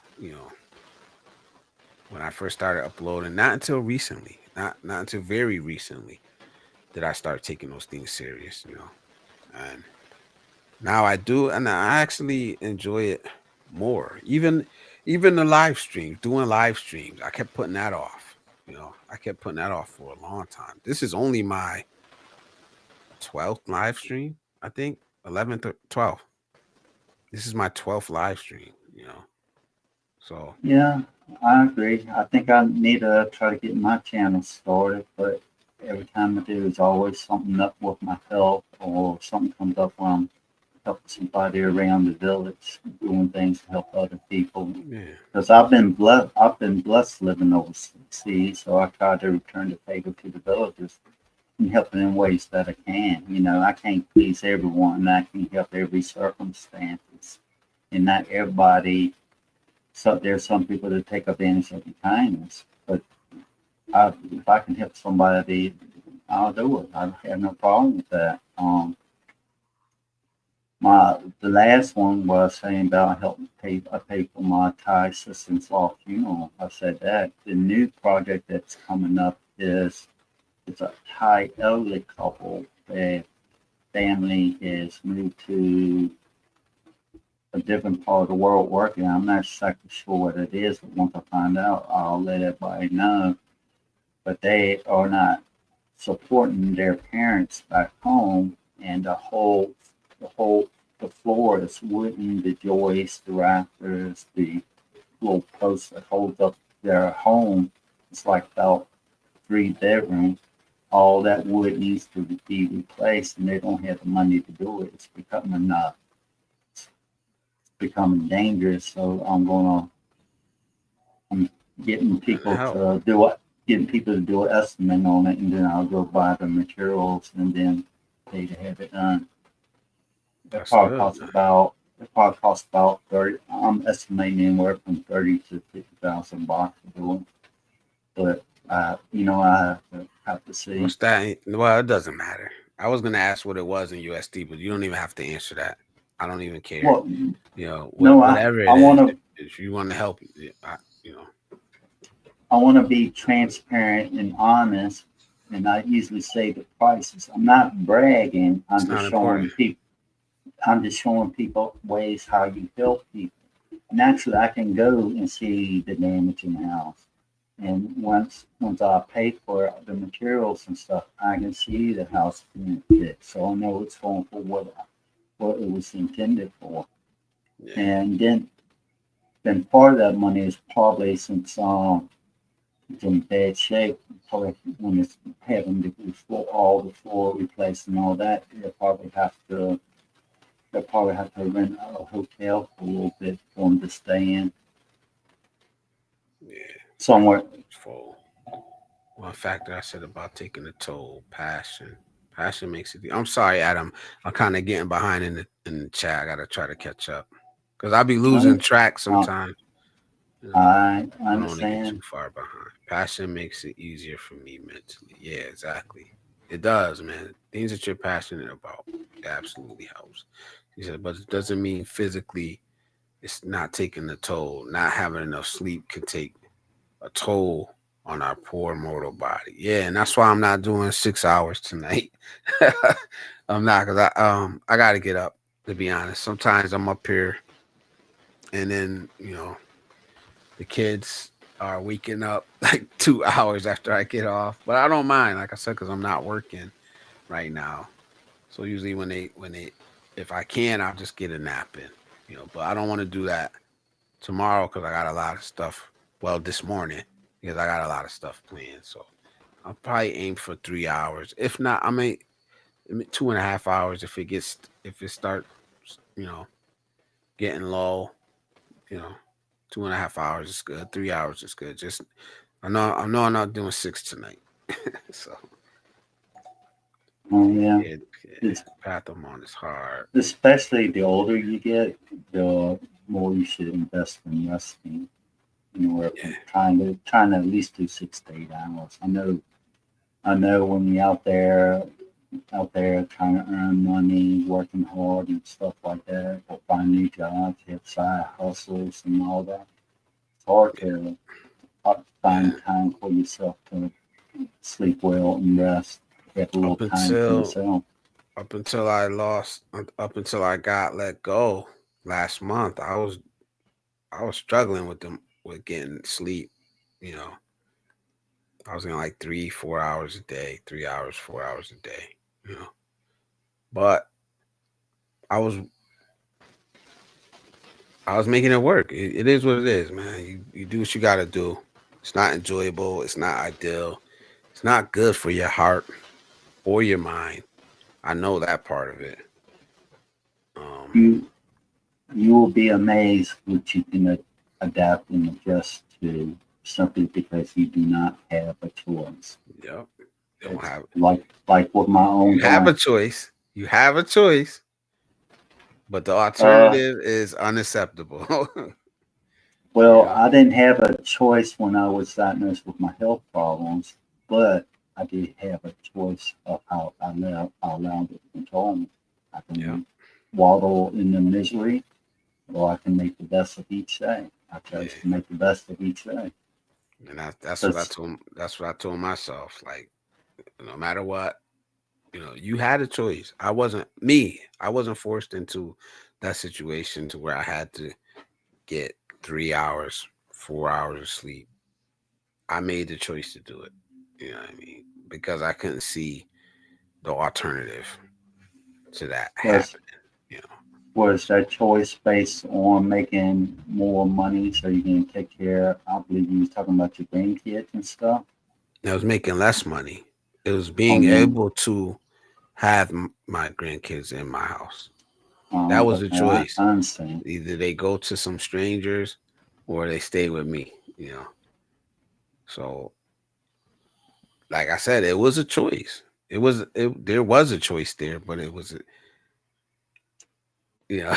when I first started uploading, not until recently, not until very recently did I start taking those things serious, and now I do, and I actually enjoy it more. Even the live streams, doing live streams, I kept putting that off. I kept putting that off for a long time. This is only my 12th live stream, I think, 11th or 12th. This is my 12th live stream. So yeah, I agree. I think I need to try to get my channel started, but every time I do, there's always something up with my health or something comes up when I'm helping somebody around the village, doing things to help other people. yeah, Because I've been blessed living overseas, so I try to return the favor to the villagers and help them in ways that I can. You know, I can't please everyone, and I can help every circumstances, and not everybody. So there's some people that take advantage of your kindness, but if I can help somebody, I'll do it. I have no problem with that. The last one was saying about helping pay. I pay for my Thai sister's law funeral. I said that the new project that's coming up is it's a Thai elderly couple. Their family is moved to a different part of the world working. I'm not exactly sure what it is, but once I find out, I'll let everybody know. But they are not supporting their parents back home, and the whole, the floor is wooden, the joists, the rafters, the little posts that hold up their home. It's like about 3 bedrooms. All that wood needs to be replaced, and they don't have the money to do it. It's becoming dangerous. So I'm getting people help. to do it, getting people to do an estimate on it, and then I'll go buy the materials and then pay to have it done. It That's probably good, costs man. about it probably costs about 30. I'm estimating anywhere from 30 to 50,000 baht to do it. But I have to see. What's that? Well, it doesn't matter. I was gonna ask what it was in USD, but you don't even have to answer that. I don't even care. Well, no, Whatever I it want is, to if you want to help, you know, I want to be transparent and honest, and I usually say the prices. I'm not bragging. it's not important. I'm just showing people ways how you help people. Naturally, I can go and see the damage in the house, and once I pay for the materials and stuff, I can see the house being fixed, so I know it's going for what it was intended for. Yeah, And then part of that money is probably since it's in bad shape, probably when it's having all the floor replaced and all that, they'll probably have to rent a hotel for a little bit for them to stay in yeah. somewhere. For one factor I said about taking a toll, passion. Passion makes it. I'm sorry, Adam. I'm kind of getting behind in the chat. I gotta try to catch up because I be losing I, track I, sometimes. You know, I I don't want to get too understand. far behind. Passion makes it easier for me mentally. Yeah, exactly. It does, man. Things that you're passionate about absolutely helps. He said, but it doesn't mean physically it's not taking the toll. Not having enough sleep can take a toll on our poor mortal body. Yeah, and that's why I'm not doing 6 hours tonight. I'm not because I got to get up. To be honest, sometimes I'm up here and then the kids are waking up like 2 hours after I get off, but I don't mind. Like I said, because I'm not working right now. So usually when they if I can, I'll just get a nap in. But I don't want to do that tomorrow because I got a lot of stuff. Well, this morning because I got a lot of stuff planned. So I'll probably aim for 3 hours. If not, I mean 2.5 hours if it starts, you know, getting low. You know, 2.5 hours is good. 3 hours is good. Just I know I'm not doing six tonight. So Oh yeah, yeah, it's path I'm on is hard. especially the older you get, the more you should invest in resting. We're Yeah, trying to at least do 6 to 8 hours. I know when you're out there trying to earn money, working hard and stuff like that, or find new jobs, have side hustles and all that. It's hard yeah, to yeah. find time for yourself to sleep well and rest. Have a little Up time for until yourself. up until I lost, up until I got let go last month, I was struggling with getting sleep. You know, I was in like 3, 4 hours a day, 3 hours, 4 hours a day. You know, but I was I was making it work. It is what it is, man. You do what you got to do. It's not enjoyable. It's not ideal. It's not good for your heart or your mind. I know that part of it. Um, You you will be amazed what you can adapt and adjust to simply because you do not have a choice. yep. Don't It's have like with my own You have life. a choice. You have a choice, but the Uh, alternative is unacceptable. you well, know. I didn't have a choice when I was diagnosed with my health problems, but I did have a choice of how I allowed it to control me. I Yeah. can waddle in the misery, or I can make the best of each day. I chose Yeah. to make the best of each day. And that's what I Because told. That's what I told myself. Like, no matter what, you had a choice. I wasn't me. I wasn't forced into that situation to where I had to get 3 hours, 4 hours of sleep. I made the choice to do it. You know what I mean? Because I couldn't see the alternative to that was happening. You know, was that choice based on making more money so you can take care? I believe you was talking about your grandkids and stuff. I was making less money. It was Oh, being able to have my grandkids in my house. That was a okay, I choice. understand. Either they go to some strangers or they stay with me. So, like I said, it was a choice. There was a choice there, but it was, you know,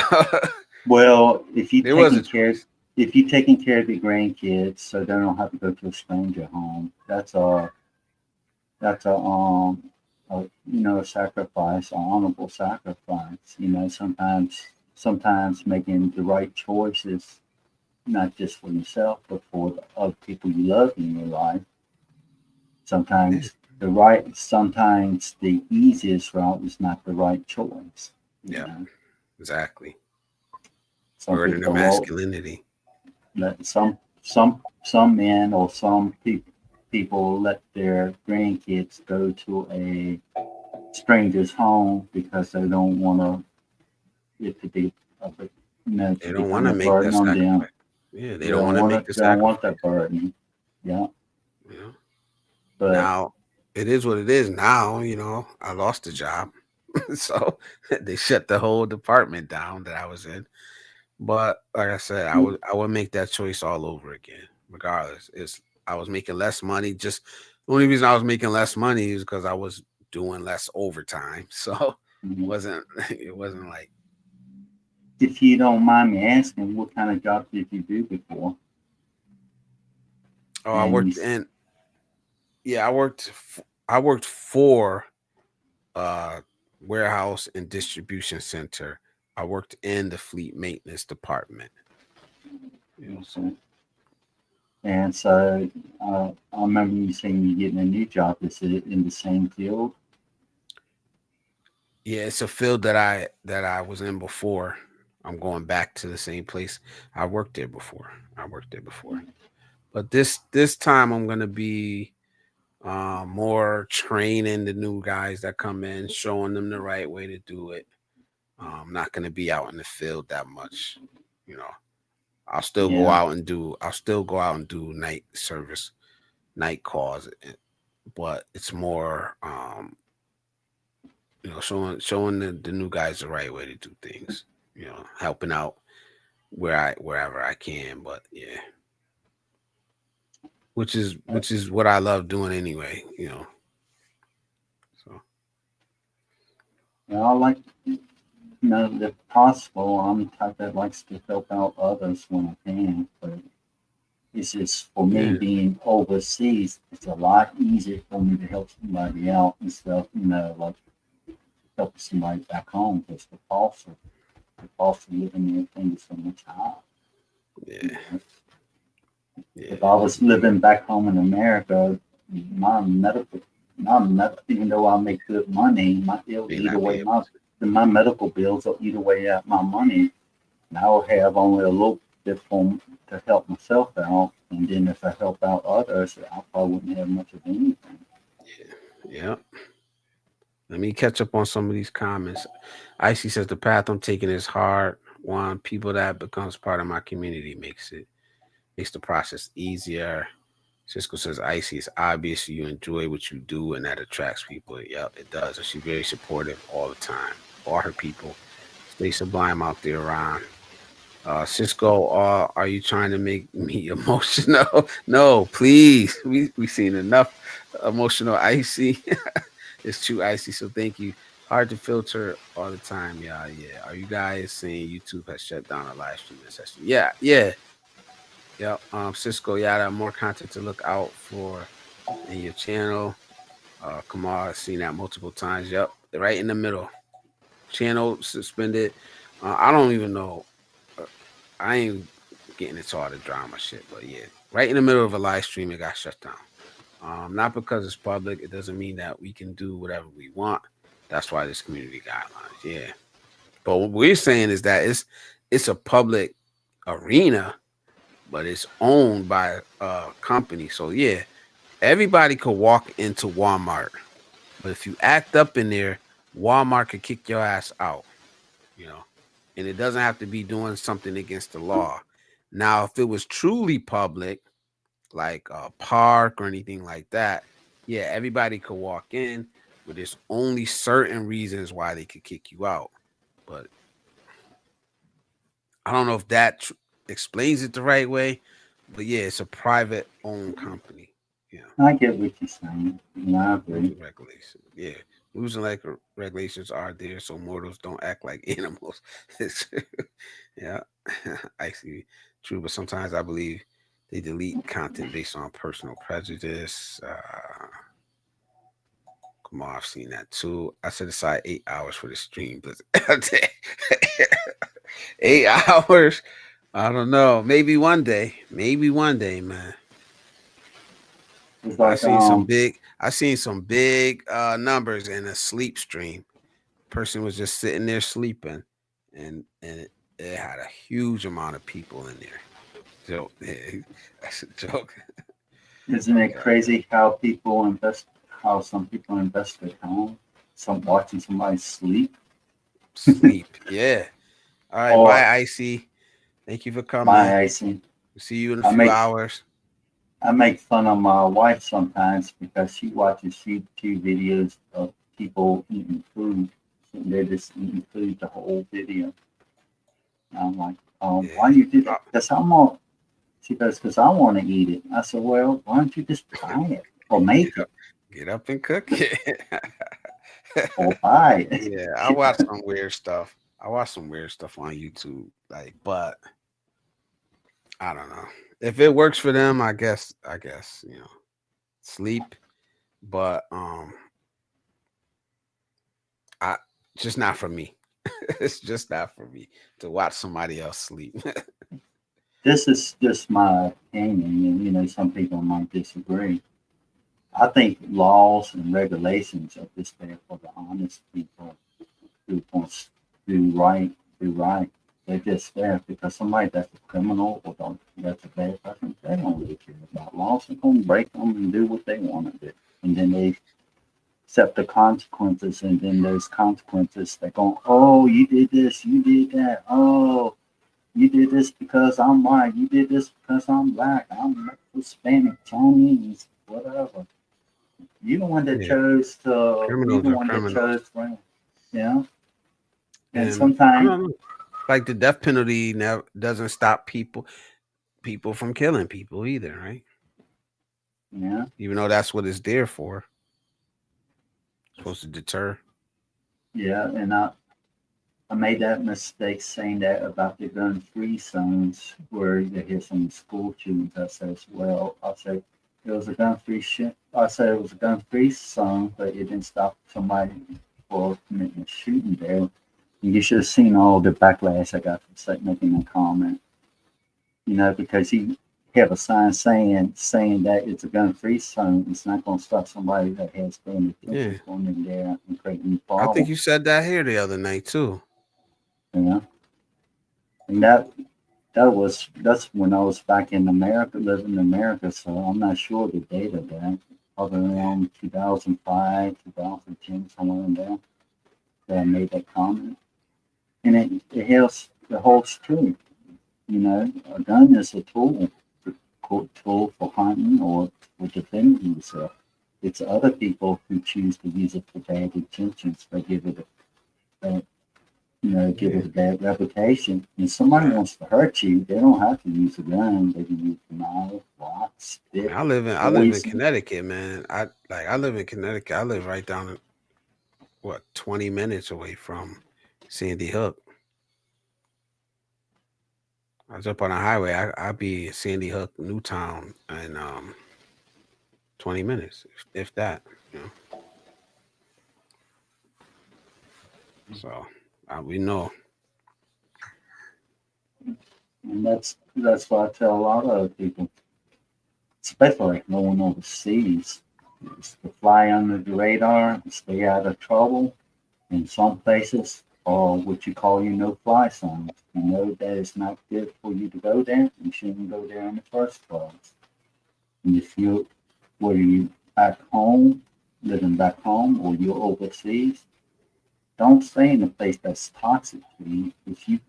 Well, there was a choice. if you taking care of your grandkids so they don't have to go to a stranger home, that's a a sacrifice, an honorable sacrifice. Sometimes making the right choices, not just for yourself, but for the other people you love in your life. Yeah, Sometimes the easiest route is not the right choice. You yeah, know, exactly. some people Burden of go, well, masculinity. let some men or people let their grandkids go to a stranger's home because they don't want it to be They to don't want become to a make that burden on them. sacrifice. Yeah, they don't want to make the They don't want sacrifice. that burden. Yeah, You know. but Now it is what it is. Now I lost the job, so they shut the whole department down that I was in. But like I said, I would make that choice all over again, regardless. I was making less money. Just the only reason I was making less money is because I was doing less overtime. So Mhm. it wasn't like, If you don't mind me asking, what kind of job did you do before? oh, I And you, worked in, yeah, I worked for uh warehouse and distribution center. I worked in the fleet maintenance department. You know, so and so I remember you saying you're getting a new job. Is it in the same field? yeah, it's a field that I was in before. I'm going back to the same place. I worked there before. I worked there before. But this time I'm gonna be more training the new guys that come in, showing them the right way to do it. I'm not gonna be out in the field that much, you know. Yeah, I'll still go out and do night service, night calls, but it's more showing the new guys the right way to do things, helping out wherever I can. But yeah, which is what I love doing anyway. So I like if possible. I'm the type that likes to help out others when I can, but it's just for me yeah, being overseas. It's a lot easier for me to help somebody out instead of like helping somebody back home because the cost of living and everything is so much higher. You yeah, know, yeah, if I was living back home in America, my medical, even though I make good money, it'll may eat not be away able to. my medical bills will eat away at my money. And I will have only a little bit to help myself out. And then if I help out others, I probably wouldn't have much of anything. Yeah. Let me catch up on some of these comments. Icy says the path I'm taking is hard. One, people that becomes part of my community makes the process easier. Cisco says Icy, it's obvious you enjoy what you do and that attracts people. Yep, it does. And she's very supportive all the time. All her people. Stay sublime out there, Ron. Cisco, are you trying to make me emotional? No, please. We seen enough emotional Icy. It's too icy. So thank you. Hard to filter all the time. Yeah, yeah. Are you guys saying YouTube has shut down a live streaming session? Yeah, yeah, yeah. Cisco, yeah, more content to look out for in your channel. Kamal, I've seen that multiple times. Yep, right in the middle. Channel suspended. I don't even know. Uh, I ain't getting into all the drama shit, but yeah, right in the middle of a live stream, it got shut down. Not because it's public. It doesn't mean that we can do whatever we want. That's why there's community guidelines. Yeah. But what we're saying is that it's a public arena, but it's owned by a company. So yeah, everybody could walk into Walmart, but if you act up in there, Walmart could kick your ass out. You know, and it doesn't have to be doing something against the law. Now, if it was truly public, like a park or anything like that, yeah, everybody could walk in, but there's only certain reasons why they could kick you out. But I don't know if that explains it the right way. But yeah, it's a private owned company. Yeah, I get what you're saying. I rules agree. and regulations. Yeah, rules and like regulations are there so mortals don't act like animals. Yeah, I see. True, but sometimes I believe they delete content based on personal prejudice. Come on, I've seen that too. I set aside 8 hours for the stream, but 8 hours. I don't know. Maybe one day. Maybe one day, man. It's I like seen some big. I seen some big numbers in a sleep stream. Person was just sitting there sleeping, and it had a huge amount of people in there. So that's a joke. isn't it Okay, crazy how some people invest their time, some watching somebody sleep, sleep. Yeah. All right. or Bye, Icy. Thank you for coming. my icing. See you in a I few make hours. I make fun of my wife sometimes because she watches YouTube videos of people eating food. And they're just eating food the whole video. And I'm like, Yeah. why do you do that? Because I want. She goes, because I want to eat it. I said, well, why don't you just buy it or Get make it? up, get up and cook it. or buy it. Yeah, I watch some weird stuff. I watch some weird stuff on YouTube. Like, but I don't know. If it works for them, I guess, sleep. But I just not for me. It's just not for me to watch somebody else sleep. This is just my opinion, and some people might disagree. I think laws and regulations are just there for the honest people who wants to do right. They're just there because somebody that's a criminal or that's a bad person, they don't really care about laws. They're going to break them and do what they want to do. And then they accept the consequences, and then those consequences, they're going, oh, you did this, you did that. Oh, you did this because I'm white. You did this because I'm black. I'm Hispanic, Chinese, whatever. You the one that Yeah, chose to. You criminals the are one that criminals, chose friends. Yeah. And and I sometimes, don't know. Like the death penalty never doesn't stop people from killing people either, right? yeah, Even though that's what it's there for, supposed to deter. yeah. And I made that mistake saying that about the gun-free zones where you hear some school shootings. I says, well, I said it was a gun-free shit. I said it was a gun-free zone, but it didn't stop somebody for committing a shooting there. You should have seen all the backlash I got for making a comment. Because he have a sign saying that it's a gun-free zone. It's not going to stop somebody that has been Yeah, intentions going in there and creating a I think problem. you said that here the other night too. You know, and that's when I was back in America, living in America. So I'm not sure the date of that. Probably Yeah, around 2005, 2010, somewhere in there. That I made that comment, and it holds true. A gun is a tool for hunting or for defending yourself. It's other people who choose to use it for bad intentions. They give yeah. it a bad reputation. And somebody I, wants to hurt you, they don't have to use a gun. They can use a knife, rock, I mean, stick, I live in poison. Connecticut, man. I live in Connecticut. I live right down what 20 minutes away from Sandy Hook. I was up on the highway. I'd be in Sandy Hook, Newtown, in 20 minutes, if that. You know, so we know. And that's what I tell a lot of other people, especially like no one overseas, is to fly under the radar and stay out of trouble. In some places, or what you call your no-fly zones. You know that it's not good for you to go there. You shouldn't go there in the first place. And if you, whether you back home, living back home, or you're overseas, don't stay in a place that's toxic to you. If you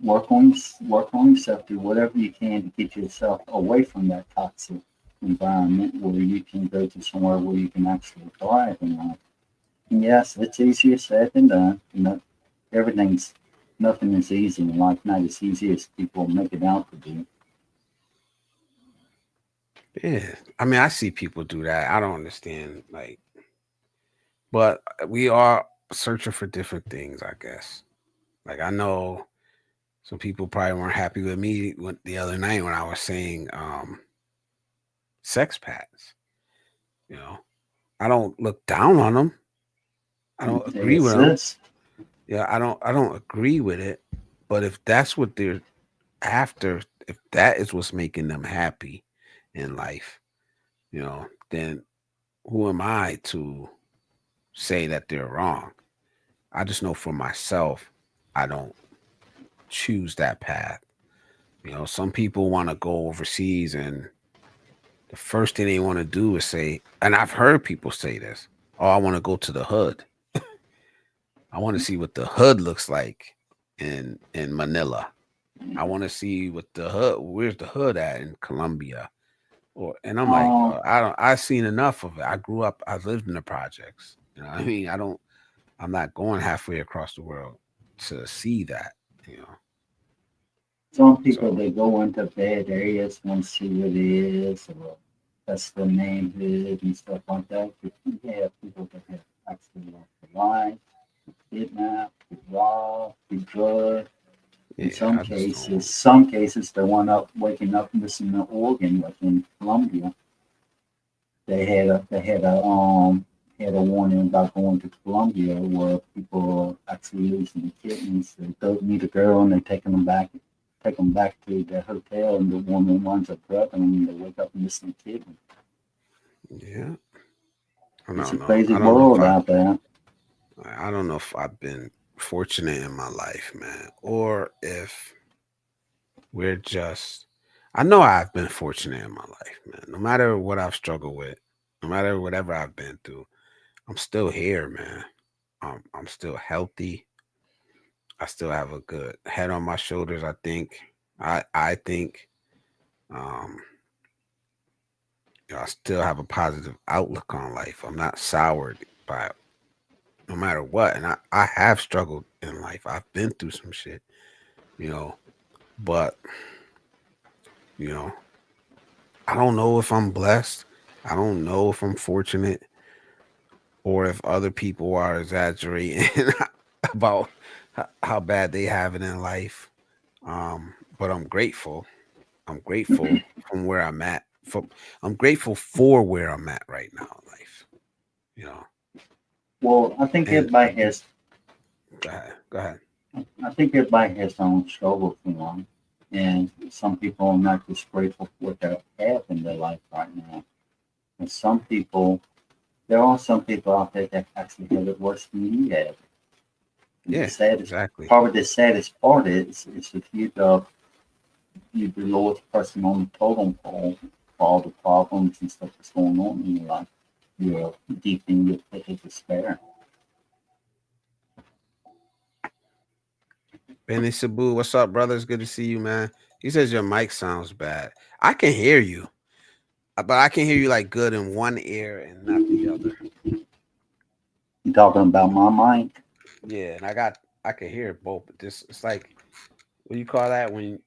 work on yourself, do whatever you can to get yourself away from that toxic environment, where you can go to somewhere where you can actually thrive in life. And yes, it's easier said than done. Everything's nothing is easy in life, not as easy as people make it out to be. Yeah, I mean, I see people do that. I don't understand, like, but we are searching for different things, I guess. Like, I know some people probably weren't happy with me the other night when I was saying sex packs. You know, I don't look down on them. I don't They agree with them. exist. Yeah, I don't agree with it. But if that's what they're after, if that is what's making them happy in life, then who am I to say that they're wrong? I just know for myself, I don't choose that path. Some people want to go overseas and the first thing they want to do is say, and I've heard people say this, oh, I want to go to the hood. I want to see what the hood looks like in Manila. I want to see what the hood, where's the hood at in Colombia? And I'm like, Um, I've seen enough of it. I grew up, I lived in the projects. You know what I mean? I'm not going halfway across the world to see that, you know. some people So they go into bad areas want to see what it is, or that's the neighborhood and stuff like that. But yeah, people that have actually lost their life, kidnapped, robbed, drugged. In Yeah, I just don't. some cases they wound up waking up missing an organ, like in Colombia. They had a warning about going to Colombia where people are actually losing their kidneys. They go meet a girl and they take them back to their hotel, and the woman winds up drugging them, and they wake up missing a kidney. Yeah, I It's a don't know. crazy world out there. I don't know if I've been fortunate in my life, man, or if we're just. I know I've been fortunate in my life, man. No matter what I've struggled with, no matter whatever I've been through, I'm still here, man. I'm still healthy. I still have a good head on my shoulders. I think. I think. Um, I still have a positive outlook on life. I'm not soured by it, no matter what. And I have struggled in life. I've been through some shit, you know. But you know, I don't know if I'm blessed. I don't know if I'm fortunate or if other people are exaggerating about how bad they have it in life. But I'm grateful. I'm grateful from where I'm at. I'm grateful for where I'm at right now in life. You know, Well, I think and I everybody think. has Go ahead. Go ahead. I think everybody has their own struggle for one. And some people are not just grateful for what they have in their life right now. And there are some people out there that actually have it worse than you have. And Yeah, exactly. probably the saddest part is if you're the lowest person on the totem pole for all the problems and stuff that's going on in your life. You're deep in your pit of despair. Benny Sabu, what's up, brother? It's good to see you, man. He says your mic sounds bad. I can hear you, but I can hear you like good in one ear and not the other. You talking about my mic? Yeah, and I can hear both, but this it's like what do you call that when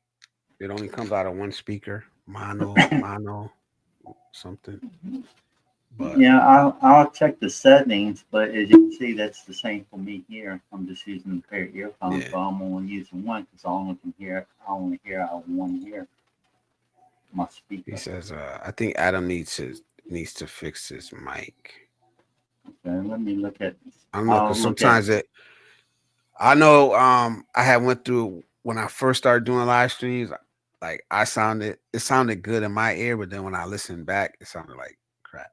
it only comes out of one speaker? Mono, something. But Yeah, I'll check the settings, but as you can see, that's the same for me here. I'm just using a pair of earphones, yeah, but I'm only using one because I only hear out of one ear, my he speaker. says I think Adam needs to fix his mic. Okay, let me look at. I don't know I'll because look at. sometimes it. I know I had went through when I first started doing live streams. Like it sounded good in my ear, but then when I listened back, it sounded like crap.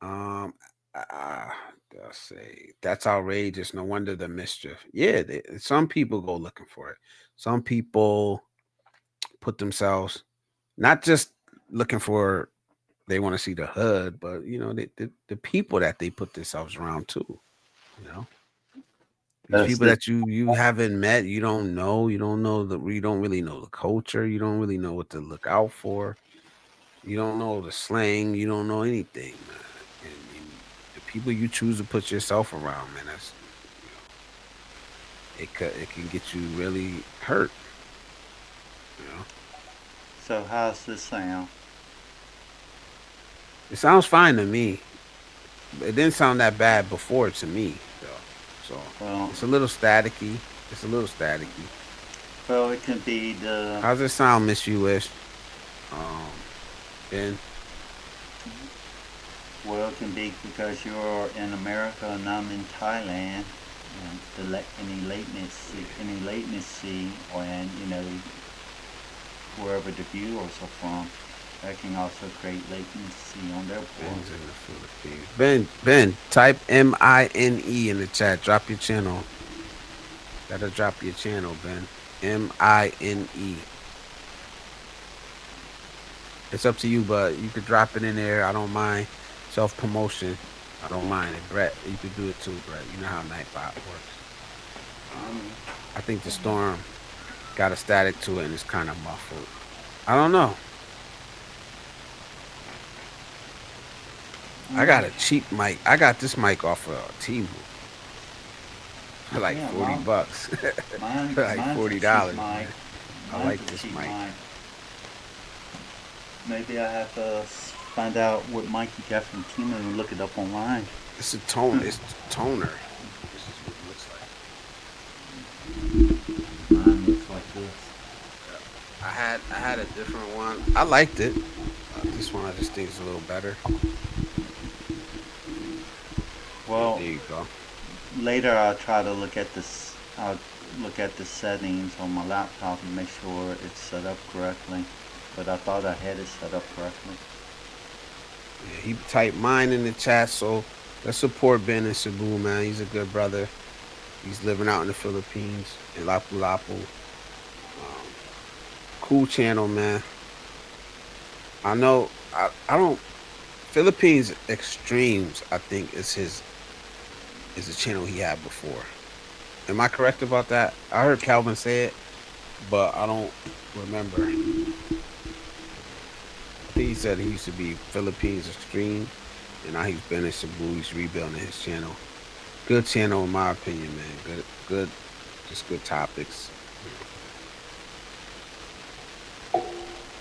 Um, they'll say that's outrageous. No wonder the mischief. Yeah, some people go looking for it. Some people put themselves not just looking for they want to see the hood, but you know the people that they put themselves around too. You know. These That's people the that you haven't met, you don't really know the culture, you don't really know what to look out for, you don't know the slang, you don't know anything, man. And the people you choose to put yourself around, man, that's you know, it can get you really hurt, you know. So how's this sound? It sounds fine to me. It didn't sound that bad before to me, though. So Well, it's a little staticky. It's a little staticky. it can be the How's it sound, Miss You Wish? Um, Ben? it can be because you're in America and I'm in Thailand. And any latency, and wherever the viewers are from, that can also create latency on their part. Ben's in the Philippines. Ben, type MINE in the chat. Drop your channel. That'll drop your channel, Ben. MINE. It's up to you, but you could drop it in there. I don't mind. Self promotion. I don't mind it. Brett, you could do it too, Brett. You know how Nightbot works. Um, I think the storm got a static to it and it's kind of muffled. I don't know. I got a cheap mic. I got this mic off of Temu for like Yeah, $40. For like mine's a cheap $40, mic. man. I Mine's like a this cheap mic. mic. Maybe I have to find out what mic you got from Timo and look it up online. It's a tone. It's toner. This is what it looks like. Mine looks like this. Yeah. I had a different one. I liked it. This one I just think is a little better. But Well, there you go. later I'll try to look at this. I'll look at the settings on my laptop and make sure it's set up correctly. But I thought I had it set up correctly. Yeah, he typed mine in the chat, so let's support Ben and Cebu, man. He's a good brother. He's living out in the Philippines in Lapu Lapu. Um, cool channel, man. I know. I don't. Philippines Extremes, I think is a channel he had before. Am I correct about that? I heard Calvin say it, but I don't remember. I think he said he used to be Philippines Extreme, and now he's been in Cebu. He's rebuilding his channel. Good channel, in my opinion, man. Good, just good topics.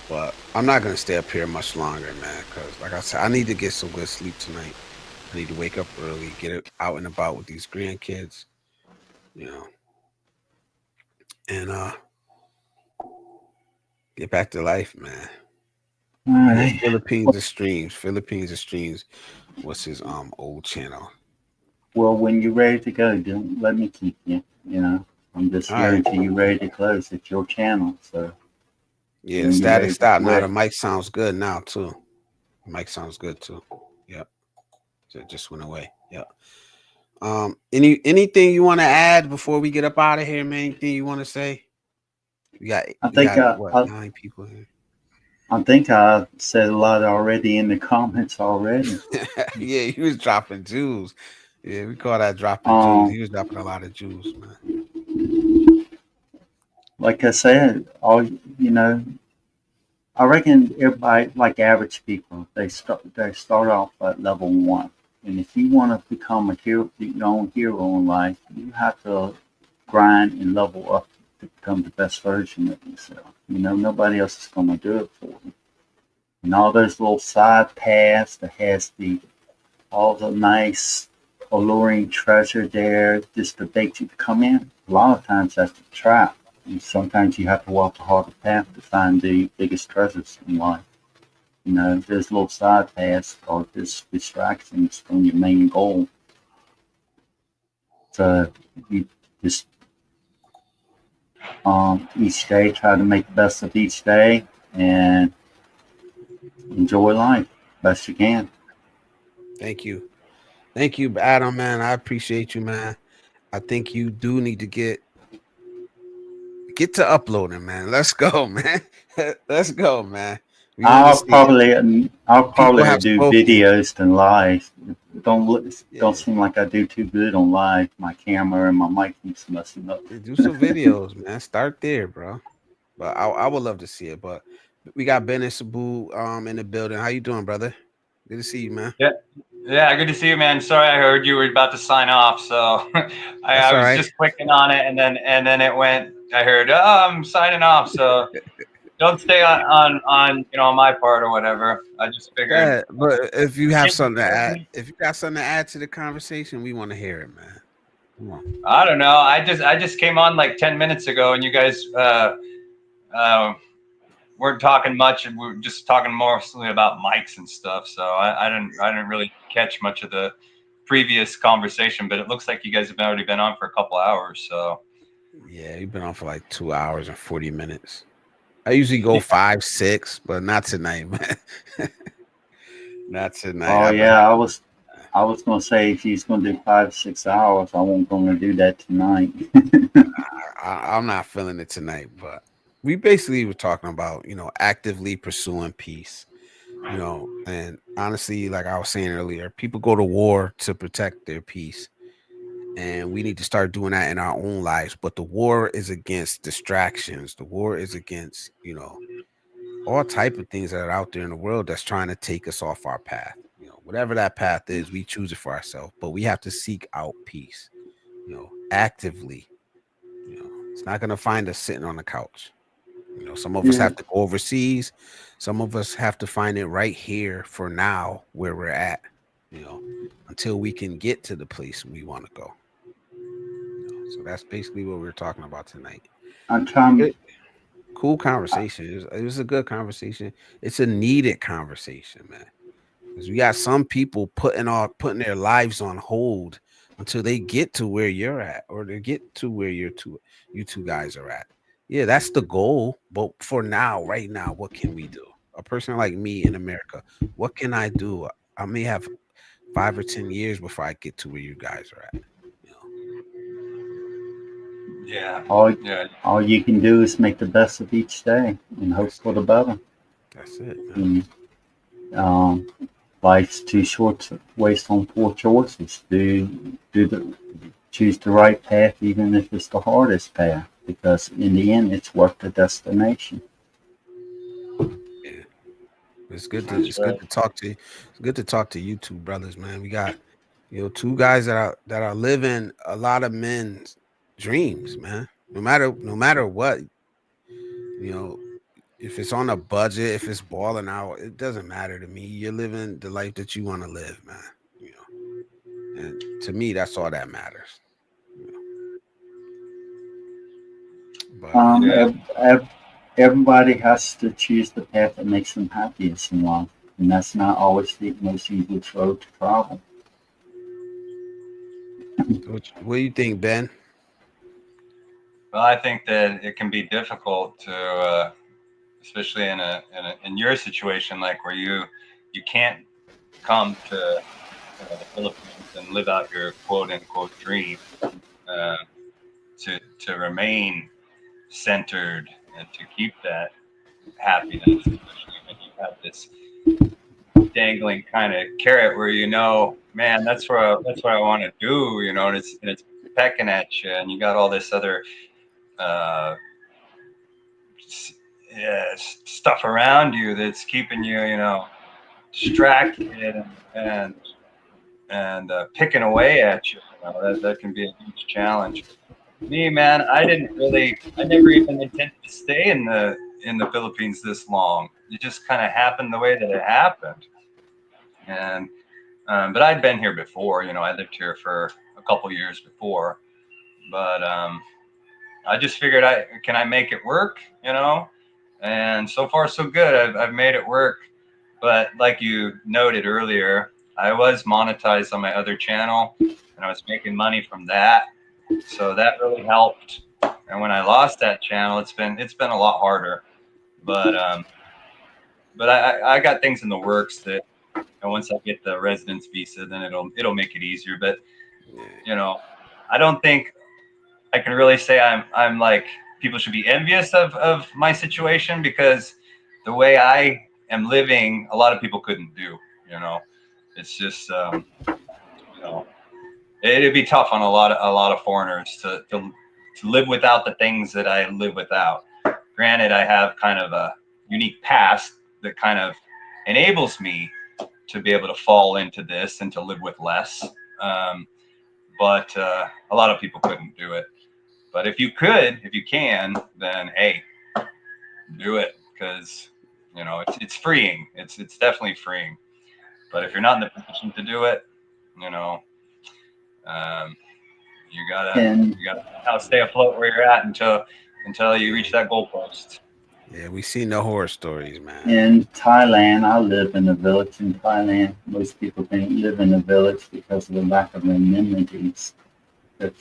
But I'm not gonna stay up here much longer, man, because like I said, I need to get some good sleep tonight. I need to wake up early, get it out and about with these grandkids, you know, and get back to life, man. All Yeah, right. Philippines Extremes. Philippines Extremes was his old channel. Well, when you're ready to go, don't let me keep you. You know, I'm just All here right. until you're ready to close. It's your channel, so Yeah, the when you're static ready to stop. Now the quit. mic sounds good now too. The mic sounds good too. Yep. So it just went away. Yep. Anything you want to add before we get up out of here, man? Anything you want to say? We got I we think got I, what, I, 9 people here. I think I said a lot already in the comments already. Yeah, he was dropping jewels. Yeah, we call that dropping jewels. Um, He was dropping a lot of jewels, man. like I said, all you know, I reckon everybody, like average people, they start off at level one, and if you want to become a hero, your own hero in life, you have to grind and level up to become the best version of yourself. You know, nobody else is going to do it for you. And all those little side paths that has the all the nice alluring treasure there just to bait you to come in. A lot of times that's a trap. And sometimes you have to walk the harder path to find the biggest treasures in life. You know, there's little side paths or just distractions from your main goal. So you just each day try to make the best of each day and enjoy life best you can. Thank you. Thank you, Adam, man. I appreciate you, man. I think you do need to get to uploading, man. Let's go, man. Let's go, man. We want to I'll see it. probably I'll People probably have do spoken. videos than live. Don't Yeah. seem like I do too good on live. My camera and my mic keeps messing up. Do some videos, man. Start there, bro. But I would love to see it. But we got Ben and Sabu in the building. How you doing, brother? Good to see you, man. Yeah, yeah, good to see you, man. Sorry, I heard you were about to sign off, so I That's all was right. just clicking on it, and then it went. I heard, oh, I'm signing off, so don't stay on on my part or whatever. I just Go figured. ahead. But if you have something to add, if you got something to add to the conversation, we want to hear it, man. Come on. I don't know. I just came on like 10 minutes ago, and you guys uh, weren't talking much, and we were just talking mostly about mics and stuff. So I didn't really catch much of the previous conversation, but it looks like you guys have already been on for a couple hours. So Yeah, you've been on for like 2 hours and 40 minutes. I usually go yeah, 5, 6, but not tonight, man. Not tonight. Oh I've been. yeah, I was gonna say if he's gonna do 5 6 hours, I won't gonna do that tonight. I'm not feeling it tonight, but we basically were talking about actively pursuing peace. And honestly, like I was saying earlier, people go to war to protect their peace, and we need to start doing that in our own lives. But the war is against distractions. The war is against all type of things that are out there in the world that's trying to take us off our path. Whatever that path is, we choose it for ourselves. But we have to seek out peace. Actively. It's not gonna find us sitting on the couch. You know, some of us have to go overseas. Some of us have to find it right here for now where we're at, you know, until we can get to the place we want to go. You know, so that's basically what we're talking about tonight. I'm trying. Good, cool conversation. It was a good conversation. It's a needed conversation, man. Because we got some people putting their lives on hold until they get to where you're at, or they get to where you two guys are at. Yeah, that's the goal. But for now, right now, what can we do? A person like me in America, what can I do? I may have 5 or 10 years before I get to where you guys are at. You know, Yeah. All, Yeah. all you can do is make the best of each day and hope that's for it. the better. That's it, man. And, um, life's too short to waste on poor choices. Choose the right path, even if it's the hardest path, because in the end, it's worth the destination. Yeah. It's good to That's it's good right. to talk to it's good to talk to you two brothers, man. We got, you know, two guys that are living a lot of men's dreams, man. No matter what, you know, if it's on a budget, if it's balling out, it doesn't matter to me. You're living the life that you want to live, man. You know, and to me, that's all that matters. You know, but Um, Yeah. ev- ev- Everybody has to choose the path that makes them happiest in life, and that's not always the most easiest road to travel. what do you think, Ben? Well, I think that it can be difficult to, especially in your situation, like where you can't come to the Philippines and live out your quote unquote dream, uh, to remain centered and to keep that happiness, especially when you have this dangling kind of carrot where man, that's what I want to do, and it's pecking at you, and you got all this other uh, stuff around you that's keeping you, distracted and picking away at you. That can be a huge challenge. Me, man, I never even intended to stay in the Philippines this long. It just kind of happened the way that it happened, and but I'd been here before. I lived here for a couple years before, but I just figured can I make it work, and so far so good. I've made it work, but like you noted earlier, I was monetized on my other channel, and I was making money from that, so that really helped. And when I lost that channel, it's been a lot harder, but I got things in the works that, once I get the residence visa, then it'll make it easier. But Yeah, you know, I don't think I can really say I'm like people should be envious of my situation, because the way I am living, a lot of people couldn't do. You know, it's just you know it'd be tough on a lot of foreigners to live without the things that I live without. Granted, I have kind of a unique past that kind of enables me to be able to fall into this and to live with less. Um, but a lot of people couldn't do it. But if you can, then hey, do it, because it's freeing. It's definitely freeing. But if you're not in the position to do it, you know, um, you gotta And you gotta somehow stay afloat where you're at until you reach that goalpost. yeah, we seen the horror stories, man. in Thailand, I live in a village in Thailand. Most people can't live in a village because of the lack of amenities that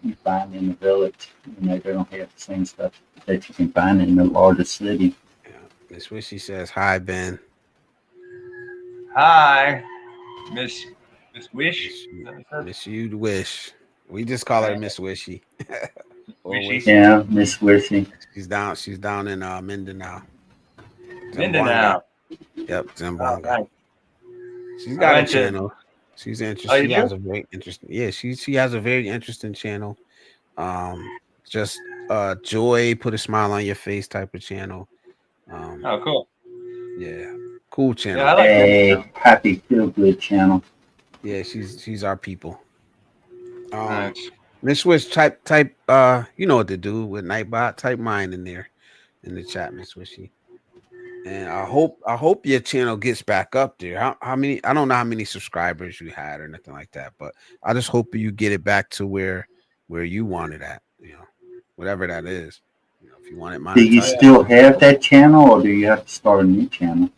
you find in the village. They don't have the same stuff that you can find in the larger city. Yeah, Miss Wishy says hi, Ben. Hi, Miss Wish. Miss Is you, that what it says? miss you, wish. We just call her Uh, Miss Wishy or Wishy. Wishy. Yeah, Miss Wishy. She's down in Mindanao, Zamboanga. Mindanao. Yep, Oh, Zamboanga. nice. She's I got a went to. channel. She's Oh, interesting. you She do? has a very interesting. Yeah, she has a very interesting channel. Um, just joy, put a smile on your face type of channel. Um, Oh, cool. yeah, cool Yeah, channel, I man. like that A channel. happy feel good channel. Yeah, she's our people. Nice. Miss Switch type you know what to do with Nightbot. Type mine in there. in the chat, Miss Wishy. And I hope your channel gets back up there. How many? I don't know how many subscribers you had or nothing like that, but I just hope you get it back to where you want it at. Whatever that is. If you want it Do you monetized. still have that channel, or do you have to start a new channel?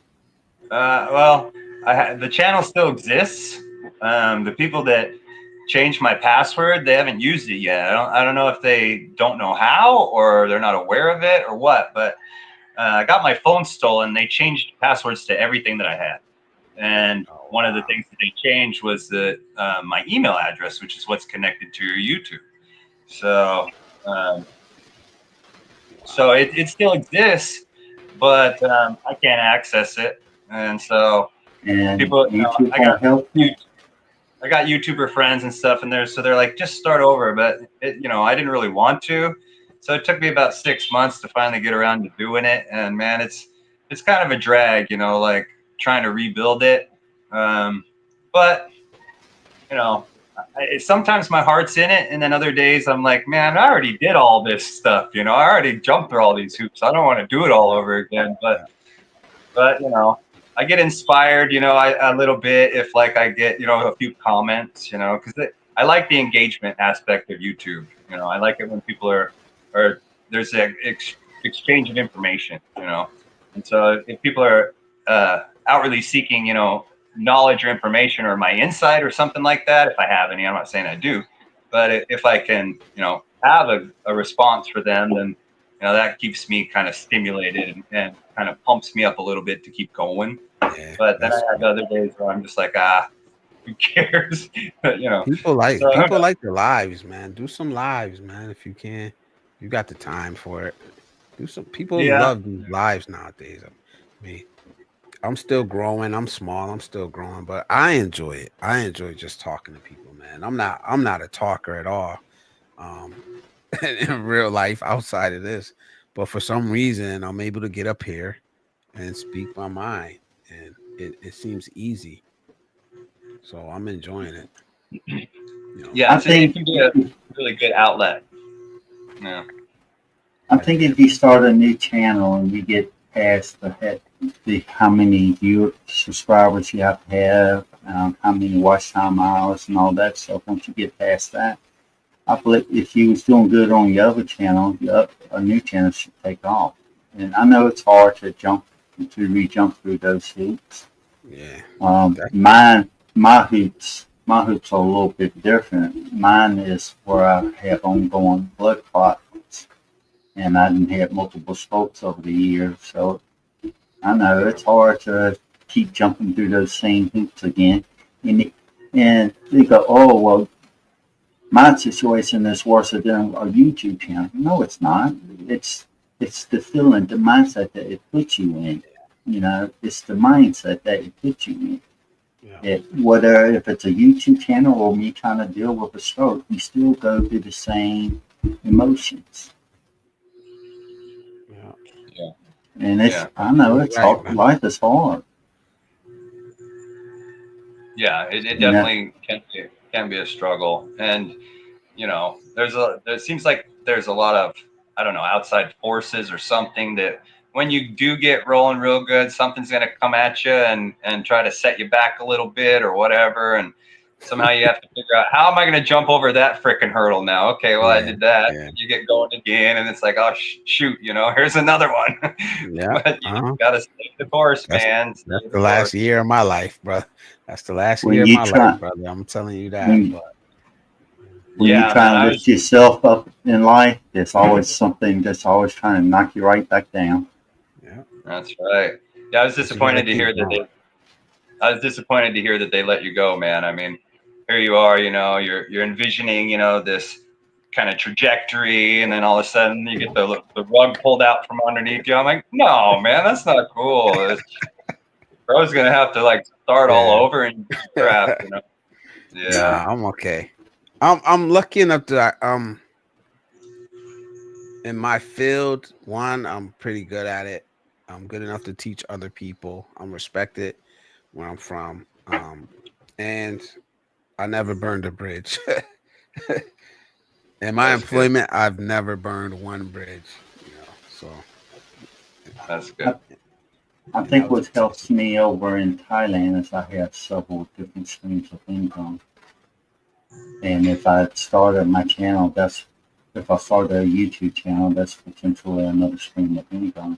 Well, the channel still exists. The people that changed my password, they haven't used it yet. I don't know if they don't know how or they're not aware of it or what, but I got my phone stolen. They changed passwords to everything that I had. And one of the things that they changed was my email address, which is what's connected to your YouTube. So, it still exists, but I can't access it. And so And people, YouTube I won't help you? got YouTuber friends and stuff, and they're like, just start over. But I didn't really want to, so it took me about 6 months to finally get around to doing it. And man, it's kind of a drag, like trying to rebuild it. But sometimes my heart's in it, and then other days I'm like, man, I already did all this stuff. I already jumped through all these hoops. I don't want to do it all over again. But I get inspired, a little bit if like I get, a few comments, because I like the engagement aspect of YouTube. I like it when people are there's an exchange of information, and so if people are outwardly seeking, knowledge or information or my insight or something like that, if I have any, I'm not saying I do, but if I can, have a response for them, then that keeps me kind of stimulated and kind of pumps me up a little bit to keep going. Yeah, But then I have other days where I'm just like, who cares? people So, like the lives, man. Do some lives, man, if you can. You got the time for it. Do some. People yeah, love these lives nowadays. I mean, I'm still growing. I'm small. I'm still growing, but I enjoy it. I enjoy just talking to people, man. I'm not a talker at all. Um, in real life outside of this, but for some reason I'm able to get up here and speak my mind, and it seems easy. So I'm enjoying it. yeah, I it think can be a really good outlet. Yeah, I think if you start a new channel and you get past the how many subscribers you have to have, how many watch time hours and all that stuff, once you get past that, I believe if you was doing good on your other channel, a new channel should take off. And I know it's hard to re-jump through those hoops. Yeah. My hoops are a little bit different. Mine is where I have ongoing blood clots, and I didn't have multiple strokes over the years. So I know it's hard to keep jumping through those same hoops again. And and you go, oh well, my situation is worse than a YouTube channel. No, it's not. It's the feeling, the mindset that it puts you in. It's the mindset that it puts you in. Yeah. Whether if it's a YouTube channel or me trying to deal with a stroke, you still go through the same emotions. Yeah. And yeah, I know You're it's right, hard. man. Life is hard. yeah. It You know, definitely can be a struggle, and it seems like there's a lot of, I don't know, outside forces or something that when you do get rolling real good, something's going to come at you and try to set you back a little bit or whatever. And somehow you have to figure out, how am I going to jump over that freaking hurdle now? Okay, well, I Yeah. did that. Yeah. You get going again, and it's like, oh, shoot, here's another one. Yeah. But you just got to stay the course, That's man. Stay that's the the last course. year of my life, bro. That's the last when year of you my life, try brother. I'm telling you that. when But when you Yeah, man. try and lift yourself up in life, there's always something that's always trying to knock you right back down. yeah, That's right. Yeah, I was but you gotta disappointed to keep hear that going. they let you go, man. I mean, here you are, you're envisioning, this kind of trajectory, and then all of a sudden you get the rug pulled out from underneath you. I'm like, no, man, that's not cool. Bro's gonna have to like start all Yeah. over and crap. Yeah, Nah, I'm okay. I'm lucky enough that in my field, one, I'm pretty good at it. I'm good enough to teach other people. I'm respected where I'm from. And I never burned a bridge. In my that's good. employment, I've never burned one bridge, so That's good. I think what helps me over in Thailand is I have several different streams of income. And if I started my channel, if I started a YouTube channel, that's potentially another stream of income.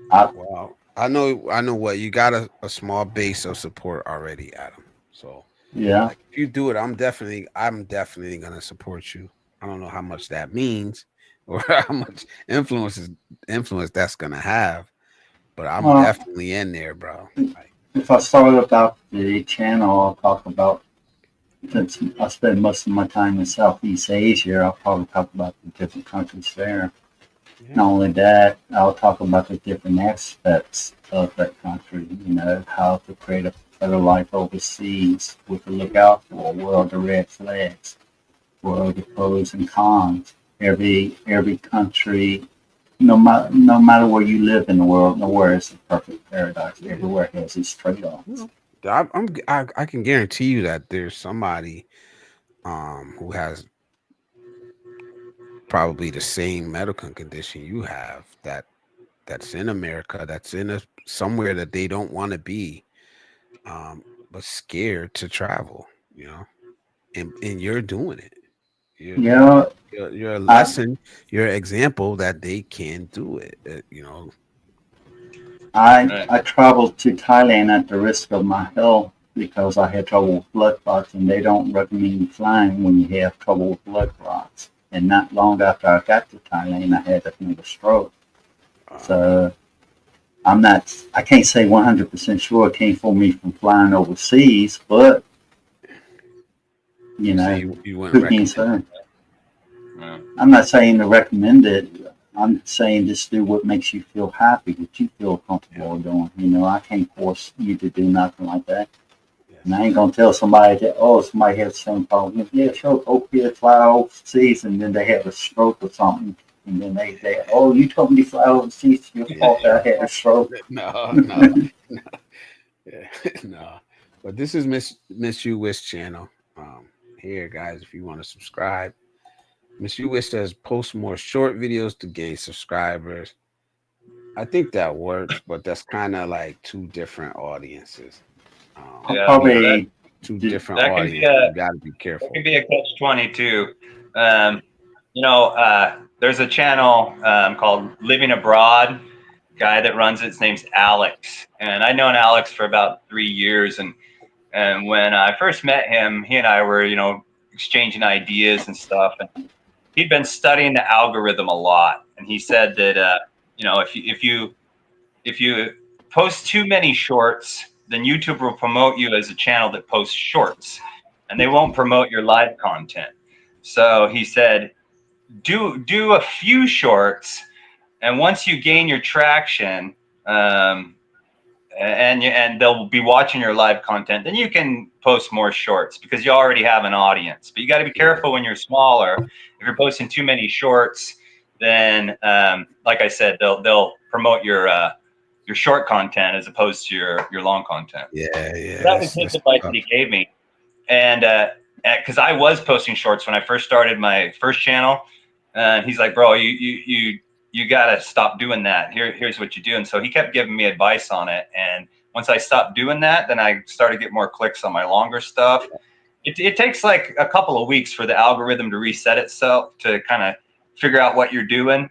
Wow. I know what you got a small base of support already, Adam. So Yeah. like if you do it, I'm definitely gonna support you. I don't know how much that means or how much influence that's gonna have, but I'm Well, definitely in there, bro. Like, if I started about the channel, I'll talk about, since I spend most of my time in Southeast Asia, I'll probably talk about the different countries there. yeah. Not only that, I'll talk about the different aspects of that country, how to create a better life overseas, what to look out for, what are the red flags, what are the pros and cons. Every country, no matter where you live in the world, nowhere is a perfect paradise. Everywhere has its trade-offs. I can guarantee you that there's somebody who has probably the same medical condition you have that's in America, that's in somewhere that they don't want to be, but scared to travel, and you're doing it. You're Yeah, you're a I, lesson, you're an example that they can do it. I Right. I traveled to Thailand at the risk of my health because I had trouble with blood clots, and they don't recommend flying when you have trouble with blood clots. And not long after I got to Thailand, I had another stroke. Uh, So I can't say 100% sure it came from me from flying overseas, but you so know, you wouldn't could be recommend insane. Yeah. I'm not saying to recommend it. I'm saying just do what makes you feel happy, what you feel comfortable doing. I can't force you to do nothing like that. it. And I ain't gonna tell somebody that, oh, somebody has the same problem. Yeah, sure, go here, fly overseas, and then they have a stroke or something. And then they say, oh, you told me to fly overseas, it's your Yeah. fault that I had a stroke. No. Yeah, no. But this is Miss You Wish channel. Here, guys, if you want to subscribe, Miss You Wish says post more short videos to gain subscribers. I think that works, but that's kind of like two different audiences. I'll Yeah. probably Two do, different That can be audiences. a You got to be that can careful. be a catch-22. Um, there's a channel called Living Abroad. Guy that runs it, his name's Alex, and I've known Alex for about 3 years. And when I first met him, he and I were, exchanging ideas and stuff. And he'd been studying the algorithm a lot, and he said that, if you post too many shorts, then YouTube will promote you as a channel that posts shorts, and they won't promote your live content. So he said, do a few shorts, and once you gain your traction, um, and they'll be watching your live content, then you can post more shorts because you already have an audience. But you got to be careful when you're smaller. If you're posting too many shorts, then like I said, they'll promote your short content as opposed to your long content. Yeah, So that was his that's advice that tough. he gave me. And because I was posting shorts when I first started my first channel, and he's like, bro, you gotta stop doing that. Here's what you do. And so he kept giving me advice on it. And once I stopped doing that, then I started to get more clicks on my longer stuff. It takes like a couple of weeks for the algorithm to reset itself to kind of figure out what you're doing,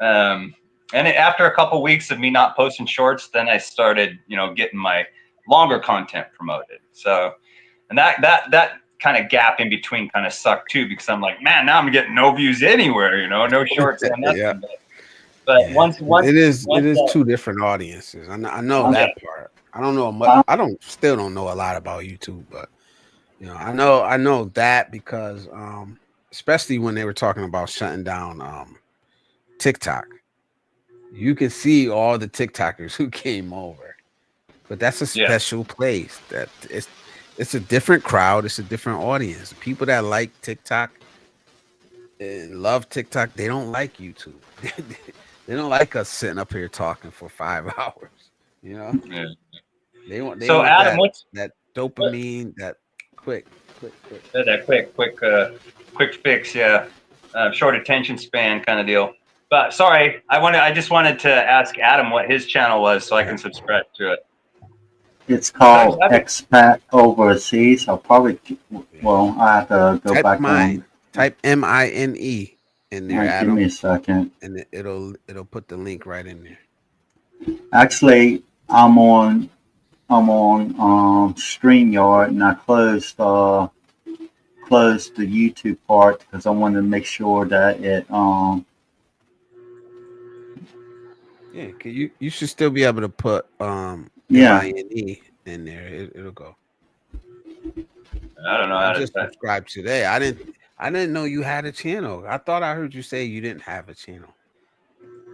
after a couple of weeks of me not posting shorts, then I started, getting my longer content promoted. So, and that kind of gap in between kind of sucked too, because I'm like, man, now I'm getting no views anywhere, no shorts, no Yeah, nothing. But yeah. It is once two different audiences. I know I'm, yeah, that part. I don't know much. I'm, Still don't know a lot about YouTube, but I know that because especially when they were talking about shutting down TikTok. You can see all the TikTokers who came over, but that's a yeah, special place. That it's a different crowd. It's a different audience. People that like TikTok and love TikTok, they don't like YouTube. They don't like us sitting up here talking for 5 hours. You know, yeah. they So want Adam, what's that what dopamine, that quick, quick, quick. that quick fix, yeah, short attention span kind of deal. But sorry, I just wanted to ask Adam what his channel was so I can subscribe to it. It's called Expat Overseas. I'll probably, well, I have to go back on. Type MINE in there, Right, Adam. give me a second. And it'll put the link right in there. Actually, I'm on StreamYard, and I closed the YouTube part because I wanted to make sure that it Yeah, you should still be able to put yeah. MINE in there. It'll go. I don't know how I to just subscribed today. I didn't know you had a channel. I thought I heard you say you didn't have a channel.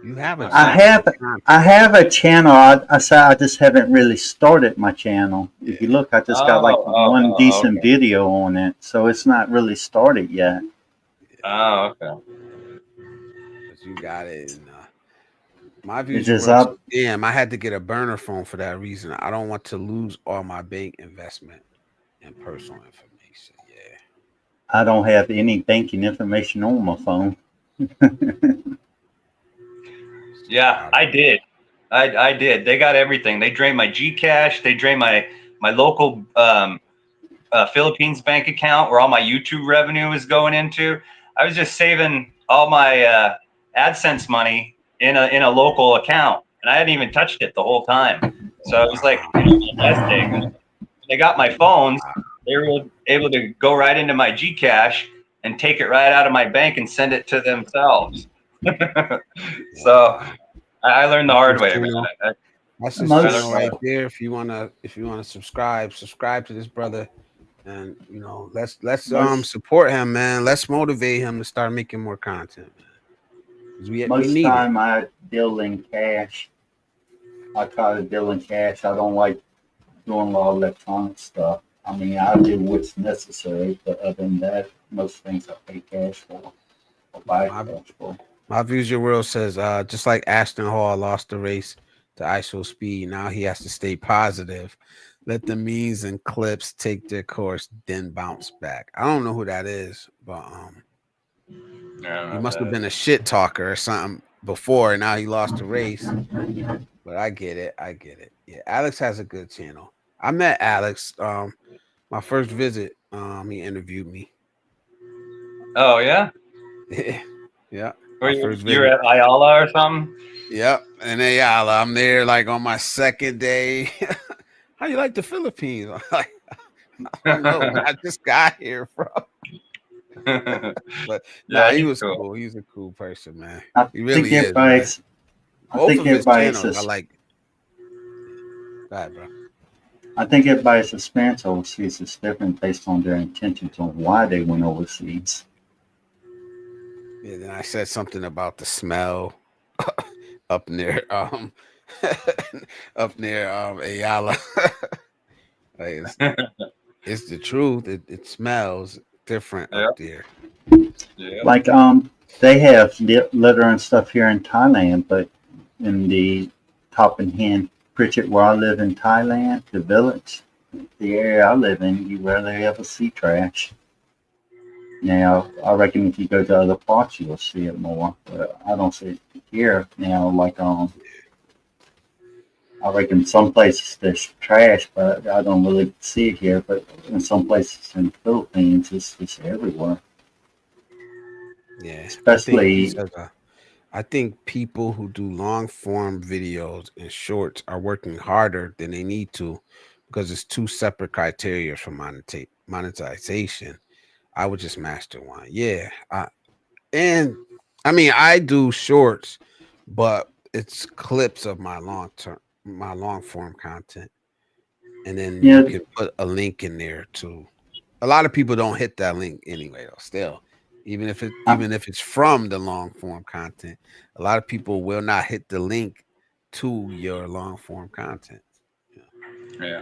You have a channel. I have a channel. I said I just haven't really started my channel. Yeah. If you look, I just got like one decent video on it, so it's not really started yet. Oh, okay. But you got it. And, my views were so damn. I had to get a burner phone for that reason. I don't want to lose all my bank investment and personal information. Yeah. I don't have any banking information on my phone. Yeah, I did. I did. They got everything. They drained my Gcash. They drained my local Philippines bank account where all my YouTube revenue was going into. I was just saving all my AdSense money in a local account, and I hadn't even touched it the whole time. So it was like investing. They got my phones. They were able to go right into my Gcash and take it right out of my bank and send it to themselves. So I learned the hard way. That's his channel right there. If you wanna subscribe to this brother, and let's support him, man. Let's motivate him to start making more content. Most time I deal in cash. I try to deal in cash. I don't like doing a lot of electronic stuff. I mean, I do what's necessary, but other than that, most things I pay cash for or buy cash for. My Views Your World says, just like Ashton Hall lost the race to ISO speed, now he has to stay positive. Let the memes and clips take their course, then bounce back. I don't know who that is, but he must have been a shit talker or something before, and now he lost the race. But I get it. Yeah, Alex has a good channel. I met Alex. My first visit, he interviewed me. Oh yeah? Yeah. You're at Ayala or something? Yep. And Ayala. I'm there like on my second day. How you like the Philippines? I'm like, I don't know. I just got here, bro. But yeah, he was cool. He's a cool person, man. He really is. Both of his channels, I like. Go ahead, bro. I think everybody's experience overseas is different based on their intentions on why they went overseas. Yeah, then I said something about the smell up near Ayala. Like it's the truth. It smells different up there. Yeah. Like they have litter and stuff here in Thailand, but in the Top and Hand Pritchett, where I live in Thailand, the village, the area I live in, you rarely ever see trash. Now, I reckon if you go to other parts, you'll see it more. But I don't see it here. Now, like I reckon some places there's trash, but I don't really see it here. But in some places in the Philippines, it's everywhere. Yeah, especially. I think people who do long form videos and shorts are working harder than they need to because it's two separate criteria for monetization. I would just master one. Yeah. And I mean, I do shorts, but it's clips of my long form content. And then you can put a link in there too. A lot of people don't hit that link anyway, though, still. Even if it's from the long form content, a lot of people will not hit the link to your long form content. Yeah.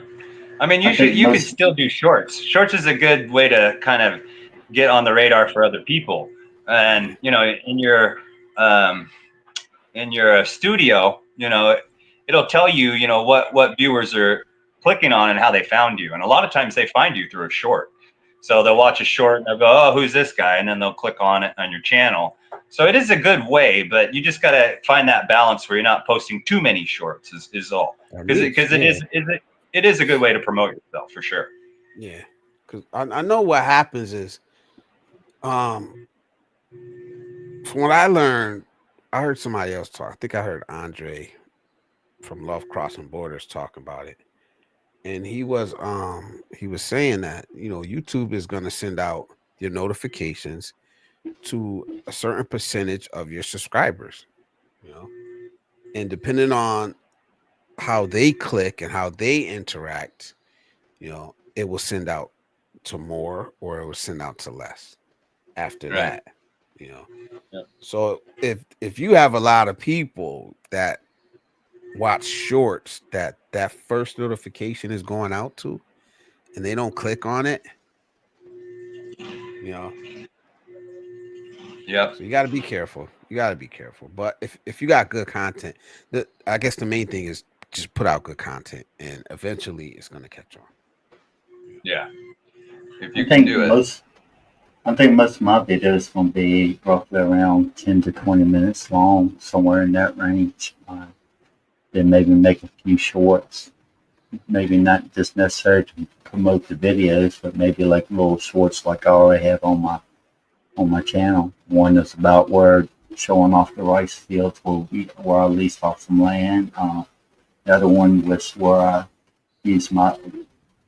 I mean, you could still do shorts. Shorts is a good way to kind of get on the radar for other people. And in your studio, it'll tell you, what viewers are clicking on and how they found you. And a lot of times they find you through a short. So they'll watch a short and they'll go, oh, who's this guy? And then they'll click on it on your channel. So it is a good way, but you just got to find that balance where you're not posting too many shorts is all. Because it is a good way to promote yourself for sure. Yeah, because I know what happens is, from what I learned, I heard somebody else talk. I think I heard Andre from Love Crossing Borders talk about it, and he was saying that YouTube is going to send out your notifications to a certain percentage of your subscribers, and depending on how they click and how they interact, it will send out to more or it will send out to less after Right. that. So if you have a lot of people that watch shorts that first notification is going out to and they don't click on it, Yep. so you got to be careful. But if you got good content, I guess the main thing is just put out good content and eventually it's going to catch on. Yeah. If you can do it. I think most of my videos going to be roughly around 10 to 20 minutes long, somewhere in that range. Then maybe make a few shorts. Maybe not just necessary to promote the videos, but maybe like little shorts like I already have on my channel. One is about where showing off the rice fields where I leased off some land. The other one was where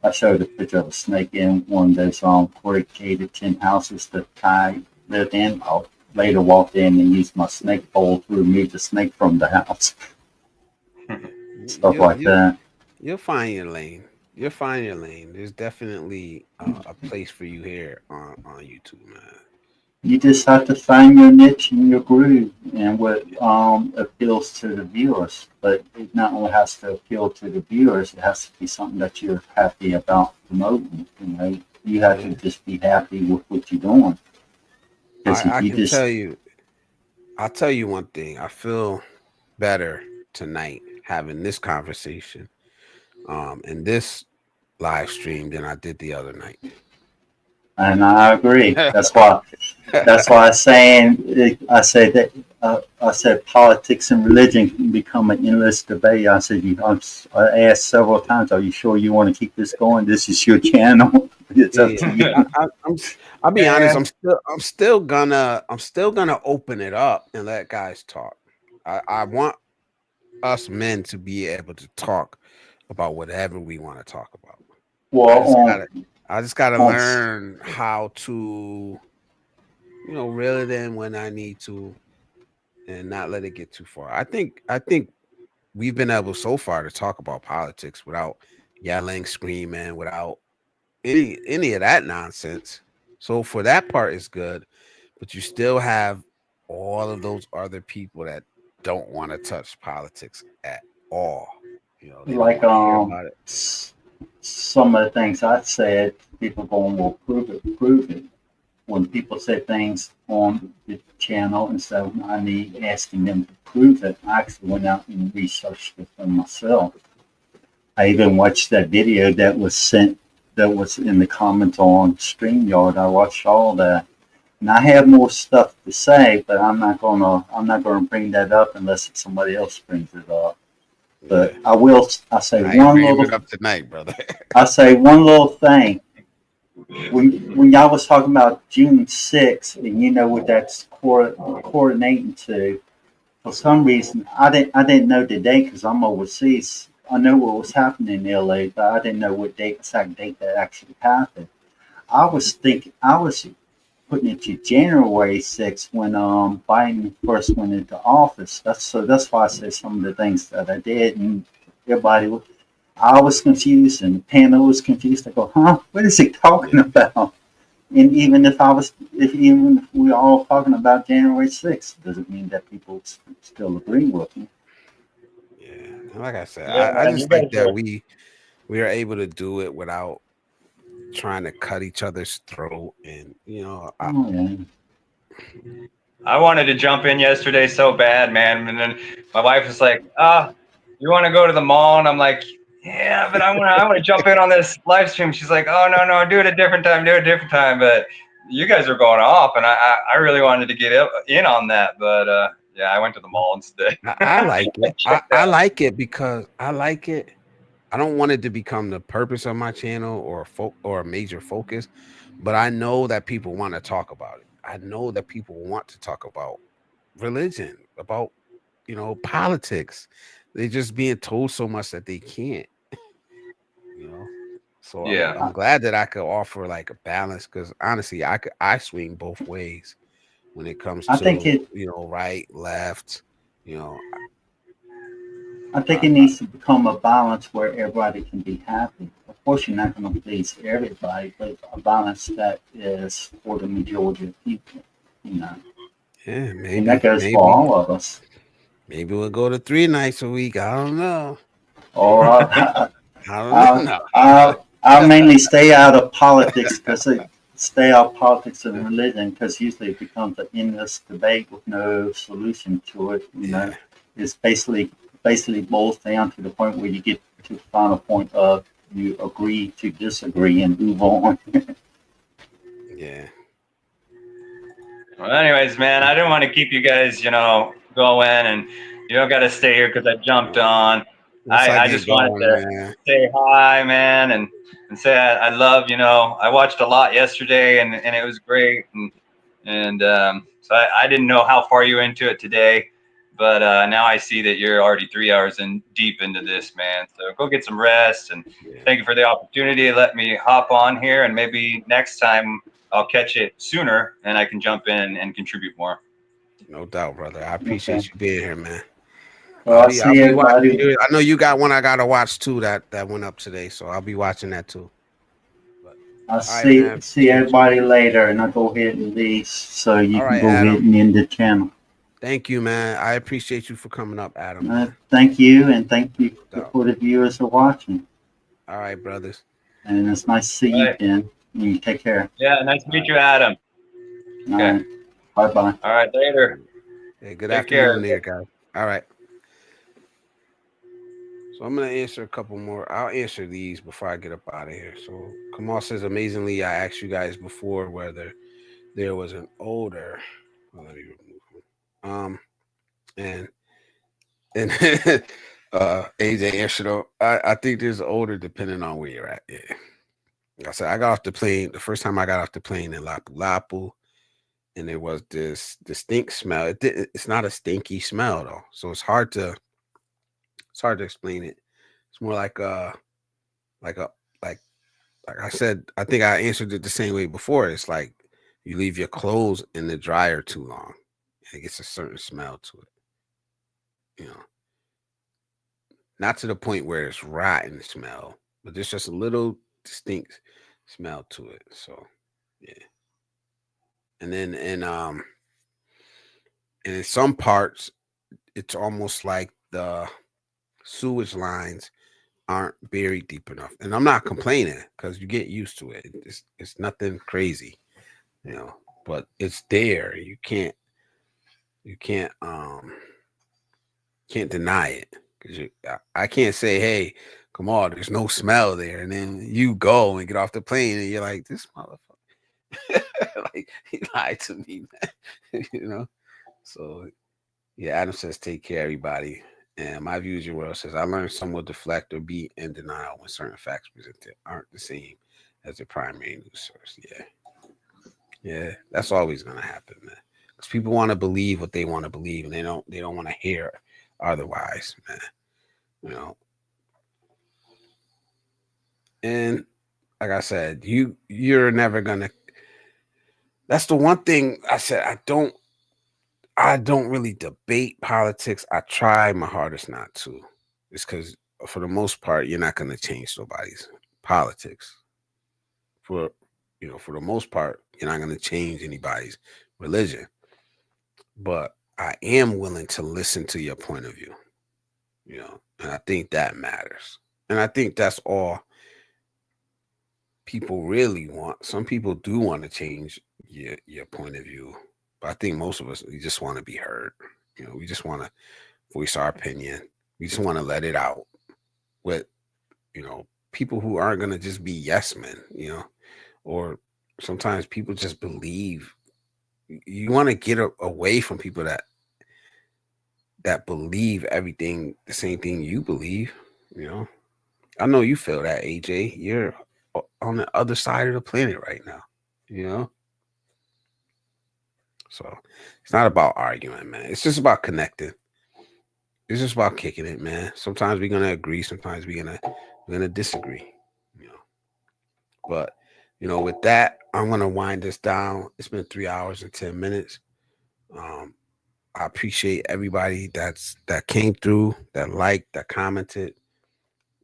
I showed a picture of a snake in one of those corrugated tin houses that Ty lived in. I later walked in and used my snake pole to remove the snake from the house. Stuff like that. You'll find your lane. There's definitely a place for you here on YouTube, man. You just have to find your niche and your groove and what appeals to the viewers. But it not only has to appeal to the viewers, it has to be something that you're happy about promoting. You have to just be happy with what you're doing. I'll tell you one thing. I feel better tonight having this conversation in this live stream than I did the other night. And I agree. That's why I said politics and religion can become an endless debate. I said I asked several times, "Are you sure you want to keep this going? This is your channel." It's up to you. I'll be honest. I'm still gonna open it up and let guys talk. I want us men to be able to talk about whatever we want to talk about. Well, I just gotta learn how to, reel it in when I need to, and not let it get too far. I think we've been able so far to talk about politics without yelling, screaming, without any of that nonsense. So for that part, it's good. But you still have all of those other people that don't want to touch politics at all. They like don't care about it. Some of the things I said, people going, "Well, prove it." When people say things on the channel, instead of me asking them to prove it, I actually went out and researched it for myself. I even watched that video that was in the comments on StreamYard. I watched all that. And I have more stuff to say, but I'm not gonna bring that up unless somebody else brings it up. But I say one little up tonight, brother. I say one little thing. When y'all was talking about June 6th, and what that's coordinating to, for some reason I didn't know the date because I'm overseas. I know what was happening in LA, but I didn't know what exact date that actually happened. I was putting it to January 6th when Biden first went into office. That's why I said some of the things that I did, and I was confused, and the panel was confused. I go, "Huh? What is he talking about?" And even if we are all talking about January 6th, doesn't mean that people still agree with me. Yeah, like I said, I just like that we are able to do it without trying to cut each other's throat, and I wanted to jump in yesterday so bad, man, and then my wife was like, you want to go to the mall?" And I'm like, "Yeah, but I want to jump in on this live stream." She's like, "Oh, no, do it a different time. But you guys are going off, and I really wanted to get in on that, but yeah, I went to the mall instead. I like it. I like it because I like it. I don't want it to become the purpose of my channel or a major focus, but I know that people want to talk about it. I know that people want to talk about religion, about politics. They're just being told so much that they can't, you know. So Yeah. I'm glad that I could offer like a balance because honestly, I swing both ways when it comes I think to it. right, left, you know. I think it needs to become a balance where everybody can be happy. Of course, you're not going to please everybody, but a balance that is for the majority of people. You know, Yeah, and that maybe, goes for maybe, all of us. maybe we'll go to 3 nights a week. I don't know. Or I don't know. I'll mainly stay out of politics because stay out of politics and religion because usually it becomes an endless debate with no solution to it. You know, Yeah, it's basically boils down to the point where you get to the final point of you agree to disagree and move on. yeah. Well, anyways, man, I didn't want to keep you guys, going, and you don't got to stay here because I jumped on. Once I I get just wanted going, to man. say hi, man, and say I love, I watched a lot yesterday, and it was great, and so I didn't know how far you were into it today, but now I see that you're already 3 hours in deep into this, man. So go get some rest, and Yeah, thank you for the opportunity to let me hop on here, and maybe next time I'll catch it sooner and I can jump in and contribute more. no doubt, brother. I Okay. appreciate you being here, man. Well, I'll I'll see be watching everybody. you. I know you got one I gotta watch too that went up today, so I'll be watching that too. But I'll all right, man. see Appreciate you. everybody later, and I'll go ahead and leave so you All can right, go ahead Adam. and end the channel. Thank you, man. I appreciate you for coming up, Adam, man. Thank you, and thank you No doubt. for the viewers who are watching. All right, brothers. And it's nice to see All you, right. Ben. You take care. Yeah, nice to All meet right. you, Adam. All Okay. right. Bye bye. All right, later. Hey, good Take care. afternoon there, guys. All right. So I'm gonna answer a couple more. I'll answer these before I get up out of here. So Kamal says, amazingly, I asked you guys before whether there was an older. Well, let me remove him. And AJ answered. I think there's older depending on where you're at. Yeah. Like I said I got off the plane. The first time I got off the plane in Lapu Lapu, and there was this distinct smell. It's not a stinky smell though, so it's hard to explain it. It's more like a like like I said. I think I answered it the same way before. It's like you leave your clothes in the dryer too long, and it gets a certain smell to it. Not to the point where it's rotten smell, but there's just a little distinct smell to it. So yeah. And then and in some parts it's almost like the sewage lines aren't buried deep enough. And I'm not complaining because you get used to it. It's nothing crazy, but it's there. You can't deny it because I can't say, hey, come on, there's no smell there, and then you go and get off the plane and you're like, this motherfucker, like he lied to me, man. So yeah, Adam says, take care, everybody. And my views your world says, I learned some will deflect or be in denial when certain facts presented aren't the same as the primary news source. Yeah. Yeah, that's always gonna happen, man. Because people want to believe what they want to believe, and they don't want to hear otherwise, man. You know. And like I said, you're never gonna. That's the one thing I said. I don't really debate politics. I try my hardest not to. It's because for the most part, you're not gonna change nobody's politics. For for the most part, you're not gonna change anybody's religion. But I am willing to listen to your point of view. And I think that matters. And I think that's all people really want. Some people do want to change your point of view, but I think most of us we just want to be heard. We just want to voice our opinion. We just want to let it out with people who aren't gonna just be yes men, or sometimes people just believe. You want to get away from people that believe everything the same thing you believe. You know, I know you feel that, AJ. You're on the other side of the planet right now. You know, so it's not about arguing, man. It's just about connecting. It's just about kicking it, man. Sometimes we're gonna agree. Sometimes we're gonna disagree. You know, but with that, I'm gonna wind this down. It's been 3 hours and 10 minutes. Um, I appreciate everybody that came through, that liked, that commented,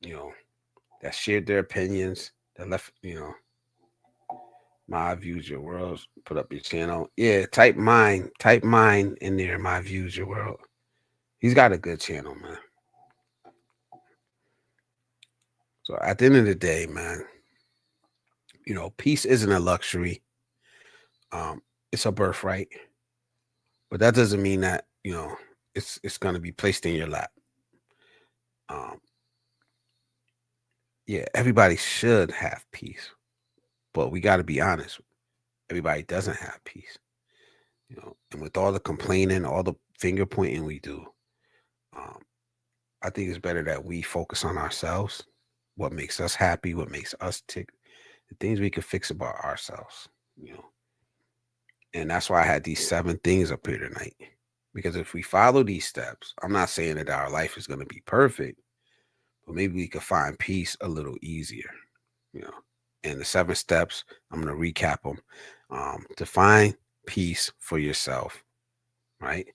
you know, that shared their opinions, that left, my views, your worlds, put up your channel. Yeah, type mine in there, my views, your world. He's got a good channel, man. So at the end of the day, man, peace isn't a luxury. It's a birthright. But that doesn't mean that, it's gonna be placed in your lap. Um, yeah, everybody should have peace. But we gotta be honest. Everybody doesn't have peace. And with all the complaining, all the finger pointing we do, um, I think it's better that we focus on ourselves, what makes us happy, what makes us tick, the things we can fix about ourselves, And that's why I had these 7 things up here tonight. Because if we follow these steps, I'm not saying that our life is going to be perfect, but maybe we could find peace a little easier, And the 7 steps, I'm going to recap them. Define peace for yourself, right?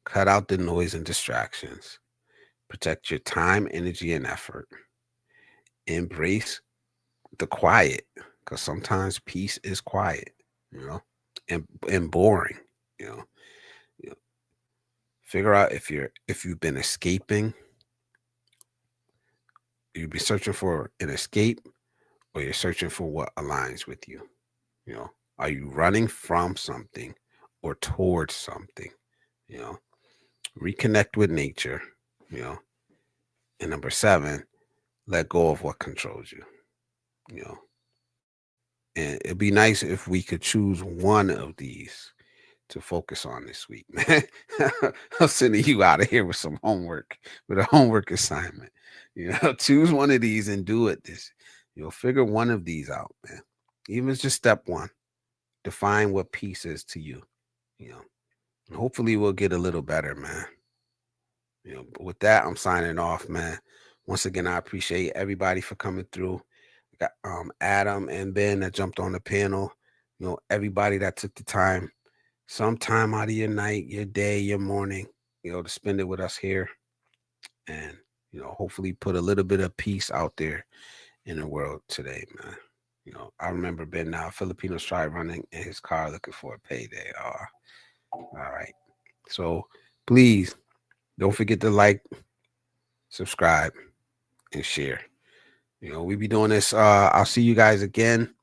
Cut out the noise and distractions. Protect your time, energy, and effort. Embrace the quiet, because sometimes peace is quiet, and boring, you know. Figure out if you've been escaping, you've been searching for an escape, or you're searching for what aligns with you. Are you running from something or towards something? Reconnect with nature, and number 7, let go of what controls you. And it'd be nice if we could choose one of these to focus on this week, man. I'm sending you out of here with some homework, with a homework assignment. Choose one of these and do it. Figure one of these out, man. Even if it's just step 1. Define what peace is to you. And hopefully we'll get a little better, man. But with that, I'm signing off, man. Once again, I appreciate everybody for coming through. We got Adam and Ben that jumped on the panel. Everybody that took the time, some time out of your night, your day, your morning, to spend it with us here. And, hopefully put a little bit of peace out there in the world today, man. I remember Ben now, Filipinos try running in his car looking for a payday. All right. So please don't forget to like, subscribe, and share. We be doing this. I'll see you guys again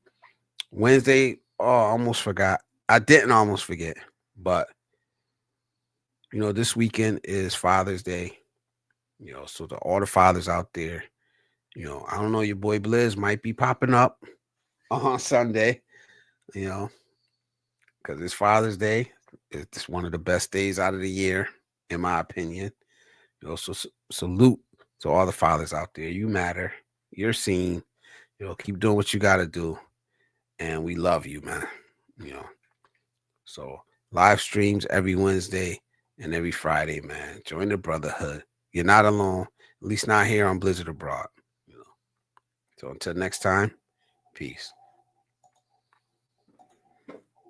Wednesday. Oh, I almost forgot. I didn't almost forget, but this weekend is Father's Day. So to all the fathers out there, I don't know, your boy Blizz might be popping up on Sunday, because it's Father's Day. It's one of the best days out of the year, in my opinion. So salute to all the fathers out there. You matter. You're seen. Keep doing what you got to do. And we love you, man. So live streams every Wednesday and every Friday, man. Join the brotherhood. You're not alone. At least not here on Blizzard Abroad. So until next time, peace.